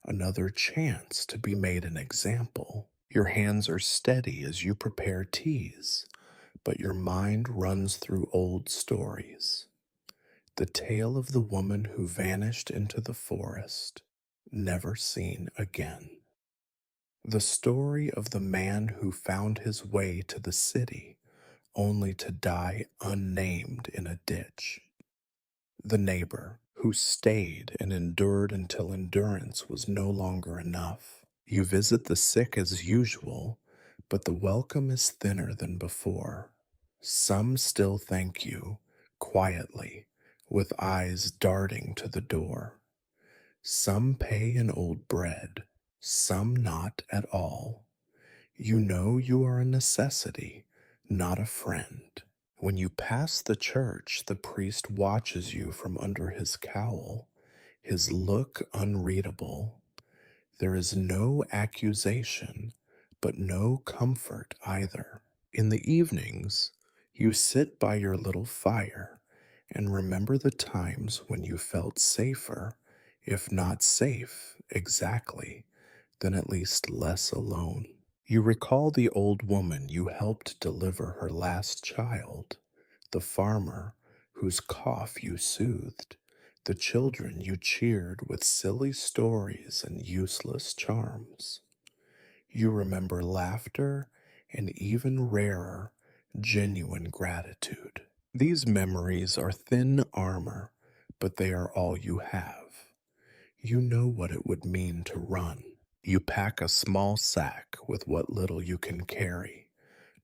another chance to be made an example. Your hands are steady as you prepare teas, but your mind runs through old stories. The tale of the woman who vanished into the forest, never seen again. The story of the man who found his way to the city only to die unnamed in a ditch. The neighbor who stayed and endured until endurance was no longer enough. You visit the sick as usual, but the welcome is thinner than before. Some still thank you, quietly, with eyes darting to the door. Some pay in old bread, some not at all. You know you are a necessity, not a friend. When you pass the church, the priest watches you from under his cowl, his look unreadable. There is no accusation, but no comfort either. In the evenings, you sit by your little fire and remember the times when you felt safer, if not safe exactly, then at least less alone. You recall the old woman you helped deliver her last child, the farmer whose cough you soothed, the children you cheered with silly stories and useless charms. You remember laughter and even rarer, genuine gratitude. These memories are thin armor, but they are all you have. You know what it would mean to run. You pack a small sack with what little you can carry: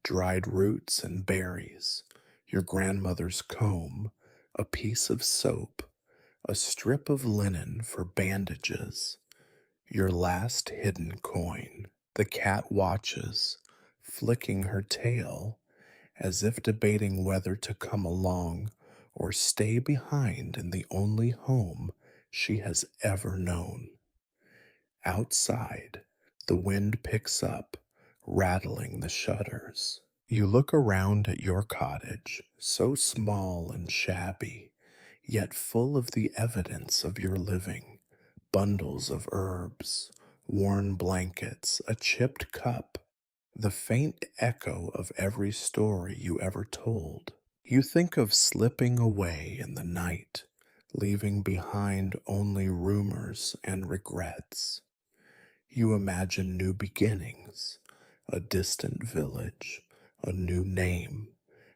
dried roots and berries, your grandmother's comb, a piece of soap, a strip of linen for bandages, your last hidden coin. The cat watches, flicking her tail, as if debating whether to come along or stay behind in the only home she has ever known. Outside, the wind picks up, rattling the shutters. You look around at your cottage, so small and shabby, yet full of the evidence of your living: bundles of herbs, worn blankets, a chipped cup, the faint echo of every story you ever told. You think of slipping away in the night, leaving behind only rumors and regrets. You imagine new beginnings, a distant village, a new name,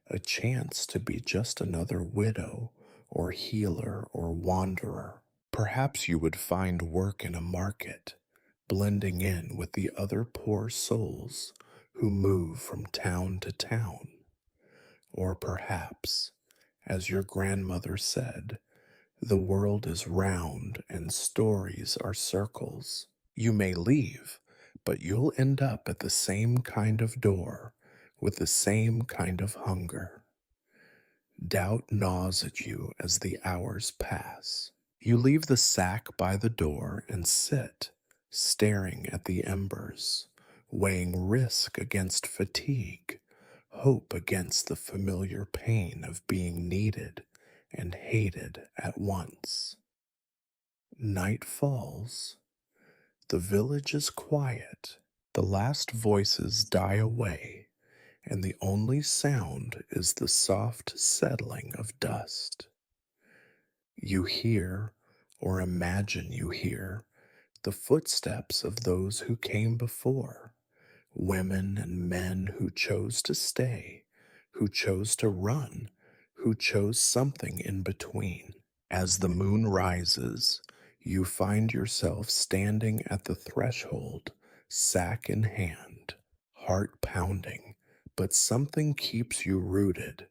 a chance to be just another widow or healer or wanderer. Perhaps you would find work in a market, blending in with the other poor souls who move from town to town. Or perhaps, as your grandmother said, the world is round and stories are circles. You may leave, but you'll end up at the same kind of door with the same kind of hunger. Doubt gnaws at you as the hours pass. You leave the sack by the door and sit, staring at the embers, weighing risk against fatigue, hope against the familiar pain of being needed and hated at once. Night falls. The village is quiet. The last voices die away, and the only sound is the soft settling of dust. You hear, or imagine you hear, the footsteps of those who came before, women and men who chose to stay, who chose to run, who chose something in between. As the moon rises, you find yourself standing at the threshold, sack in hand, heart pounding, but something keeps you rooted,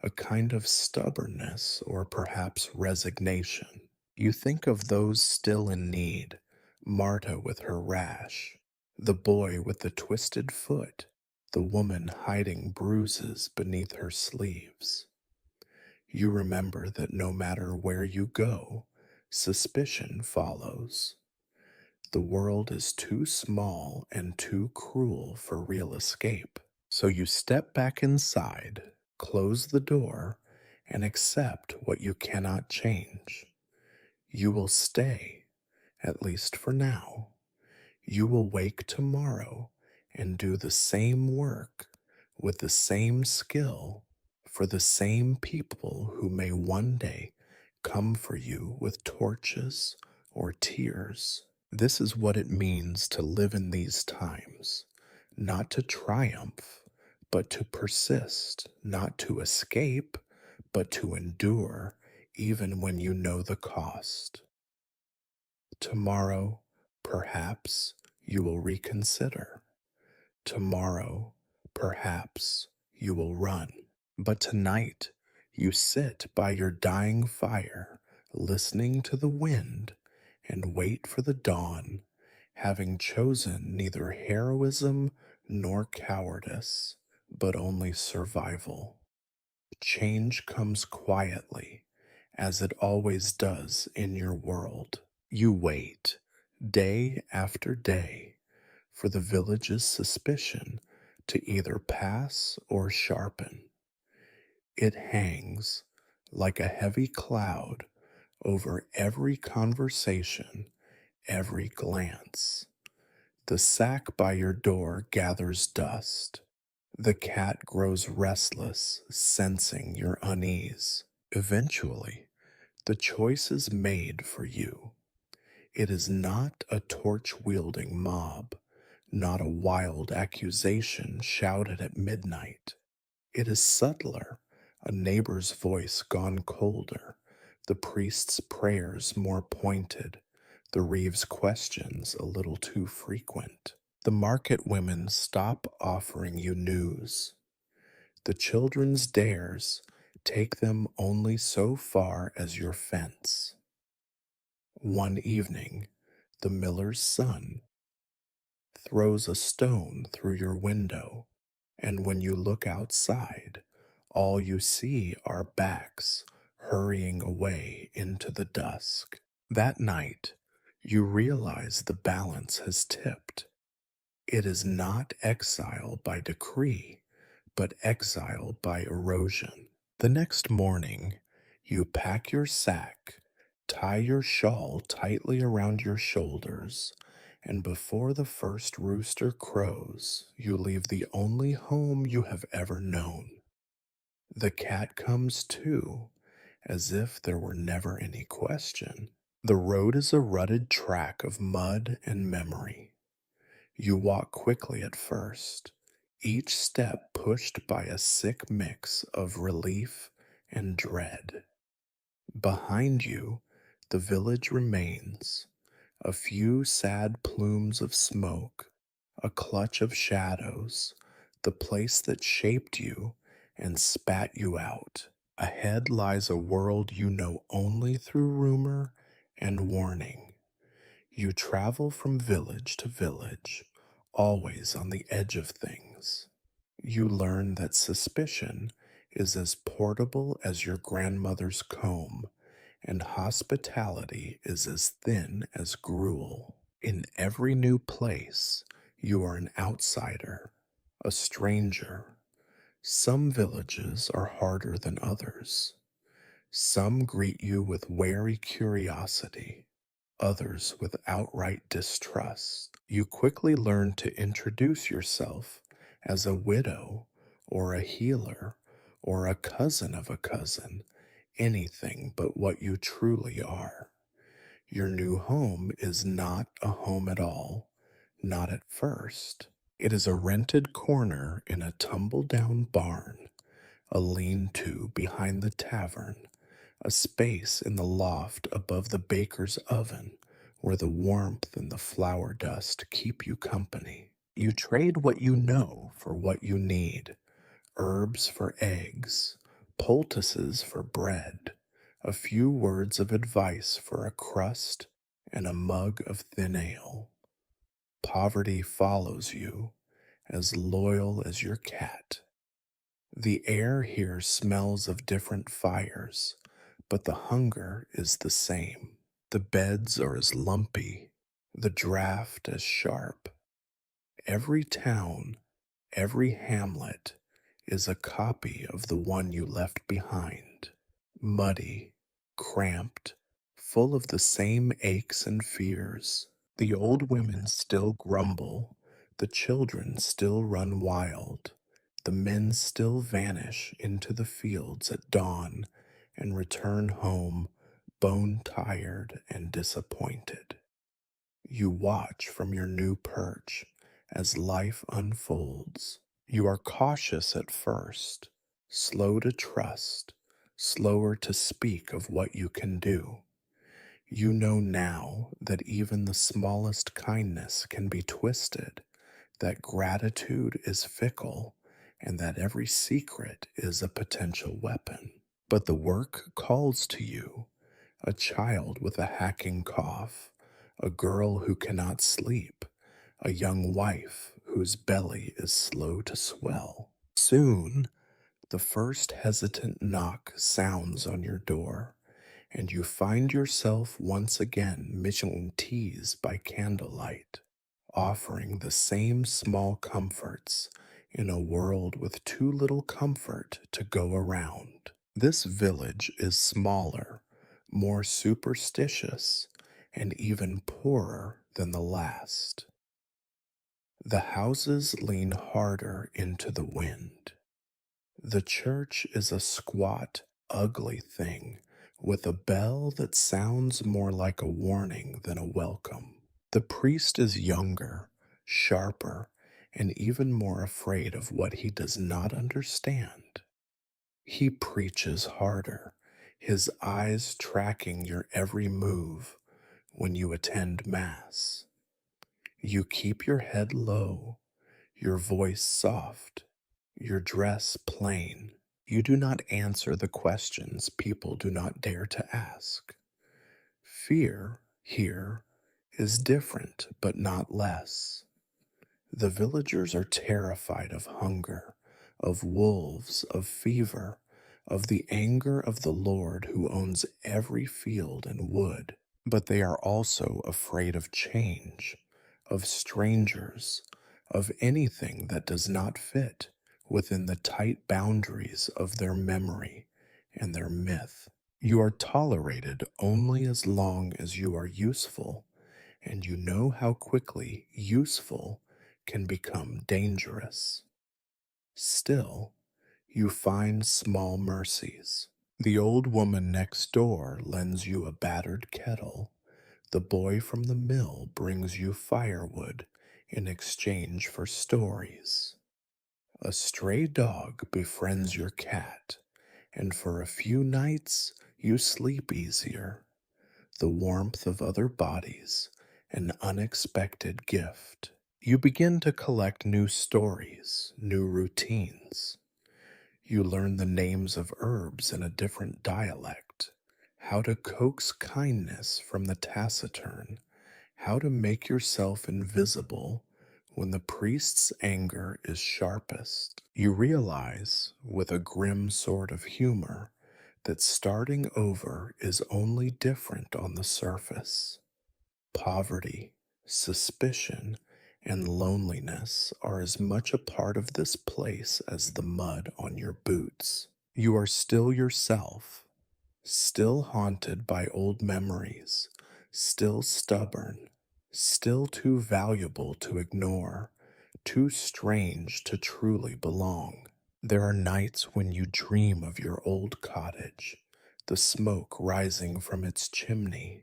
a kind of stubbornness or perhaps resignation. You think of those still in need, Marta with her rash, the boy with the twisted foot, the woman hiding bruises beneath her sleeves. You remember that no matter where you go, suspicion follows. The world is too small and too cruel for real escape. So you step back inside, close the door, and accept what you cannot change. You will stay, at least for now. You will wake tomorrow and do the same work with the same skill for the same people who may one day come for you with torches or tears. This is what it means to live in these times, not to triumph, but to persist, not to escape, but to endure, even when you know the cost. Tomorrow, perhaps, you will reconsider. Tomorrow, perhaps, you will run. But tonight, you sit by your dying fire, listening to the wind, and wait for the dawn, having chosen neither heroism nor cowardice, but only survival. Change comes quietly, as it always does in your world. You wait, day after day, for the village's suspicion to either pass or sharpen. It hangs like a heavy cloud over every conversation, every glance. The sack by your door gathers dust. The cat grows restless, sensing your unease. Eventually, the choice is made for you. It is not a torch-wielding mob, not a wild accusation shouted at midnight. It is subtler, a neighbor's voice gone colder, the priest's prayers more pointed, the reeve's questions a little too frequent. The market women stop offering you news. The children's dares take them only so far as your fence. One evening, the miller's son throws a stone through your window, and when you look outside, all you see are backs hurrying away into the dusk. That night, you realize the balance has tipped. It is not exile by decree, but exile by erosion. The next morning, you pack your sack, tie your shawl tightly around your shoulders, and before the first rooster crows, you leave the only home you have ever known. The cat comes too, as if there were never any question. The road is a rutted track of mud and memory. You walk quickly at first, each step pushed by a sick mix of relief and dread. Behind you, The village remains, a few sad plumes of smoke, a clutch of shadows, the place that shaped you and spat you out. Ahead lies a world you know only through rumor and warning. You travel from village to village, always on the edge of things. You learn that suspicion is as portable as your grandmother's comb, and hospitality is as thin as gruel. In every new place, you are an outsider, a stranger. Some villages are harder than others. Some greet you with wary curiosity, others with outright distrust. You quickly learn to introduce yourself as a widow or a healer or a cousin of a cousin, anything but what you truly are. Your new home is not a home at all, not at first. It is a rented corner in a tumble down barn, a lean to behind the tavern, a space in the loft above the baker's oven where the warmth and the flour dust keep you company. You trade what you know for what you need, herbs for eggs, poultices for bread, a few words of advice for a crust, and a mug of thin ale. Poverty follows you, as loyal as your cat. The air here smells of different fires, but the hunger is the same. The beds are as lumpy, the draft as sharp. Every town, every hamlet is a copy of the one you left behind. Muddy, cramped, full of the same aches and fears. The old women still grumble, the children still run wild, the men still vanish into the fields at dawn and return home bone tired and disappointed. You watch from your new perch as life unfolds. You are cautious at first, slow to trust, slower to speak of what you can do. You know now that even the smallest kindness can be twisted, that gratitude is fickle, and that every secret is a potential weapon. But the work calls to you, a child with a hacking cough, a girl who cannot sleep, a young wife whose belly is slow to swell. Soon, the first hesitant knock sounds on your door, and you find yourself once again missing teas by candlelight, offering the same small comforts in a world with too little comfort to go around. This village is smaller, more superstitious, and even poorer than the last. The houses lean harder into the wind. The church is a squat, ugly thing with a bell that sounds more like a warning than a welcome. The priest is younger, sharper, and even more afraid of what he does not understand. He preaches harder, his eyes tracking your every move when you attend Mass. You keep your head low, your voice soft, your dress plain. You do not answer the questions people do not dare to ask. Fear here is different, but not less. The villagers are terrified of hunger, of wolves, of fever, of the anger of the Lord who owns every field and wood. But they are also afraid of change, of strangers, of anything that does not fit within the tight boundaries of their memory and their myth. You are tolerated only as long as you are useful, and you know how quickly useful can become dangerous. Still, you find small mercies. The old woman next door lends you a battered kettle. The boy from the mill brings you firewood in exchange for stories. A stray dog befriends your cat, and for a few nights you sleep easier. the warmth of other bodies, an unexpected gift. You begin to collect new stories, new routines. You learn the names of herbs in a different dialect, how to coax kindness from the taciturn, how to make yourself invisible when the priest's anger is sharpest. You realize, with a grim sort of humor, that starting over is only different on the surface. Poverty, suspicion, and loneliness are as much a part of this place as the mud on your boots. You are still yourself, still haunted by old memories, still stubborn, still too valuable to ignore, too strange to truly belong. There are nights when you dream of your old cottage, the smoke rising from its chimney,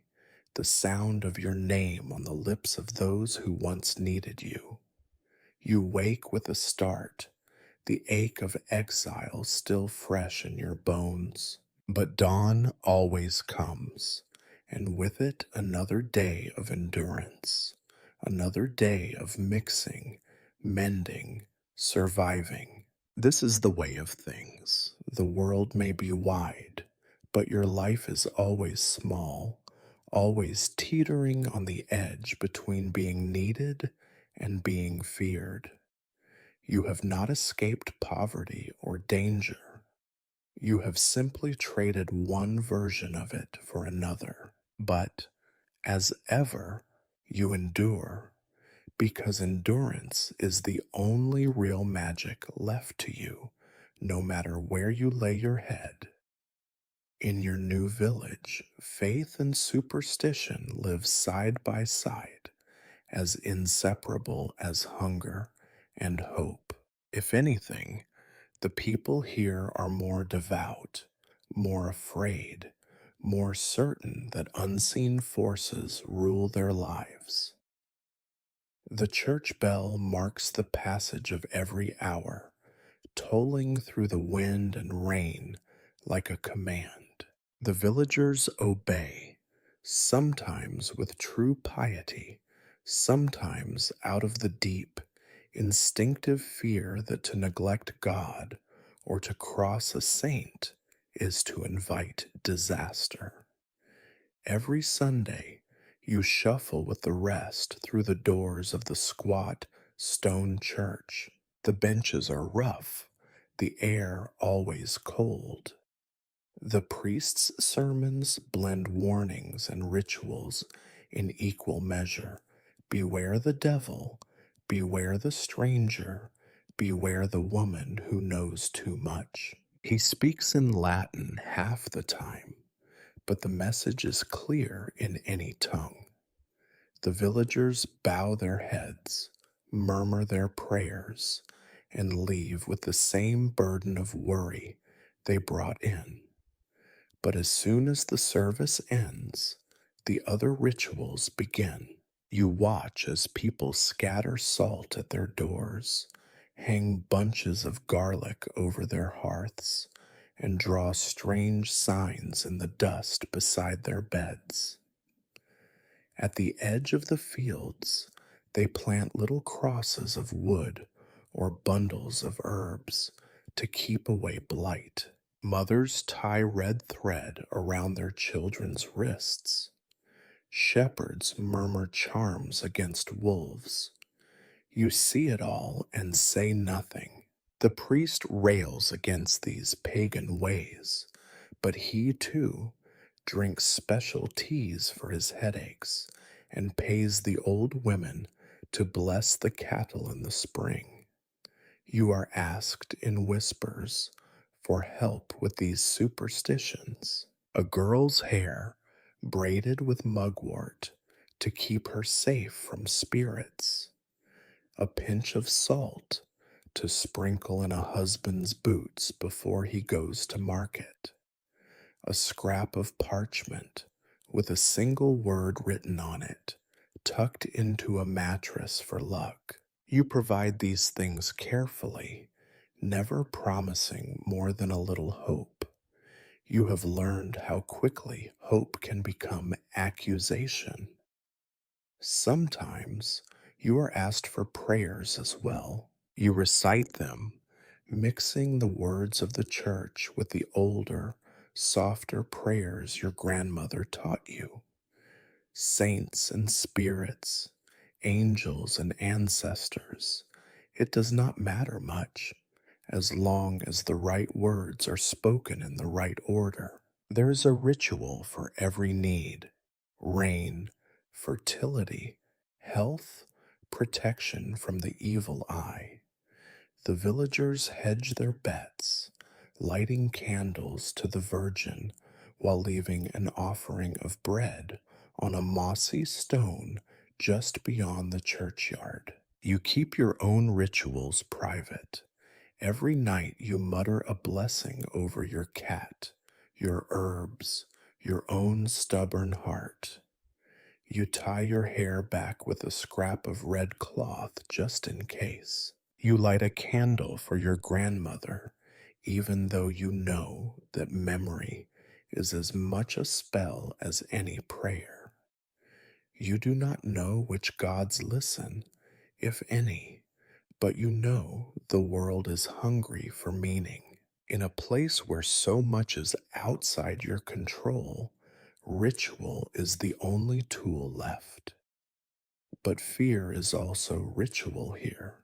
the sound of your name on the lips of those who once needed you. You wake with a start, the ache of exile still fresh in your bones. But dawn always comes, and with it another day of endurance, another day of mixing, mending, surviving. This is the way of things. The world may be wide, but your life is always small, always teetering on the edge between being needed and being feared. You have not escaped poverty or danger. You have simply traded one version of it for another. But, as ever, you endure, because endurance is the only real magic left to you, no matter where you lay your head. In your new village, faith and superstition live side by side, as inseparable as hunger and hope. If anything, the people here are more devout, more afraid, more certain that unseen forces rule their lives. The church bell marks the passage of every hour, tolling through the wind and rain like a command. The villagers obey, sometimes with true piety, sometimes out of the deep, instinctive fear that to neglect God or to cross a saint is to invite disaster. Every Sunday, you shuffle with the rest through the doors of the squat stone church. The benches are rough, the air always cold. The priest's sermons blend warnings and rituals in equal measure. Beware the devil, beware the stranger, beware the woman who knows too much. He speaks in Latin half the time, but the message is clear in any tongue. The villagers bow their heads, murmur their prayers, and leave with the same burden of worry they brought in. But as soon as the service ends, the other rituals begin. You watch as people scatter salt at their doors, hang bunches of garlic over their hearths, and draw strange signs in the dust beside their beds. At the edge of the fields, they plant little crosses of wood or bundles of herbs to keep away blight. Mothers tie red thread around their children's wrists. Shepherds murmur charms against wolves. You see it all and say nothing. The priest rails against these pagan ways, but he too drinks special teas for his headaches and pays the old women to bless the cattle in the spring. You are asked in whispers for help with these superstitions. A girl's hair braided with mugwort to keep her safe from spirits. A pinch of salt to sprinkle in a husband's boots before he goes to market. A scrap of parchment with a single word written on it, tucked into a mattress for luck. You provide these things carefully, never promising more than a little hope. You have learned how quickly hope can become accusation. Sometimes you are asked for prayers as well. You recite them, mixing the words of the church with the older, softer prayers your grandmother taught you. Saints and spirits, angels and ancestors. It does not matter much as long as the right words are spoken in the right order. There is a ritual for every need: rain, fertility, health, protection from the evil eye. The villagers hedge their bets, lighting candles to the Virgin while leaving an offering of bread on a mossy stone just beyond the churchyard. You keep your own rituals private. Every night you mutter a blessing over your cat, your herbs, your own stubborn heart. You tie your hair back with a scrap of red cloth just in case. You light a candle for your grandmother, even though you know that memory is as much a spell as any prayer. You do not know which gods listen, if any, but you know the world is hungry for meaning. In a place where so much is outside your control, ritual is the only tool left. But fear is also ritual here.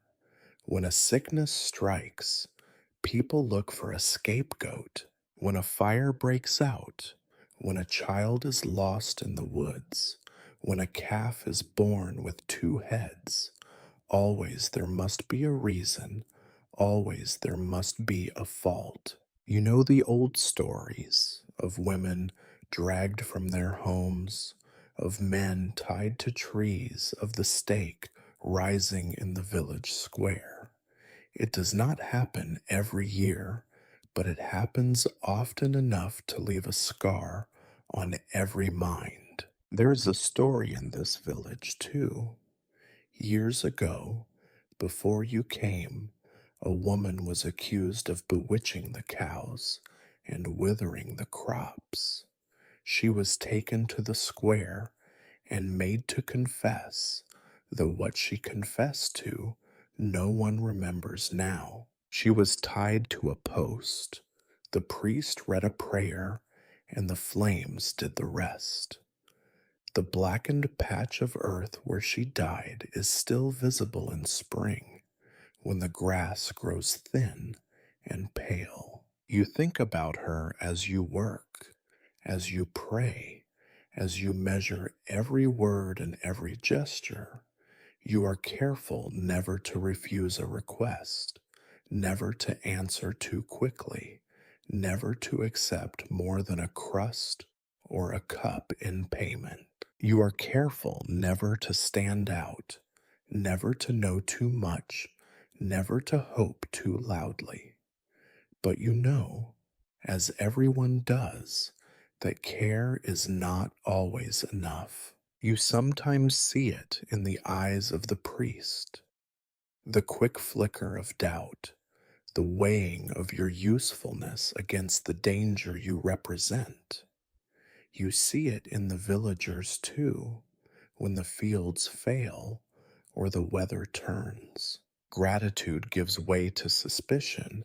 When a sickness strikes, people look for a scapegoat. When a fire breaks out, when a child is lost in the woods, when a calf is born with two heads, always there must be a reason, always there must be a fault. You know the old stories of women dragged from their homes, of men tied to trees, of the stake rising in the village square. It does not happen every year, but it happens often enough to leave a scar on every mind. There is a story in this village, too. Years ago, before you came, a woman was accused of bewitching the cows and withering the crops. She was taken to the square and made to confess, though what she confessed to, no one remembers now. She was tied to a post. The priest read a prayer, and the flames did the rest. The blackened patch of earth where she died is still visible in spring, when the grass grows thin and pale. You think about her as you work, as you pray, as you measure every word and every gesture. You are careful never to refuse a request, never to answer too quickly, never to accept more than a crust or a cup in payment. You are careful never to stand out, never to know too much, never to hope too loudly. But you know, as everyone does, that care is not always enough. You sometimes see it in the eyes of the priest, the quick flicker of doubt, the weighing of your usefulness against the danger you represent. You see it in the villagers too, when the fields fail or the weather turns. Gratitude gives way to suspicion,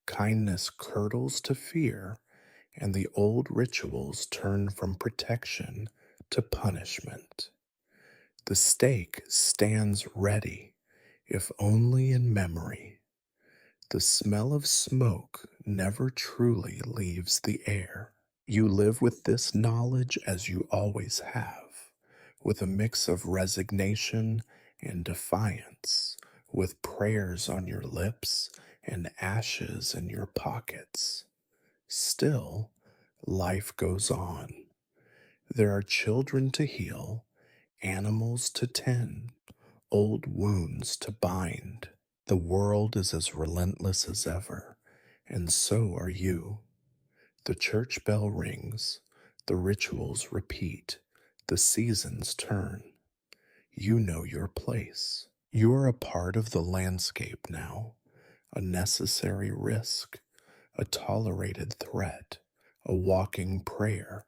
kindness curdles to fear, and the old rituals turn from protection to punishment. The stake stands ready, if only in memory. The smell of smoke never truly leaves the air. You live with this knowledge as you always have, with a mix of resignation and defiance, with prayers on your lips and ashes in your pockets. Still, life goes on. There are children to heal, animals to tend, old wounds to bind. The world is as relentless as ever, and so are you. The church bell rings, the rituals repeat, the seasons turn. You know your place. You are a part of the landscape now, a necessary risk, a tolerated threat, a walking prayer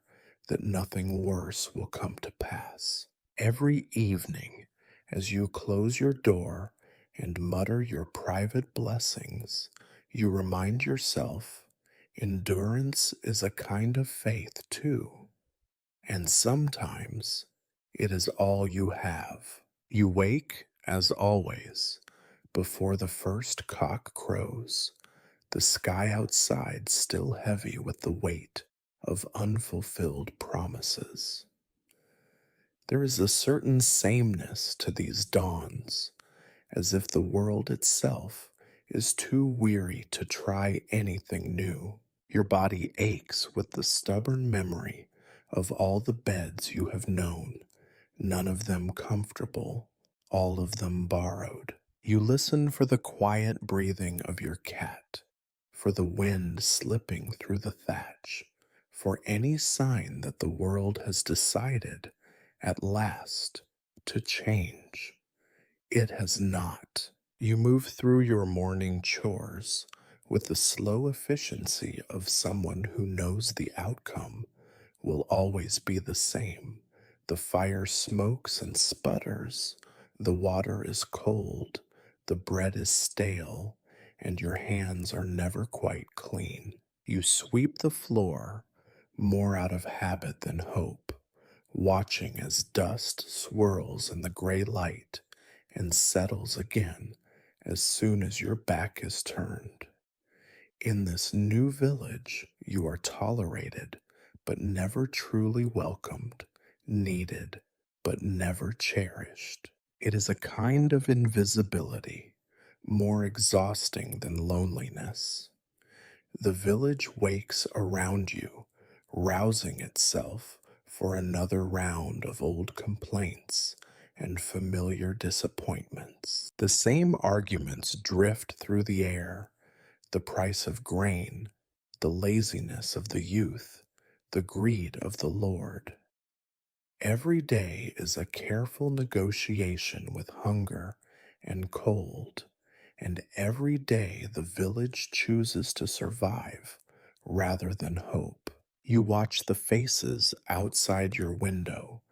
that nothing worse will come to pass. Every evening, as you close your door and mutter your private blessings, you remind yourself endurance is a kind of faith too, and sometimes it is all you have. You wake, as always, before the first cock crows, the sky outside still heavy with the weight of unfulfilled promises. There is a certain sameness to these dawns, as if the world itself is too weary to try anything new. Your body aches with the stubborn memory of all the beds you have known, none of them comfortable, all of them borrowed. You listen for the quiet breathing of your cat, for the wind slipping through the thatch, for any sign that the world has decided at last to change. It has not. You move through your morning chores with the slow efficiency of someone who knows the outcome will always be the same. The fire smokes and sputters, the water is cold, the bread is stale, and your hands are never quite clean. You sweep the floor, more out of habit than hope, watching as dust swirls in the gray light and settles again as soon as your back is turned. In this new village, you are tolerated, but never truly welcomed, needed, but never cherished. It is a kind of invisibility, more exhausting than loneliness. The village wakes around you, rousing itself for another round of old complaints and familiar disappointments. The same arguments drift through the air: the price of grain, the laziness of the youth, the greed of the Lord. Every day is a careful negotiation with hunger and cold, and every day the village chooses to survive rather than hope. You watch the faces outside your window,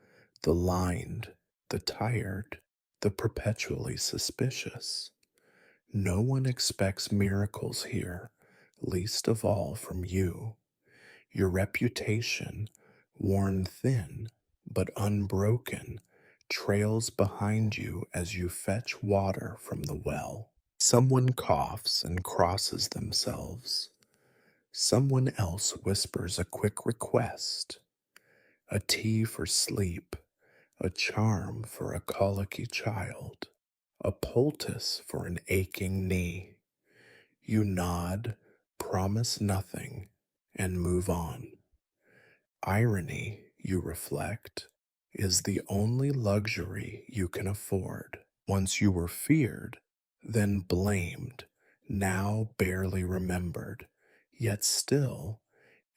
the lined, the tired, the perpetually suspicious. No one expects miracles here, least of all from you. Your reputation, worn thin but unbroken, trails behind you as you fetch water from the well. Someone coughs and crosses themselves. Someone else whispers a quick request: a tea for sleep, a charm for a colicky child, a poultice for an aching knee. You nod, promise nothing, and move on. Irony, you reflect, is the only luxury you can afford. Once you were feared, then blamed, now barely remembered, yet still,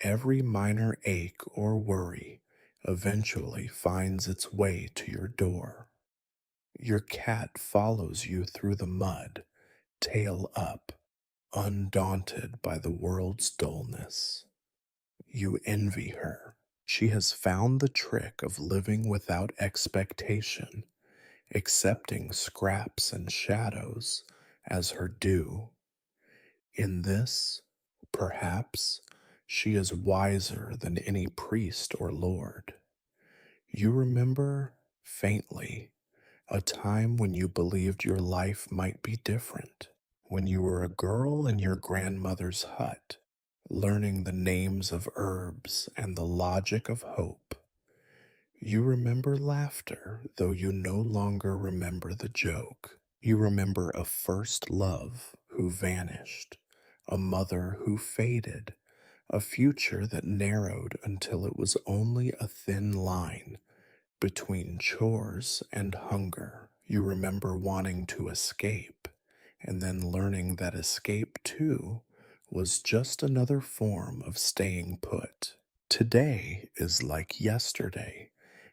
every minor ache or worry eventually finds its way to your door. Your cat follows you through the mud, tail up, undaunted by the world's dullness. You envy her. She has found the trick of living without expectation, accepting scraps and shadows as her due. In this, perhaps, she is wiser than any priest or lord. You remember, faintly, a time when you believed your life might be different, when you were a girl in your grandmother's hut, learning the names of herbs and the logic of hope. You remember laughter, though you no longer remember the joke. You remember a first love who vanished, a mother who faded, a future that narrowed until it was only a thin line between chores and hunger. You remember wanting to escape, and then learning that escape, too, was just another form of staying put. Today is like yesterday,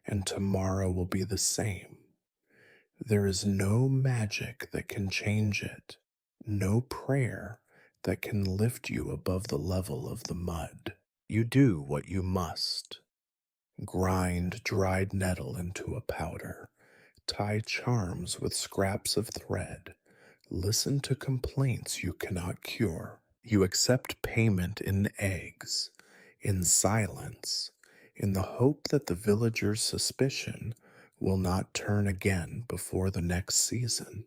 and tomorrow will be the same. There is no magic that can change it, no prayer that can lift you above the level of the mud. You do what you must. Grind dried nettle into a powder. Tie charms with scraps of thread. Listen to complaints you cannot cure. You accept payment in eggs, in silence, in the hope that the villager's suspicion will not turn again before the next season.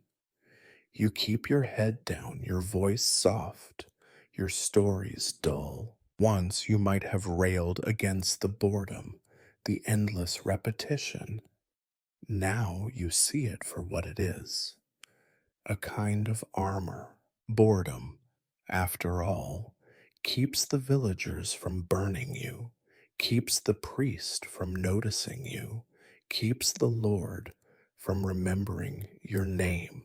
You keep your head down, your voice soft, your stories dull. Once you might have railed against the boredom, the endless repetition. Now you see it for what it is, a kind of armor. Boredom, after all, keeps the villagers from burning you, keeps the priest from noticing you, keeps the Lord from remembering your name.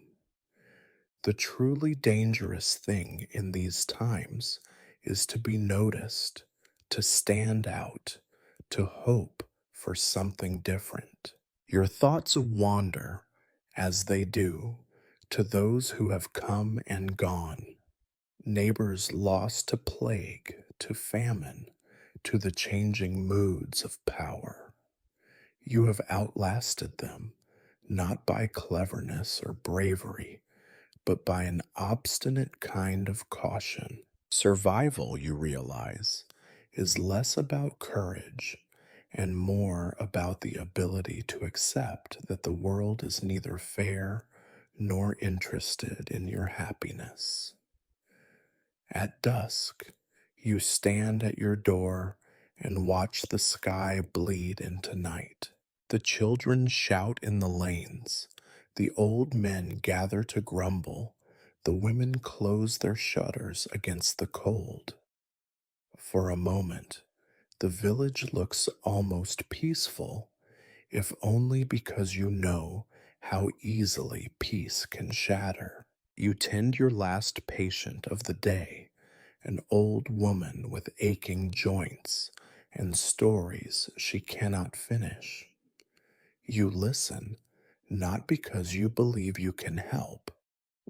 The truly dangerous thing in these times is to be noticed, to stand out, to hope for something different. Your thoughts wander, as they do, to those who have come and gone, neighbors lost to plague, to famine, to the changing moods of power. You have outlasted them, not by cleverness or bravery, but by an obstinate kind of caution. Survival, you realize, is less about courage and more about the ability to accept that the world is neither fair nor interested in your happiness. At dusk, you stand at your door and watch the sky bleed into night. The children shout in the lanes. The old men gather to grumble. The women close their shutters against the cold. For a moment, the village looks almost peaceful, if only because you know how easily peace can shatter. You tend your last patient of the day, an old woman with aching joints and stories she cannot finish. You listen, not because you believe you can help,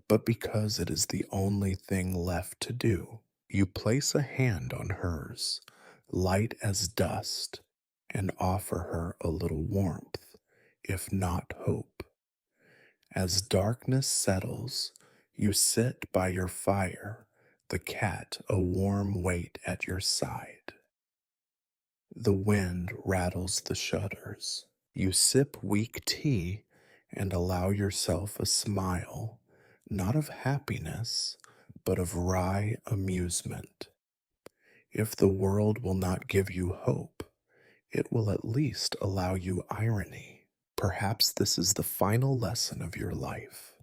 but because it is the only thing left to do. You place a hand on hers, light as dust, and offer her a little warmth, if not hope. As darkness settles, you sit by your fire, the cat a warm weight at your side. The wind rattles the shutters. You sip weak tea and allow yourself a smile, not of happiness, but of wry amusement. If the world will not give you hope, it will at least allow you irony. Perhaps this is the final lesson of your life,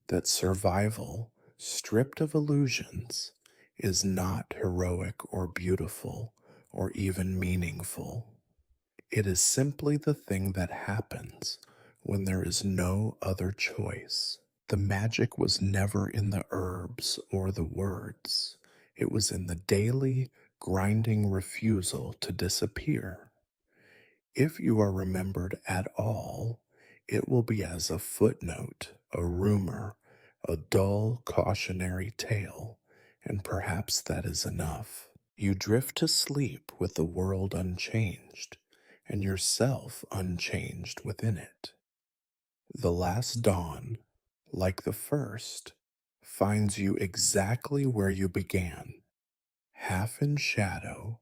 that survival, stripped of illusions, is not heroic or beautiful or even meaningful. It is simply the thing that happens when there is no other choice. The magic was never in the herbs or the words. It was in the daily, grinding refusal to disappear. If you are remembered at all, it will be as a footnote, a rumor, a dull cautionary tale, and perhaps that is enough. You drift to sleep with the world unchanged, and yourself unchanged within it. The last dawn, like the first, finds you exactly where you began, half in shadow,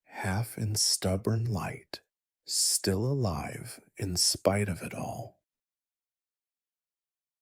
half in stubborn light, still alive in spite of it all.